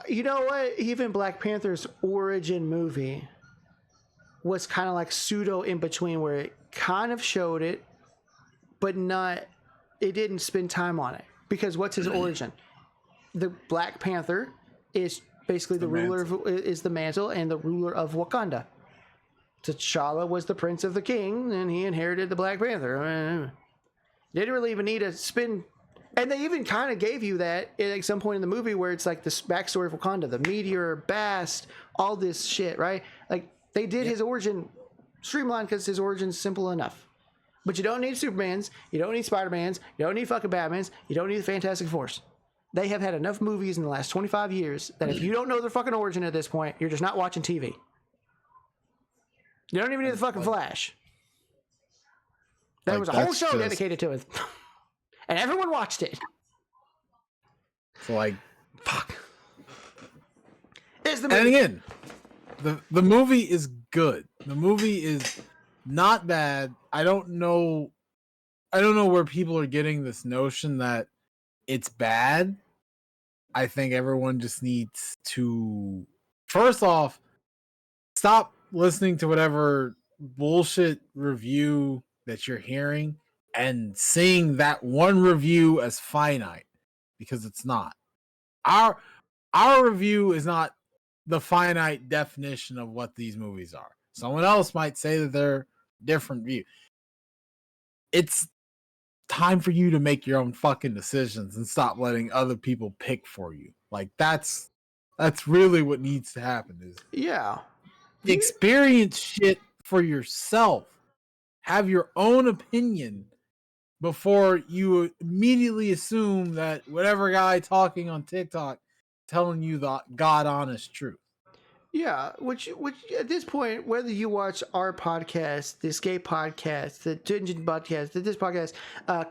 you know what? Even Black Panther's origin movie was kind of like pseudo in between, where it kind of showed it, but not. It didn't spend time on it, because what's his origin? The Black Panther is basically the ruler is the mantle and the ruler of Wakanda. T'Challa was the prince of the king, and he inherited the Black Panther. Didn't really even need to spend. And they even kind of gave you that at some point in the movie, where it's like this backstory of Wakanda, the meteor, Bast, all this shit, right? Like, they did his origin streamlined, because his origin's simple enough. But you don't need Supermans, you don't need Spidermans, you don't need fucking Batmans, you don't need the Fantastic Fours. They have had enough movies in the last 25 years that if you don't know their fucking origin at this point, you're just not watching TV. You don't even need the fucking Flash. There was a whole show dedicated to it. And everyone watched it. So, like, fuck. It's the movie. And again, the movie is good. The movie is not bad. I don't know where people are getting this notion that it's bad. I think everyone just needs to, first off, stop listening to whatever bullshit review that you're hearing and seeing that one review as finite, because it's not. Our review is not the finite definition of what these movies are. Someone else might say that they're different view. It's time for you to make your own fucking decisions and stop letting other people pick for you. Like, that's really what needs to happen. Is experience shit for yourself. Have your own opinion before you immediately assume that whatever guy talking on TikTok telling you the God honest truth. Yeah, which at this point, whether you watch our podcast, the Escape podcast, the Dungeon podcast, this podcast,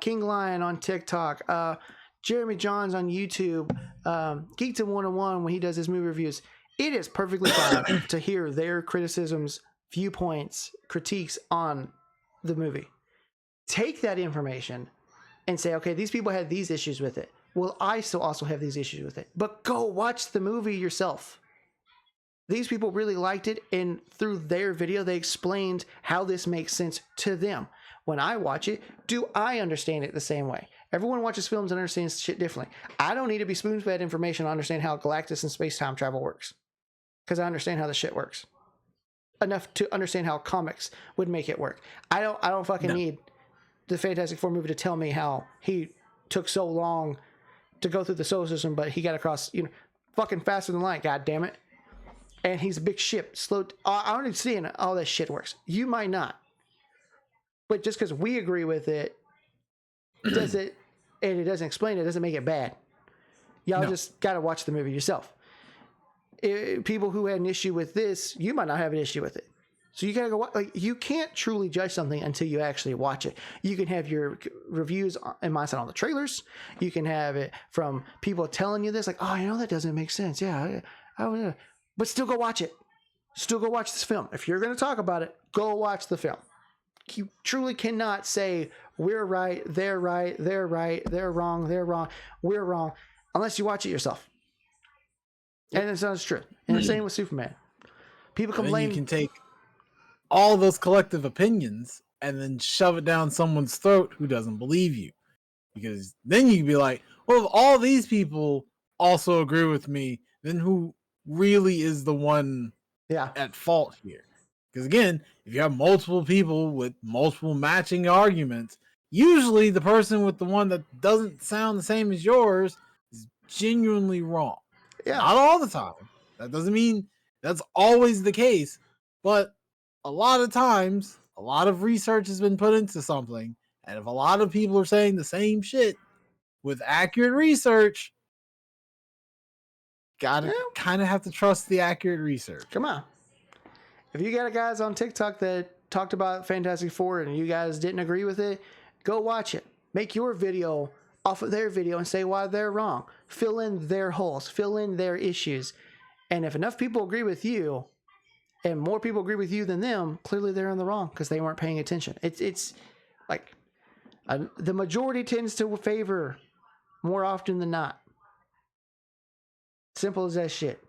King Lion on TikTok, Jeremy Johns on YouTube, Geekdom 101 when he does his movie reviews, it is perfectly fine to hear their criticisms, viewpoints, critiques on the movie. Take that information and say, okay, these people had these issues with it. Well, I still also have these issues with it. But go watch the movie yourself. These people really liked it, and through their video, they explained how this makes sense to them. When I watch it, do I understand it the same way? Everyone watches films and understands shit differently. I don't need to be spoon-fed information to understand how Galactus and space-time travel works, because I understand how the shit works enough to understand how comics would make it work. I don't fucking need the Fantastic Four movie to tell me how he took so long to go through the solar system, but he got across, fucking faster than light, god damn it. And he's a big ship, slow. I don't understand how that shit works. You might not. But just because we agree with it, and it doesn't explain it, doesn't make it bad. Y'all just got to watch the movie yourself. People who had an issue with this, you might not have an issue with it. So you gotta go watch. Like, you can't truly judge something until you actually watch it. You can have your reviews and mindset on the trailers. You can have it from people telling you this, like, oh, that doesn't make sense. Yeah, but still go watch it. Still go watch this film. If you're going to talk about it, go watch the film. You truly cannot say we're right, they're right, they're right, they're wrong, we're wrong, unless you watch it yourself. And it's not true. And the same with Superman. People complain. You can take all those collective opinions and then shove it down someone's throat who doesn't believe you. Because then you can be like, well, if all these people also agree with me, then who really is the one at fault here? Because again, if you have multiple people with multiple matching arguments, usually the person with the one that doesn't sound the same as yours is genuinely wrong. Not all the time. That doesn't mean that's always the case, but a lot of times, a lot of research has been put into something, and if a lot of people are saying the same shit with accurate research, gotta kind of have to trust the accurate research. Come on. If you got guys on TikTok that talked about Fantastic Four and you guys didn't agree with it, go watch it. Make your video off of their video and say why they're wrong. Fill in their holes. Fill in their issues. And if enough people agree with you, and more people agree with you than them, clearly they're in the wrong because they weren't paying attention. It's like the majority tends to favor more often than not. Simple as that shit.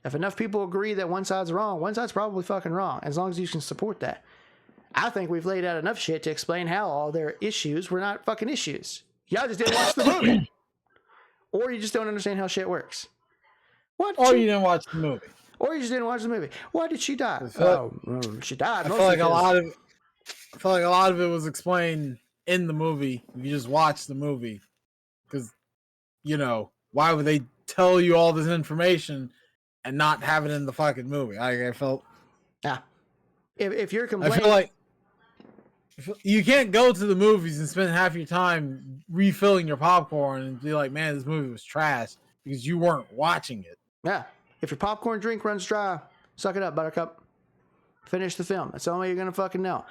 If enough people agree that one side's wrong, one side's probably fucking wrong, as long as you can support that. I think we've laid out enough shit to explain how all their issues were not fucking issues. Y'all just didn't watch the movie. Or you just don't understand how shit works. Or you didn't watch the movie. Or you just didn't watch the movie. Why did she die? She died. I feel like a lot of it was explained in the movie. If you just watch the movie, because why would they tell you all this information and not have it in the fucking movie? I felt. Yeah. If you're complaining, I feel like you can't go to the movies and spend half your time refilling your popcorn and be like, "Man, this movie was trash," because you weren't watching it. Yeah. If your popcorn drink runs dry, suck it up, Buttercup. Finish the film. That's the only way you're going to fucking know.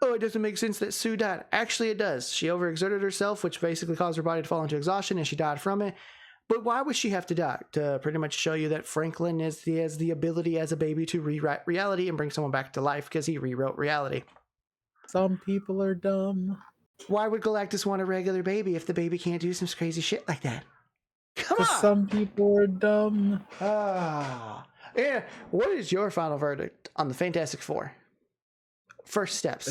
Oh, it doesn't make sense that Sue died. Actually, it does. She overexerted herself, which basically caused her body to fall into exhaustion, and she died from it. But why would she have to die? To pretty much show you that Franklin has the ability as a baby to rewrite reality and bring someone back to life because he rewrote reality. Some people are dumb. Why would Galactus want a regular baby if the baby can't do some crazy shit like that? Come on! Some people are dumb. Yeah. What is your final verdict on the Fantastic Four? First steps.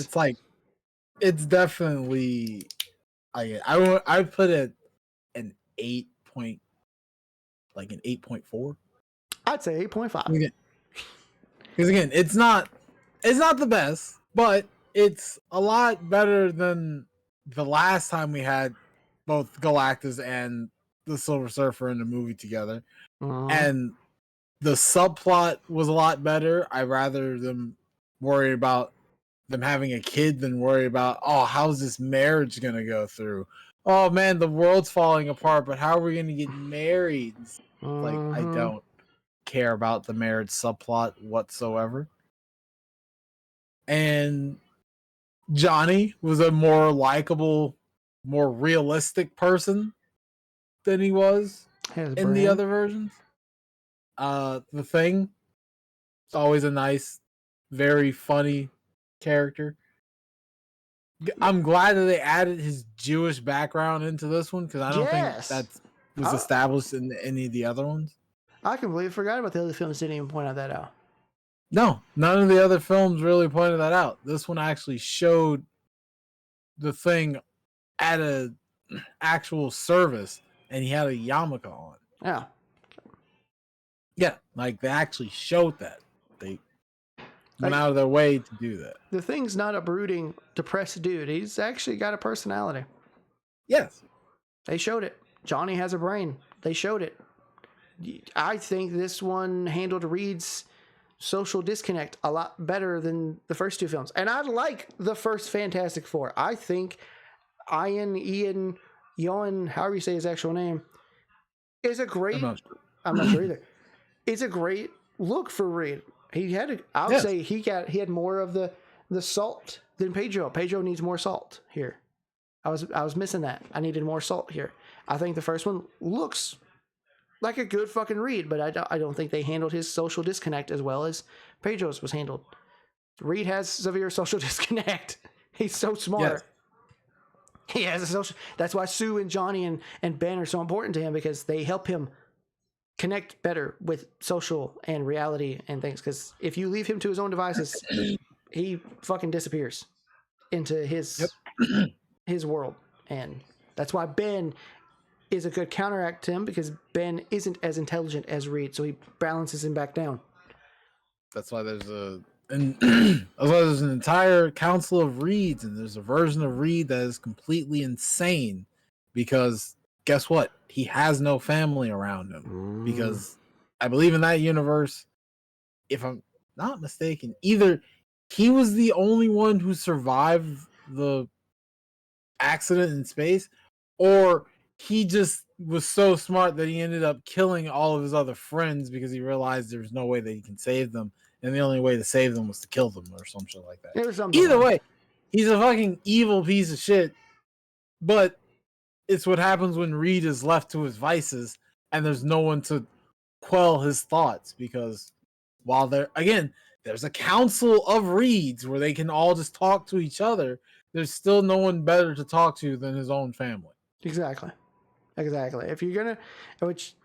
It's definitely. I put it an 8.4. I'd say 8.5. Because again, it's not the best, but it's a lot better than the last time we had both Galactus and the Silver Surfer in the movie together. And the subplot was a lot better. I'd rather them worry about them having a kid than worry about, how's this marriage gonna go through? Oh man, the world's falling apart, but how are we gonna get married? Like, I don't care about the marriage subplot whatsoever. And Johnny was a more likable, more realistic person than he was in the other versions. The Thing, it's always a nice, very funny character. I'm glad that they added his Jewish background into this one, because I don't think that was established in any of the other ones. I completely forgot about the other films. Didn't even point that out. No, none of the other films really pointed that out. This one actually showed the Thing at a actual service, and he had a yarmulke on. Yeah. Yeah, like they actually showed that. They went out of their way to do that. The Thing's not a brooding, depressed dude. He's actually got a personality. Yes. They showed it. Johnny has a brain. They showed it. I think this one handled Reed's social disconnect a lot better than the first two films. And I like the first Fantastic Four. I think Ian, however you say his actual name, is a great... I'm not sure either. It's a great look for Reed. He had say he had more of the salt than Pedro. Pedro needs more salt here. I was missing that. I needed more salt here. I think the first one looks like a good fucking Reed, but I don't think they handled his social disconnect as well as Pedro's was handled. Reed has severe social disconnect. He's so smart. Yes. He has a social. That's why Sue and Johnny and Ben are so important to him, because they help him connect better with social and reality and things. Because if you leave him to his own devices, he fucking disappears into his world. And that's why Ben is a good counteract to him, because Ben isn't as intelligent as Reed, so he balances him back down. That's why there's an entire council of Reeds, and there's a version of Reed that is completely insane, because guess what? He has no family around him. Because I believe in that universe, if I'm not mistaken, either he was the only one who survived the accident in space, or he just was so smart that he ended up killing all of his other friends because he realized there was no way that he can save them, and the only way to save them was to kill them or some shit like that. Either way, he's a fucking evil piece of shit, but it's what happens when Reed is left to his vices and there's no one to quell his thoughts, because while there's a council of Reeds where they can all just talk to each other, there's still no one better to talk to than his own family. Exactly. If you're gonna, which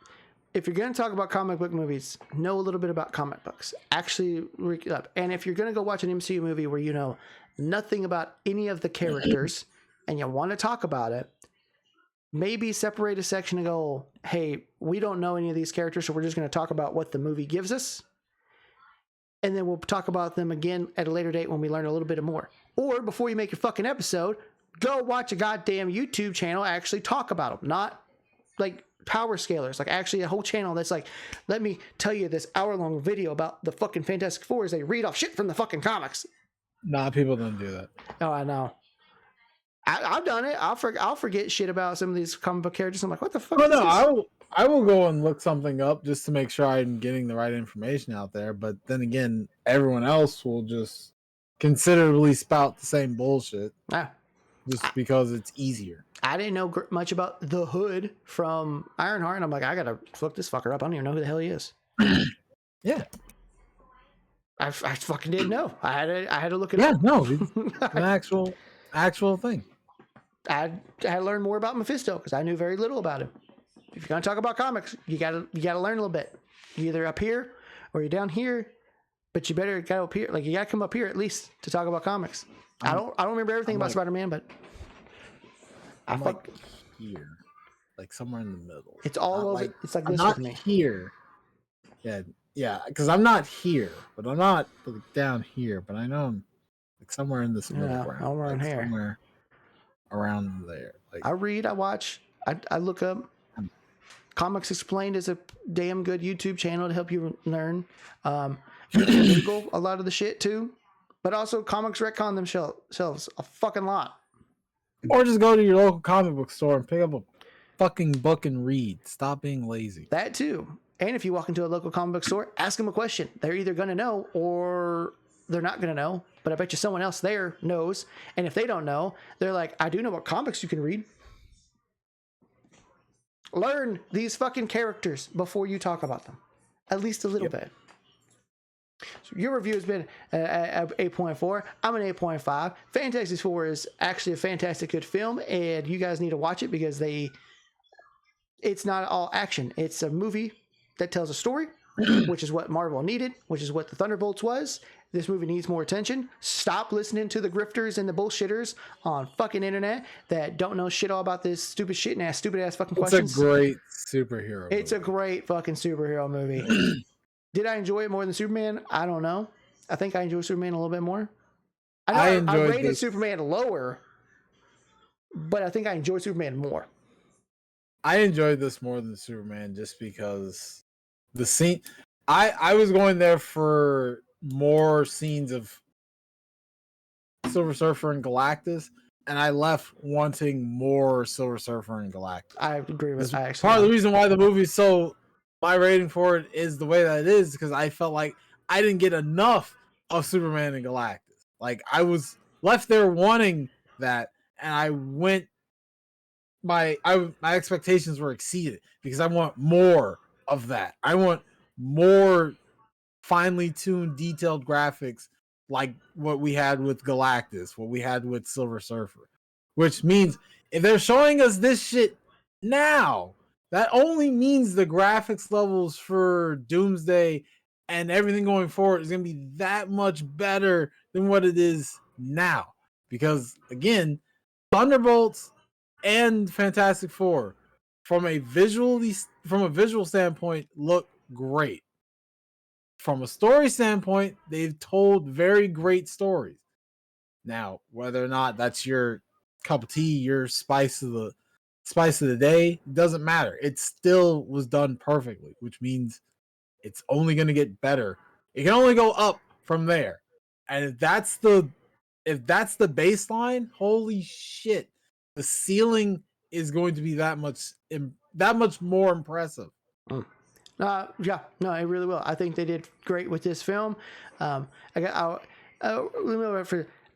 if you're going to talk about comic book movies, know a little bit about comic books. Actually look it up. And if you're going to go watch an MCU movie where you know nothing about any of the characters and you want to talk about it, maybe separate a section and go, hey, we don't know any of these characters, so we're just going to talk about what the movie gives us. And then we'll talk about them again at a later date when we learn a little bit more. Or before you make your fucking episode, go watch a goddamn YouTube channel actually talk about them. Not like power scalers, like actually a whole channel that's like, let me tell you this hour-long video about the fucking Fantastic Four as they read off shit from the fucking comics. Nah, people don't do that. Oh, I know. I've done it. I'll forget shit about some of these comic book characters. I'm like, what the fuck? Oh no, I will go and look something up just to make sure I'm getting the right information out there. But then again, everyone else will just considerably spout the same bullshit just because it's easier. I didn't know much about the Hood from Ironheart, and I'm like, I gotta look this fucker up. I don't even know who the hell he is. Yeah. I fucking didn't know. I had to look it up. Yeah, no, it's an actual thing. I had to learn more about Mephisto because I knew very little about him. If you're gonna talk about comics, you gotta learn a little bit. You're either up here or you're down here, but you better go up here. Like you gotta come up here at least to talk about comics. I don't remember everything about Spider-Man, but I'm like here, like somewhere in the middle. It's all over. Like, it's like I'm this not with me. Here. Yeah, because I'm not here, but I'm not like, down here. But I know I'm like somewhere in this middle ground. I'm around here. Somewhere around there. Like I read, I watch, I look up. Comics Explained is a damn good YouTube channel to help you learn. You can Google a lot of the shit too, but also comics retcon themselves a fucking lot. Or just go to your local comic book store and pick up a fucking book and read. Stop being lazy. That too. And if you walk into a local comic book store, ask them a question. They're either going to know or they're not going to know. But I bet you someone else there knows. And if they don't know, they're like, I do know what comics you can read. Learn these fucking characters before you talk about them. At least a little bit. So your review has been 8.4. I'm an 8.5. Fantastic Four is actually a fantastic good film, and you guys need to watch it because it's not all action. It's a movie that tells a story, which is what Marvel needed, which is what the Thunderbolts was. This movie needs more attention. Stop listening to the grifters and the bullshitters on fucking internet that don't know shit all about this stupid shit and ask stupid ass fucking questions. It's a great superhero movie. It's a great fucking superhero movie. Did I enjoy it more than Superman? I don't know. I think I enjoy Superman a little bit more. I rated Superman lower, but I think I enjoy Superman more. I enjoyed this more than Superman just because the scene. I was going there for more scenes of Silver Surfer and Galactus, and I left wanting more Silver Surfer and Galactus. I agree with that. Part of the reason why the movie is so. My rating for it is the way that it is because I felt like I didn't get enough of Superman and Galactus. Like I was left there wanting that, and I went. My expectations were exceeded because I want more of that. I want more finely tuned, detailed graphics like what we had with Galactus, what we had with Silver Surfer. Which means if they're showing us this shit now, that only means the graphics levels for Doomsday and everything going forward is going to be that much better than what it is now. Because, again, Thunderbolts and Fantastic Four, from a visual standpoint, look great. From a story standpoint, they've told very great stories. Now, whether or not that's your cup of tea, your spice of the day, doesn't matter. It still was done perfectly, which means it's only going to get better. It can only go up from there. And if that's the baseline, holy shit, the ceiling is going to be that much more impressive. Yeah, no, it really will. I think they did great with this film. I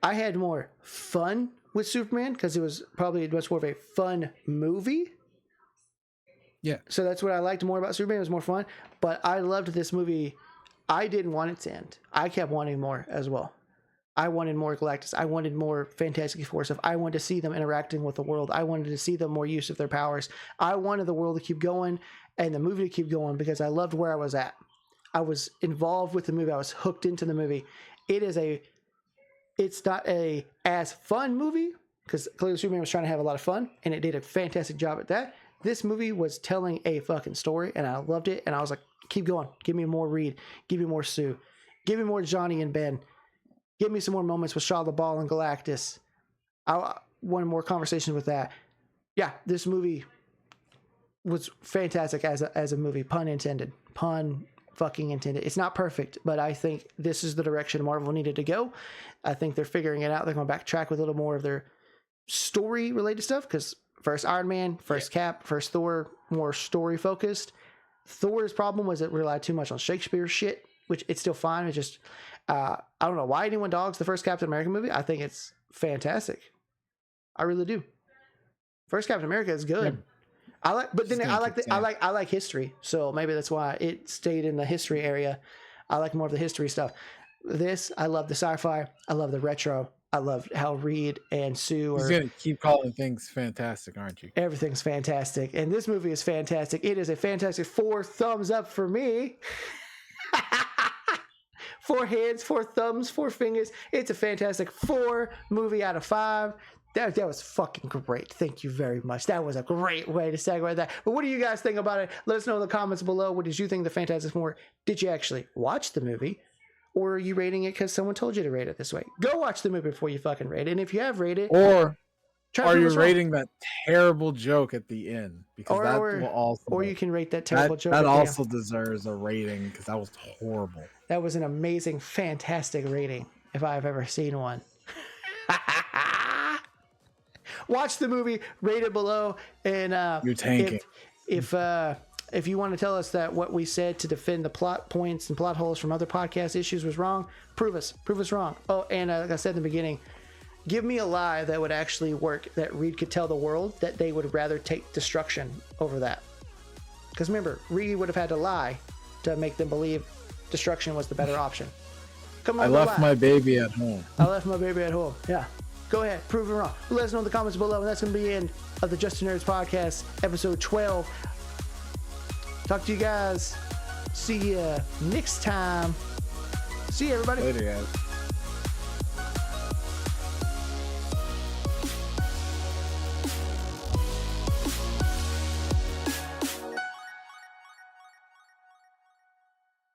had more fun with Superman because it was probably much more of a fun movie. Yeah. So that's what I liked more about Superman. It was more fun. But I loved this movie. I didn't want it to end. I kept wanting more as well. I wanted more Galactus. I wanted more Fantastic Four stuff. I wanted to see them interacting with the world. I wanted to see them more use of their powers. I wanted the world to keep going and the movie to keep going because I loved where I was at. I was involved with the movie. I was hooked into the movie. It's not a as fun movie because clearly Superman was trying to have a lot of fun and it did a fantastic job at that. This movie was telling a fucking story and I loved it. And I was like, keep going. Give me more Reed. Give me more Sue. Give me more Johnny and Ben. Give me some more moments with Shah LaBeouf and Galactus. I wanted more conversation with that. Yeah, this movie was fantastic as a movie. Pun intended. Pun fucking intended. It's not perfect, but I think this is the direction Marvel needed to go. I think they're figuring it out. They're going to backtrack with a little more of their story related stuff because first Iron Man, first Cap, first Thor, more story focused. Thor's problem was it relied too much on Shakespeare shit, which it's still fine. It's just I don't know why anyone dogs the first Captain America movie. I think it's fantastic. I really do. First Captain America is good. Yeah. I like history, so maybe that's why it stayed in the history area. I like more of the history stuff. This, I love the sci-fi. I love the retro. I love how Reed and Sue are. You're gonna keep calling things fantastic, aren't you? Everything's fantastic, and this movie is fantastic. It is a fantastic 4 thumbs up for me. 4 hands, 4 thumbs, 4 fingers. It's a fantastic 4 movie out of 5. That was fucking great. Thank you very much. That was a great way to segue that. But what do you guys think about it? Let us know in the comments below. What did you think of the Fantastic Four? Did you actually watch the movie? Or are you rating it because someone told you to rate it this way? Go watch the movie before you fucking rate it. And if you have rated it... Or are you rating that terrible joke at the end? Because that will also... Or you can rate that terrible joke that also deserves a rating because that was horrible. That was an amazing, fantastic rating if I've ever seen one. Watch the movie, rate it below, and you're tanking. If you want to tell us that what we said to defend the plot points and plot holes from other podcast issues was wrong, prove us wrong. Oh, and like I said in the beginning, give me a lie that would actually work, that Reed could tell the world that they would rather take destruction over that. Because remember, Reed would have had to lie to make them believe destruction was the better option. Come on, I left my baby at home. I left my baby at home. Yeah. Go ahead, prove it wrong. Let us know in the comments below, and that's going to be the end of the Just 2 Nerds podcast, episode 12. Talk to you guys. See you next time. See you, everybody. Later, guys.